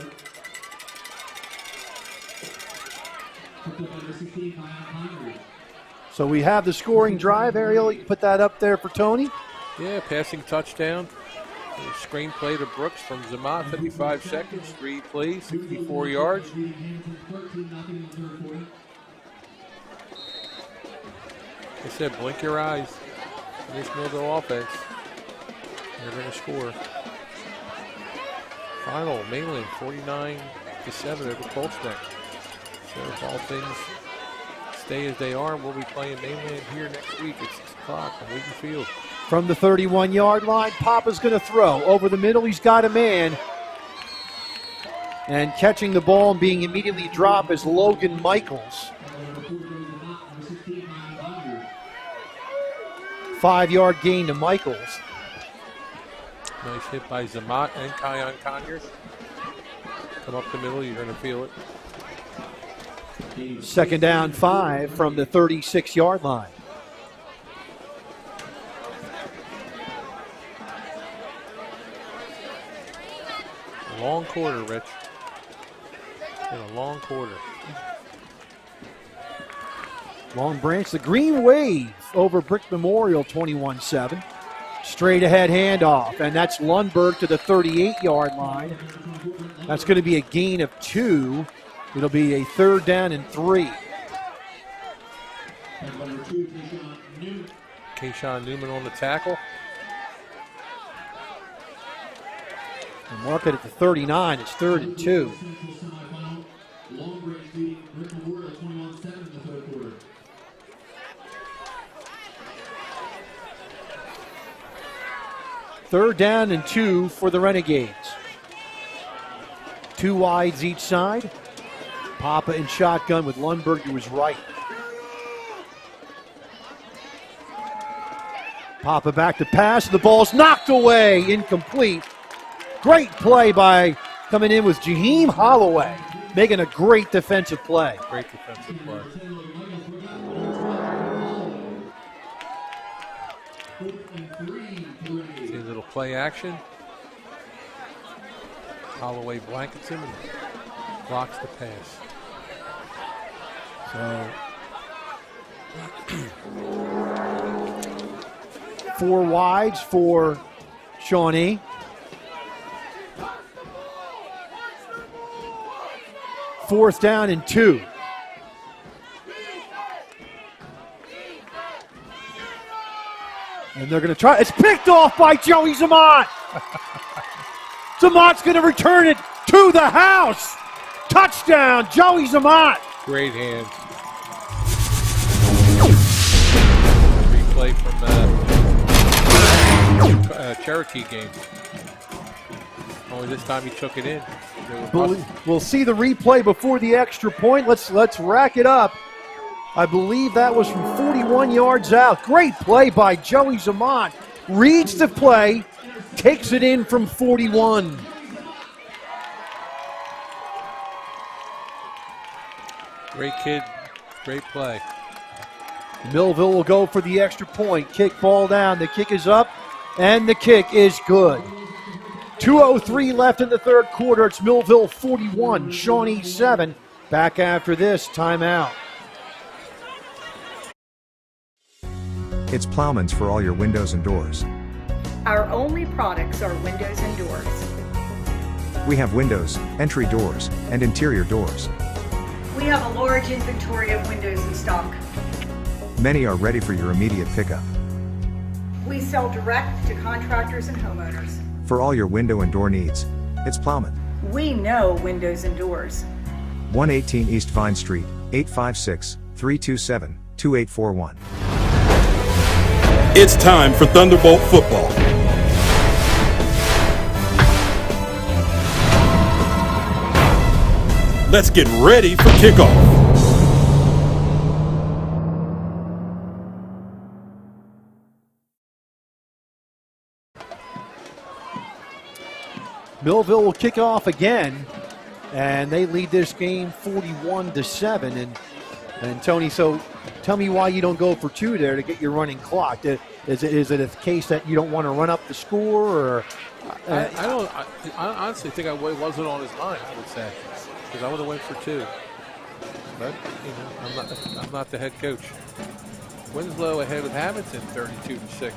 So we have the scoring drive. Ariel, you can put that up there for Tony. Yeah, passing touchdown. Screenplay to Brooks from Zamat, 55 seconds, 3 plays, 64 yards. I said, blink your eyes. This Millville offense. They're going to score. Final, Mainland 49-7 over Coltsneck. So if all things stay as they are, we'll be playing Mainland here next week at 6 o'clock on Wheaton Field. From the 31-yard line, Papa's going to throw. Over the middle, he's got a man. And catching the ball and being immediately dropped is Logan Michaels. 5-yard gain to Michaels. Nice hit by Zamat and Kion Conyers. Come up the middle, you're going to feel it. 2nd down 5 from the 36-yard line. A long quarter, Rich. In a long quarter. Long Branch, the Green Wave over Brick Memorial, 21-7. Straight ahead handoff, and that's Lundberg to the 38-yard line. That's going to be a gain of 2. It'll be a 3rd down and 3. Kayshawn Newman on the tackle. And mark it at the 39. It's 3rd and 2. Third down and 2 for the Renegades. 2 wides each side. Papa in shotgun with Lundberg to his right. Papa back to pass. The ball's knocked away. Incomplete. Great play by coming in with Jaheim Holloway, making a great defensive play. Great defensive play. See a little play action. Holloway blankets him and blocks the pass. So 4 wides for Shawnee. Fourth down and 2. And they're going to try. It's picked off by Joey Zamat. Zamat's going to return it to the house. Touchdown, Joey Zamat. Great hands. Replay from the Cherokee game. Only this time he took it in. We'll see the replay before the extra point. Let's rack it up. I believe that was from 41 yards out. Great play by Joey Zamat. Reads the play, takes it in from 41. Great kid, great play. Millville will go for the extra point. Kick ball down. The kick is up, and the kick is good. 2:03 left in the third quarter. It's Millville 41, Shawnee 7. Back after this timeout. It's Plowman's for all your windows and doors. Our only products are windows and doors. We have windows, entry doors, and interior doors. We have a large inventory of windows in stock. Many are ready for your immediate pickup. We sell direct to contractors and homeowners. For all your window and door needs, it's Plowman. We know windows and doors. 118 East Vine Street, 856-327-2841. It's time for Thunderbolt football. Let's get ready for kickoff. Millville will kick off again, and they lead this game 41-7. And Tony, so tell me why you don't go for 2 there to get your running clock. Is it a case that you don't want to run up the score, or? I honestly think it wasn't on his mind, I would say, because I would have went for 2. But I'm not the head coach. Winslow ahead with Hamilton, 32-6.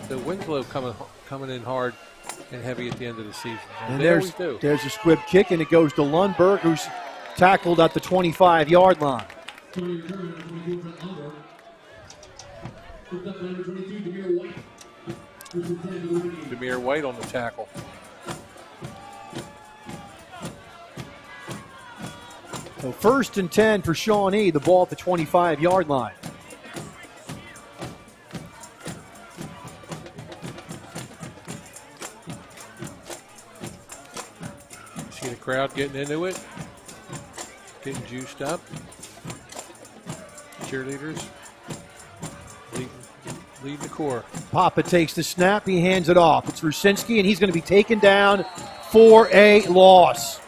So Winslow coming in hard and heavy at the end of the season. And they always do. There's a squib kick, and it goes to Lundberg, who's tackled at the 25-yard line. Demir White on the tackle. So 1st and 10 for Shawnee, the ball at the 25-yard line. See the crowd getting into it, getting juiced up. Cheerleaders leading the core. Papa takes the snap, he hands it off. It's Rusinski, and he's going to be taken down for a loss.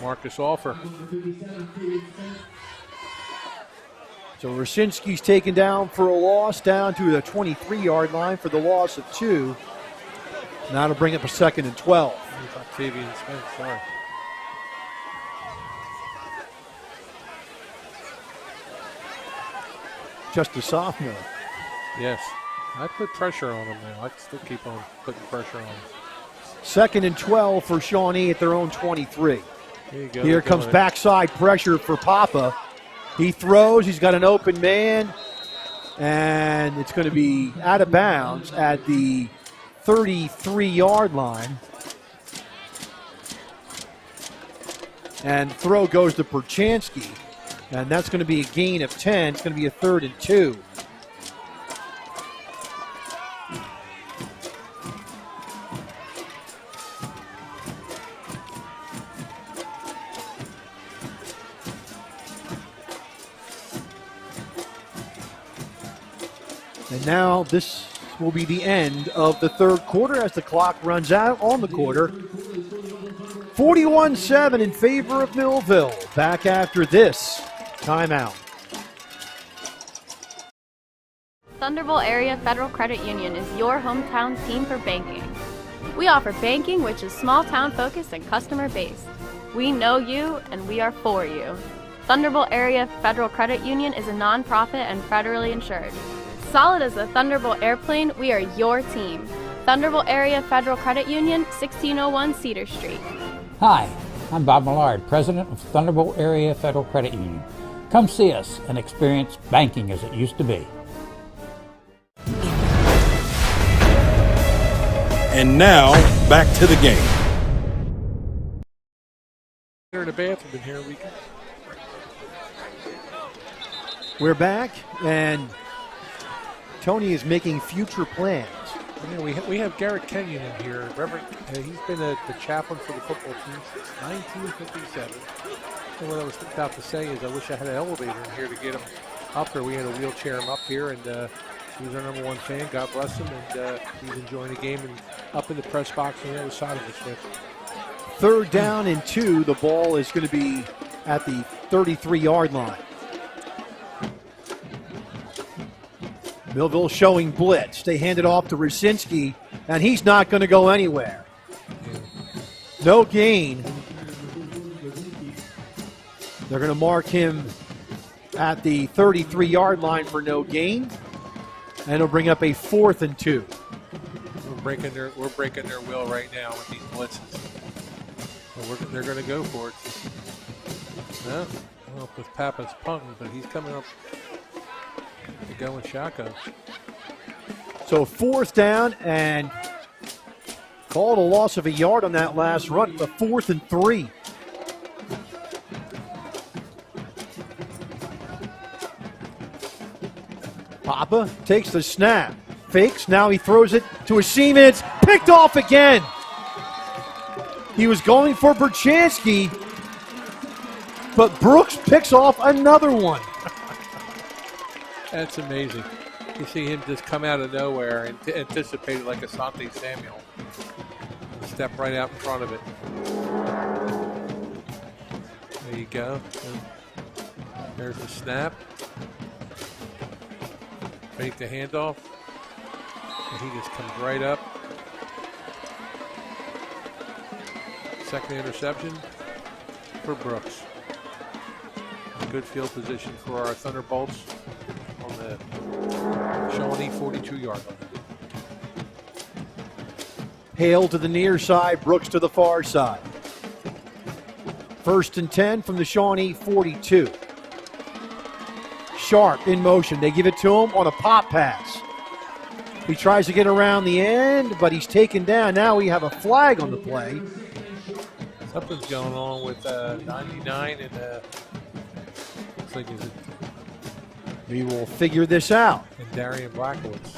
Marcus Offer. So Rusinski's taken down for a loss, down to the 23-yard line for the loss of 2. Now to bring up a 2nd and 12. Octavian Smith, sorry. Just a sophomore. Yes. I put pressure on him now. I still keep on putting pressure on him. 2nd and 12 for Shawnee at their own 23. There you go. Here comes backside pressure for Papa. He throws. He's got an open man. And it's going to be out of bounds at the 33-yard line. And throw goes to Perchansky. And that's going to be a gain of 10. It's going to be a 3rd and 2. And now this will be the end of the 3rd quarter as the clock runs out on the quarter. 41-7 in favor of Millville. Back after this timeout. Thunderbolt Area Federal Credit Union is your hometown team for banking. We offer banking which is small town focused and customer based. We know you and we are for you. Thunderbolt Area Federal Credit Union is a nonprofit and federally insured. Solid as the Thunderbolt airplane, we are your team. Thunderbolt Area Federal Credit Union, 1601 Cedar Street. Hi, I'm Bob Millard, President of Thunderbolt Area Federal Credit Union. Come see us and experience banking as it used to be. And now, back to the game. They're in the bathroom in here, weekend. We're back, and Tony is making future plans. You know, we have Garrett Kenyon in here. Reverend, he's been the chaplain for the football team since 1957. And what I was about to say is I wish I had an elevator in here to get him up there. We had to wheelchair him up here, and he's our #1 fan. God bless him, and he's enjoying the game and up in the press box on the other side of the switch. 3rd down and 2. The ball is going to be at the 33-yard line. Millville showing blitz. They hand it off to Rusinski, and he's not going to go anywhere. No gain. They're going to mark him at the 33-yard line for no gain, and it'll bring up a 4th and 2. We're breaking their will right now with these blitzes. Well, they're going to go for it. No, well, with Papa's punting, but he's coming up. They're going shotgun. So 4th down, and called a loss of a yard on that last run. The 4th and 3. Papa takes the snap, fakes, now he throws it to a seam, and it's picked off again. He was going for Perchansky, but Brooks picks off another one. That's amazing. You see him just come out of nowhere and anticipate it like Asante Samuel. Step right out in front of it. There you go. There's the snap. Fake the handoff. And he just comes right up. Second interception for Brooks. Good field position for our Thunderbolts on the the Shawnee 42-yard line. Hale to the near side, Brooks to the far side. 1st and 10 from the Shawnee 42. Sharp in motion. They give it to him on a pop pass. He tries to get around the end, but he's taken down. Now we have a flag on the play. Something's going on with 99 and looks like is it we will figure this out. And Darian Blackwoods.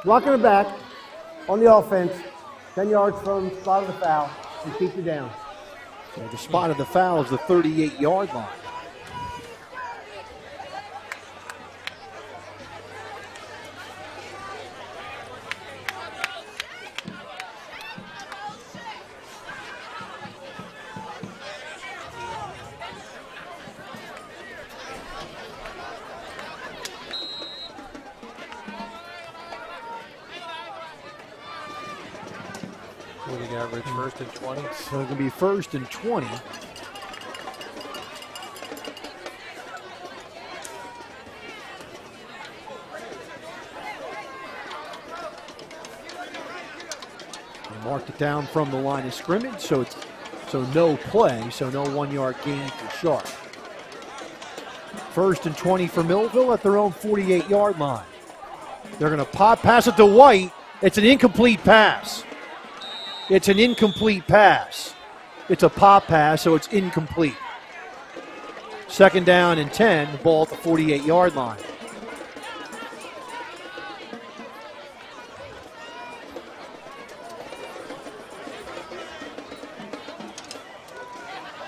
Blocking it back on the offense, 10 yards from spot of the foul, and keep it down. So the spot of the foul is the 38-yard line. What do you got, Rich? 1st and 20? So it's going to be 1st and 20. They marked it down from the line of scrimmage, so no play, so no 1-yard gain for Sharp. 1st and 20 for Millville at their own 48-yard line. They're going to pop, pass it to White. It's an incomplete pass. It's an incomplete pass. It's a pop pass, so it's incomplete. 2nd down and 10, the ball at the 48-yard line.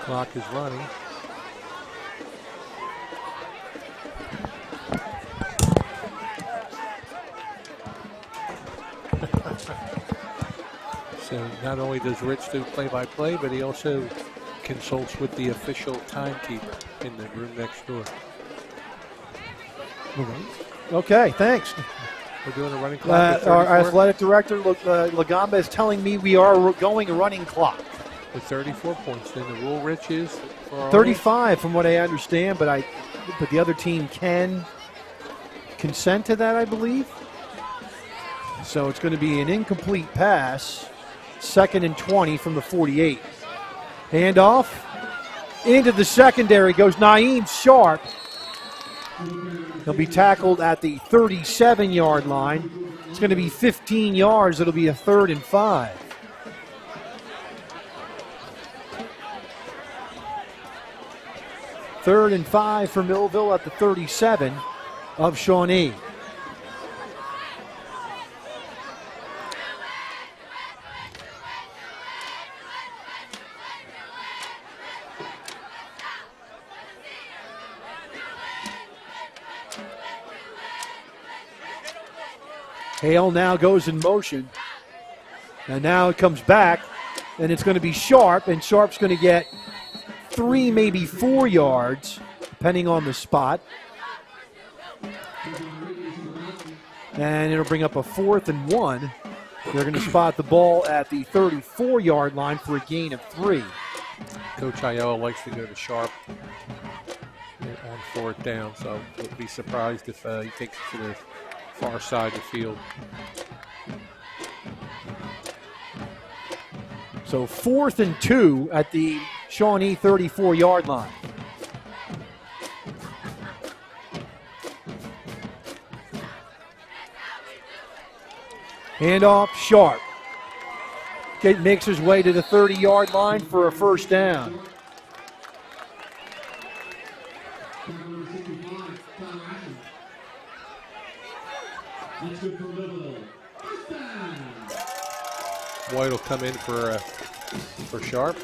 Clock is running. So not only does Rich do play-by-play, but he also consults with the official timekeeper in the room next door. Okay, thanks. We're doing a running clock. Our athletic director, Lagamba, is telling me we are going a running clock. With 34 points. Then the rule, Rich, is for 35 from what I understand, but the other team can consent to that, I believe. So it's going to be an incomplete pass. 2nd and 20 from the 48. Handoff into the secondary goes Naeem Sharp. He'll be tackled at the 37-yard line. It's going to be 15 yards. It'll be a 3rd and 5. Third and 5 for Millville at the 37 of Shawnee. Hale now goes in motion. And now it comes back, and it's going to be Sharp, and Sharp's going to get 3, maybe 4 yards, depending on the spot. And it'll bring up a 4th and 1. They're going to spot the ball at the 34-yard line for a gain of 3. Coach Ayala likes to go to Sharp on 4th down, so wouldn't be surprised if he takes it to the far side of the field. So 4th and 2 at the Shawnee 34-yard line. Handoff, Sharp. Makes his way to the 30-yard line for a 1st down. White will come in for Sharp.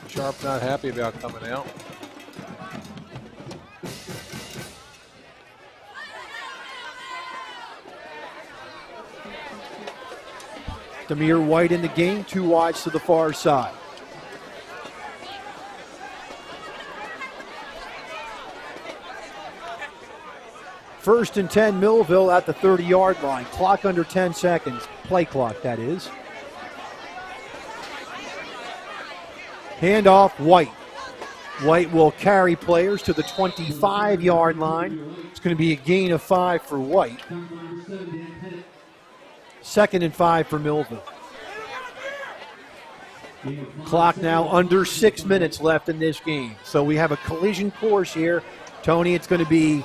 Sharp not happy about coming out. Demir White in the game, 2 wides to the far side. First and 10, Millville at the 30-yard line. Clock under 10 seconds. Play clock, that is. Handoff, White. White will carry players to the 25-yard line. It's going to be a gain of 5 for White. 2nd and 5 for Millville. Clock now under 6 minutes left in this game. So we have a collision course here. Tony, it's going to be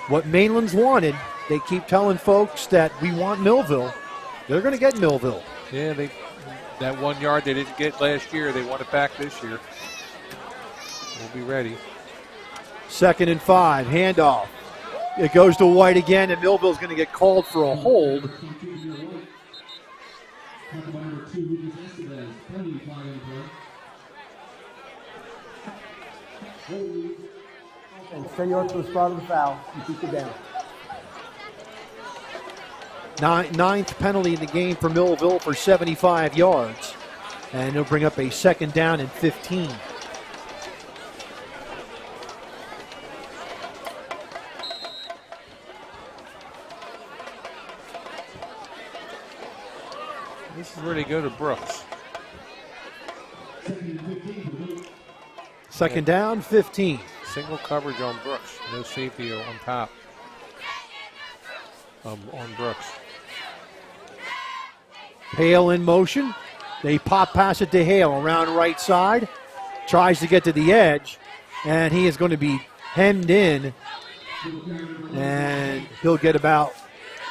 what Mainland's wanted. They keep telling folks that we want Millville. They're going to get Millville. Yeah, that 1 yard they didn't get last year, they want it back this year. We'll be ready. 2nd and 5, handoff. It goes to White again, and Millville's going to get called for a hold. And 10 yards to the spot of the foul. You keep it down. Ninth penalty in the game for Millville for 75 yards. And it'll bring up a 2nd down and 15. This is where they go to Brooks. 2nd down, 15. Single coverage on Brooks. No safety on top on Brooks. Hale in motion. They pop pass it to Hale around right side. Tries to get to the edge. And he is going to be hemmed in. And he'll get about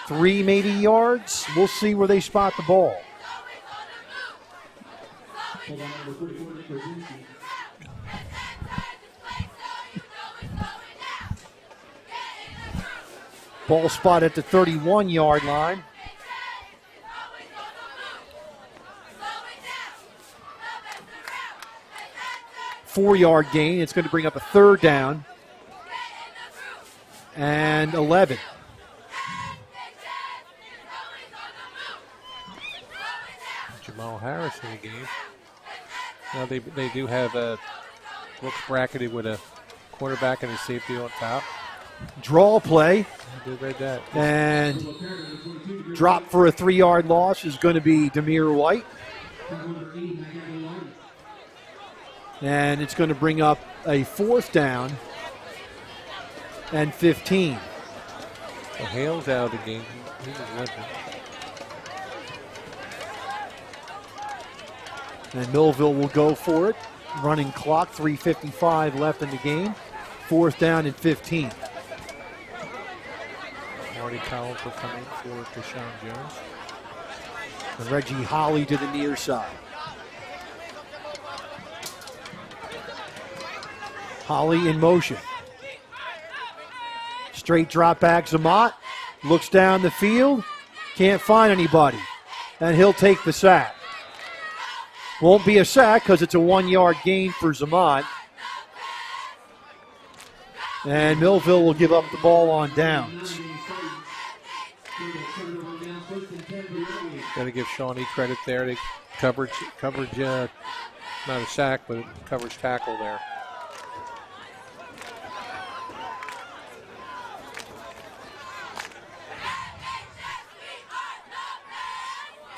3 maybe yards. We'll see where they spot the ball. Ball spot at the 31-yard line. Four-yard gain. It's going to bring up a 3rd down and 11. Jamal Harris in the game. Now they do have Brooks bracketed with a quarterback and a safety on top. Draw play. I did read that. And drop for a 3-yard loss is going to be Demir White. And it's going to bring up a 4th down and 15. So Hale's out of the game. He was limping. And Millville will go for it. Running clock, 3:55 left in the game. 4th down and 15. Marty Collins will come in for Deshaun Jones. And Reggie Holly to the near side. Holly in motion. Straight drop back, Zamat. Looks down the field. Can't find anybody. And he'll take the sack. Won't be a sack because it's a 1-yard gain for Zamat. And Millville will give up the ball on downs. Got to give Shawnee credit there. They coverage, not a sack, but a coverage tackle there.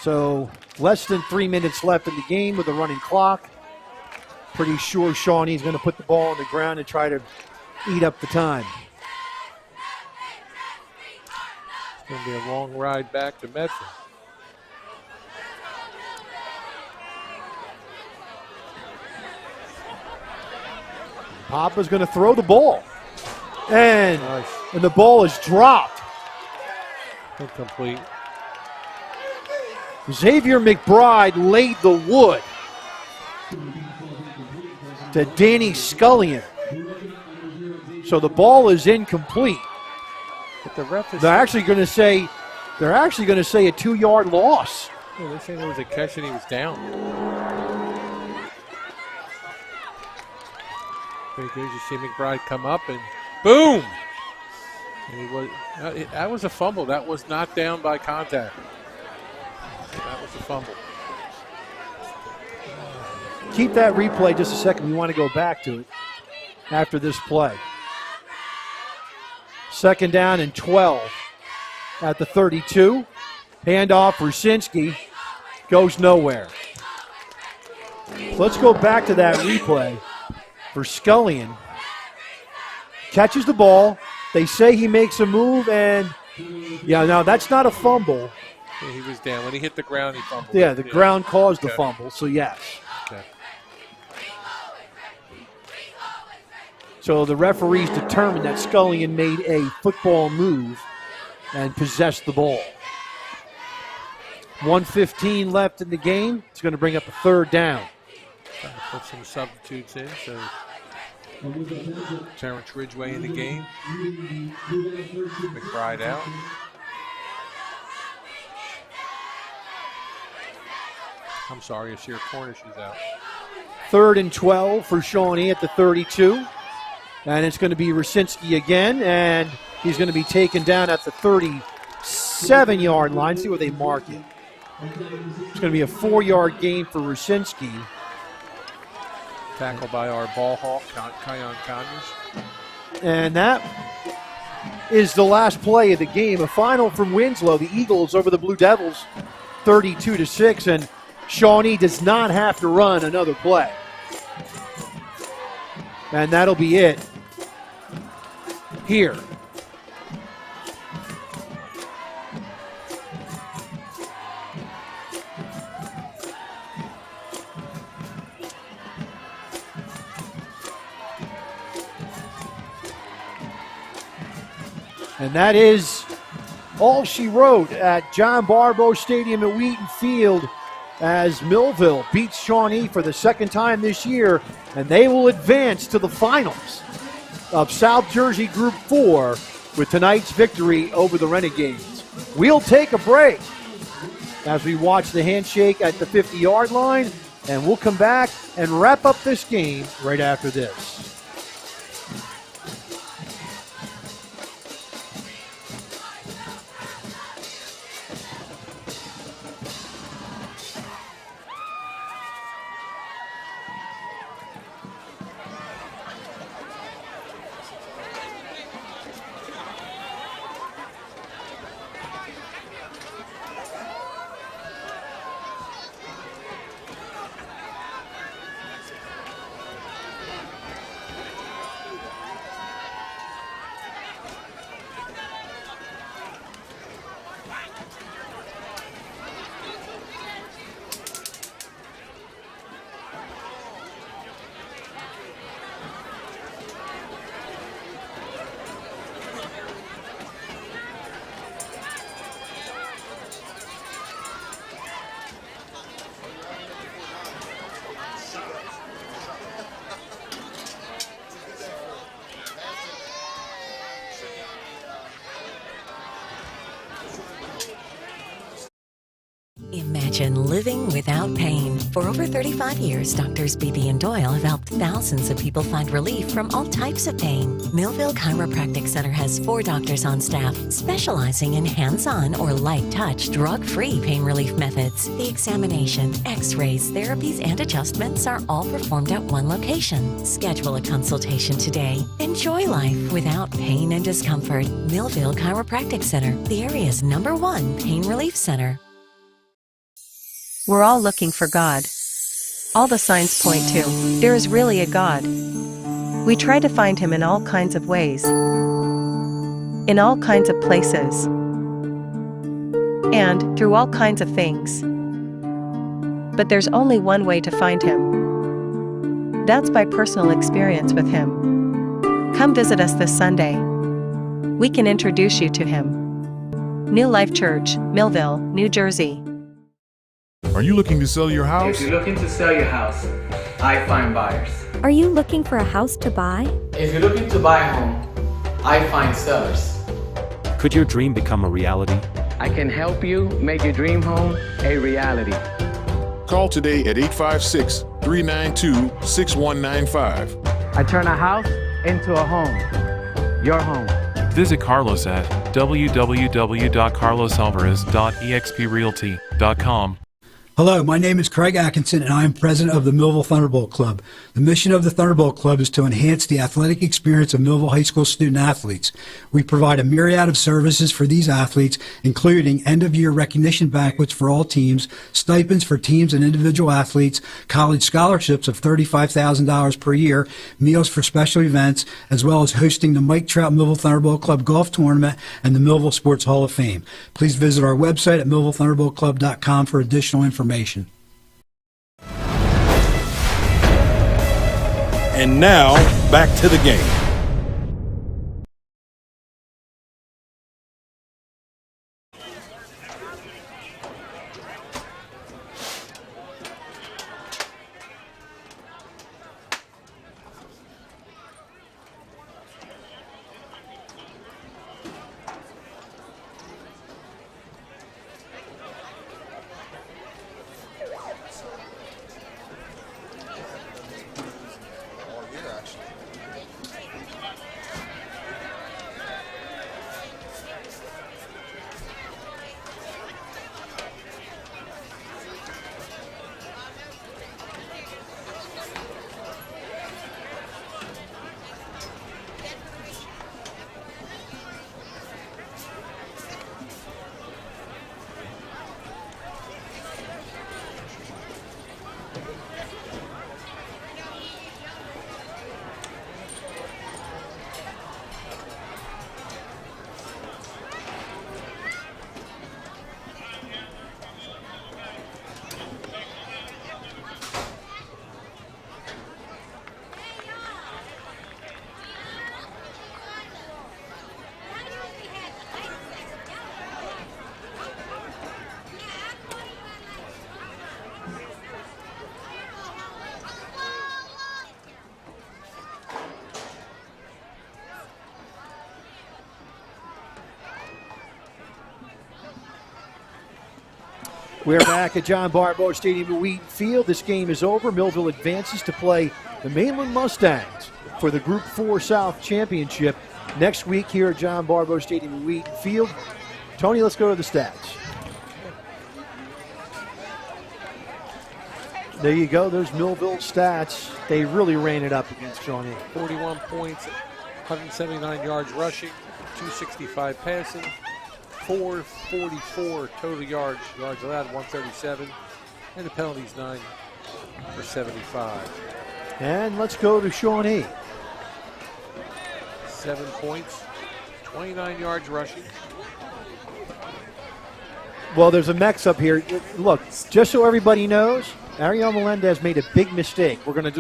So less than 3 minutes left in the game with a running clock. Pretty sure Shawnee's going to put the ball on the ground and try to eat up the time. It's going to be a long ride back to Medford. Papa's going to throw the ball. And the ball is dropped. Incomplete. Xavier McBride laid the wood to Danny Scullion. So the ball is incomplete. But the ref is they're actually going to say a 2-yard loss. Yeah, they're saying there was a catch and he was down. Very good. You see McBride come up and boom! And he was. That was a fumble. That was not down by contact. That was a fumble. Keep that replay just a second. We want to go back to it after this play. 2nd down and 12 at the 32. Handoff, Rusinski goes nowhere. Let's go back to that replay for Scullion. Catches the ball. They say he makes a move, and yeah, now that's not a fumble. Yeah, he was down. When he hit the ground, he fumbled. Yeah, the ground caused the fumble, so yes. Okay. So the referees determined that Scullion made a football move and possessed the ball. 1:15 left in the game. It's going to bring up a third down. Trying to put some substitutes in, so Terrence Ridgway in the game. McBride out. I'm sorry, Asir Cornish is out. 3rd and 12 for Shawnee at the 32. And it's going to be Rasinski again, and he's going to be taken down at the 37-yard line. See where they mark it. It's going to be a 4-yard gain for Rasinski. Tackled by our ball hawk, Kion Conyers. And that is the last play of the game. A final from Winslow. The Eagles over the Blue Devils, 32-6, and Shawnee does not have to run another play. And that'll be it here. And that is all she wrote at John Barbeau Stadium at Wheaton Field as Millville beats Shawnee for the second time this year, and they will advance to the finals of South Jersey Group 4 with tonight's victory over the Renegades. We'll take a break as we watch the handshake at the 50-yard line, and we'll come back and wrap up this game right after this. Imagine living without pain. For over 35 years, Doctors Beebe and Doyle have helped thousands of people find relief from all types of pain. Millville Chiropractic Center has 4 doctors on staff specializing in hands-on or light-touch, drug-free pain relief methods. The examination, x-rays, therapies, and adjustments are all performed at one location. Schedule a consultation today. Enjoy life without pain and discomfort. Millville Chiropractic Center, the area's #1 pain relief center. We're all looking for God. All the signs point to, there is really a God. We try to find Him in all kinds of ways, in all kinds of places, and through all kinds of things. But there's only one way to find Him. That's by personal experience with Him. Come visit us this Sunday. We can introduce you to Him. New Life Church, Millville, New Jersey. Are you looking to sell your house? If you're looking to sell your house, I find buyers. Are you looking for a house to buy? If you're looking to buy a home, I find sellers. Could your dream become a reality? I can help you make your dream home a reality. Call today at 856-392-6195. I turn a house into a home. Your home. Visit Carlos at www.carlosalvarez.exprealty.com. Hello, my name is Craig Atkinson, and I am president of the Millville Thunderbolt Club. The mission of the Thunderbolt Club is to enhance the athletic experience of Millville High School student athletes. We provide a myriad of services for these athletes, including end-of-year recognition banquets for all teams, stipends for teams and individual athletes, college scholarships of $35,000 per year, meals for special events, as well as hosting the Mike Trout Millville Thunderbolt Club Golf Tournament and the Millville Sports Hall of Fame. Please visit our website at millvillethunderboltclub.com for additional information. And now, back to the game. We're back at John Barbour Stadium at Wheaton Field. This game is over. Millville advances to play the Mainland Mustangs for the Group 4 South Championship next week here at John Barbour Stadium at Wheaton Field. Tony, let's go to the stats. There you go. There's Millville stats. They really ran it up against Shawnee. 41 points, 179 yards rushing, 265 passing, 444 total yards allowed, 137, and the penalties 9 for 75. And let's go to Shawnee. 7 points, 29 yards rushing. Well, there's a mix up here. Look, just so everybody knows, Ariel Melendez made a big mistake. We're gonna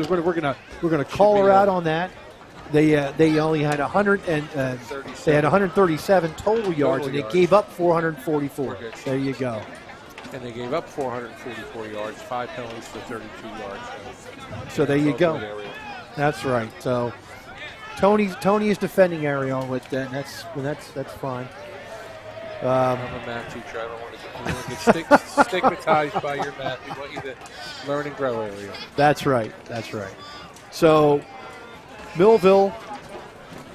call her out on that. They only had 137 total yards, and they gave up 444. There you go. And they gave up 444 yards, 5 penalties for 32 yards. So there you go. That's right. So Tony is defending Ariel with that. That's fine. I'm a math teacher. I don't want to get stigmatized by your math. We want you to learn and grow, Ariel. That's right. That's right. So Millville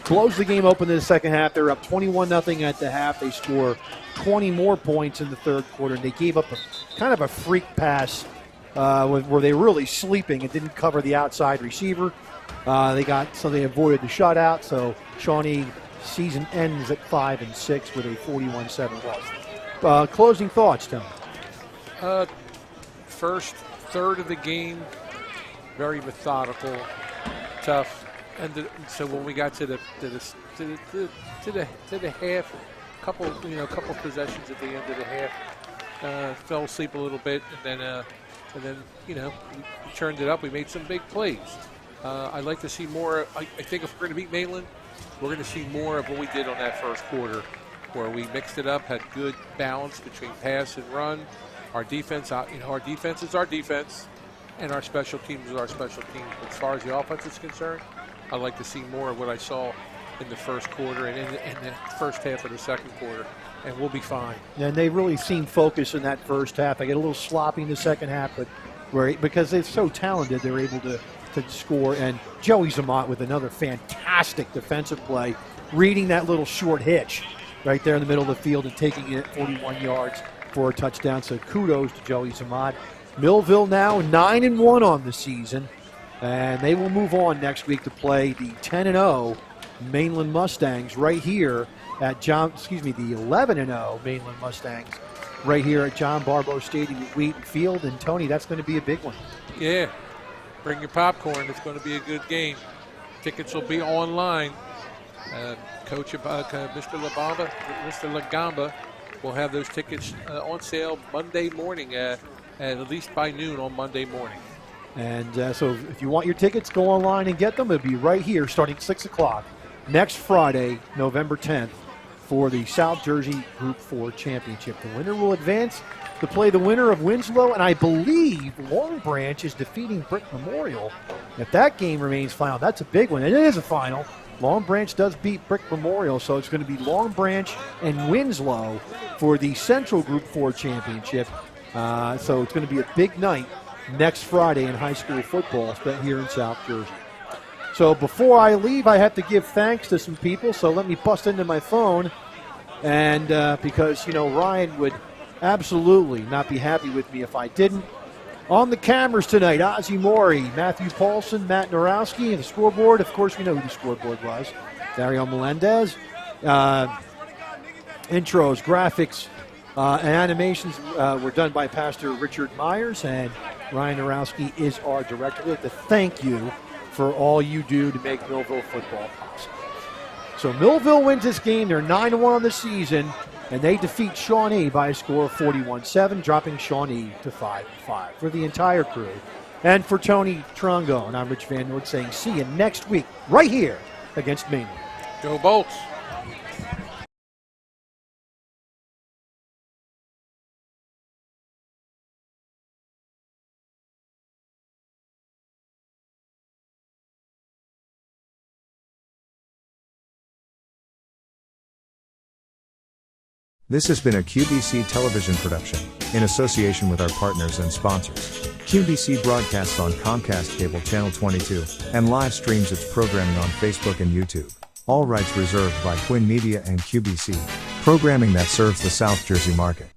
closed the game open in the second half. They're up 21-0 at the half. They score 20 more points in the third quarter, and they gave up kind of a freak pass where they were really sleeping and didn't cover the outside receiver. They avoided the shutout. So Shawnee season ends at 5-6 with a 41-7 loss. Closing thoughts, Tony. First third of the game, very methodical, tough. And so when we got to the half, couple possessions at the end of the half, fell asleep a little bit, and then we turned it up. We made some big plays. I'd like to see more. I think if we're going to beat Mainland, we're going to see more of what we did on that first quarter, where we mixed it up, had good balance between pass and run. Our defense, our defense is our defense, and our special teams is our special teams. As far as the offense is concerned, I'd like to see more of what I saw in the first quarter and in the first half of the second quarter, and we'll be fine. And they really seemed focused in that first half. They get a little sloppy in the second half, but because they're so talented, they're able to score. And Joey Zamot with another fantastic defensive play, reading that little short hitch right there in the middle of the field and taking it 41 yards for a touchdown. So kudos to Joey Zamad. Millville now 9-1 on the season, and they will move on next week to play the 10-0 Mainland Mustangs right here at the 11-0 Mainland Mustangs right here at John Barbeau Stadium at Wheaton Field. And Tony, that's going to be a big one. Yeah, bring your popcorn. It's going to be a good game. Tickets will be online. Coach Mr. Lagamba will have those tickets on sale Monday morning, at least by noon on Monday morning. And so if you want your tickets, go online and get them. It'll be right here starting 6 o'clock next Friday, November 10th, for the South Jersey Group 4 Championship. The winner will advance to play the winner of Winslow, and I believe Long Branch is defeating Brick Memorial. If that game remains final, that's a big one. And it is a final. Long Branch does beat Brick Memorial, so it's going to be Long Branch and Winslow for the Central Group 4 Championship. So it's going to be a big night next Friday in high school football here in South Jersey. So before I leave, I have to give thanks to some people, so let me bust into my phone. And because, Ryan would absolutely not be happy with me if I didn't. On the cameras tonight, Ozzie Maury, Matthew Paulson, Matt Narowski, and the scoreboard. Of course, we know who the scoreboard was. Dario Melendez. Intros, graphics, and animations were done by Pastor Richard Myers, and Ryan Narowski is our director. We'd like to thank you for all you do to make Millville football possible. So Millville wins this game. They're 9-1 on the season, and they defeat Shawnee by a score of 41-7, dropping Shawnee to 5-5. For the entire crew, and for Tony Trongo, and I'm Rich Van Noord saying see you next week right here against Mainland. Go Bolts. This has been a QBC television production, in association with our partners and sponsors. QBC broadcasts on Comcast Cable Channel 22, and live streams its programming on Facebook and YouTube. All rights reserved by Quinn Media and QBC, programming that serves the South Jersey market.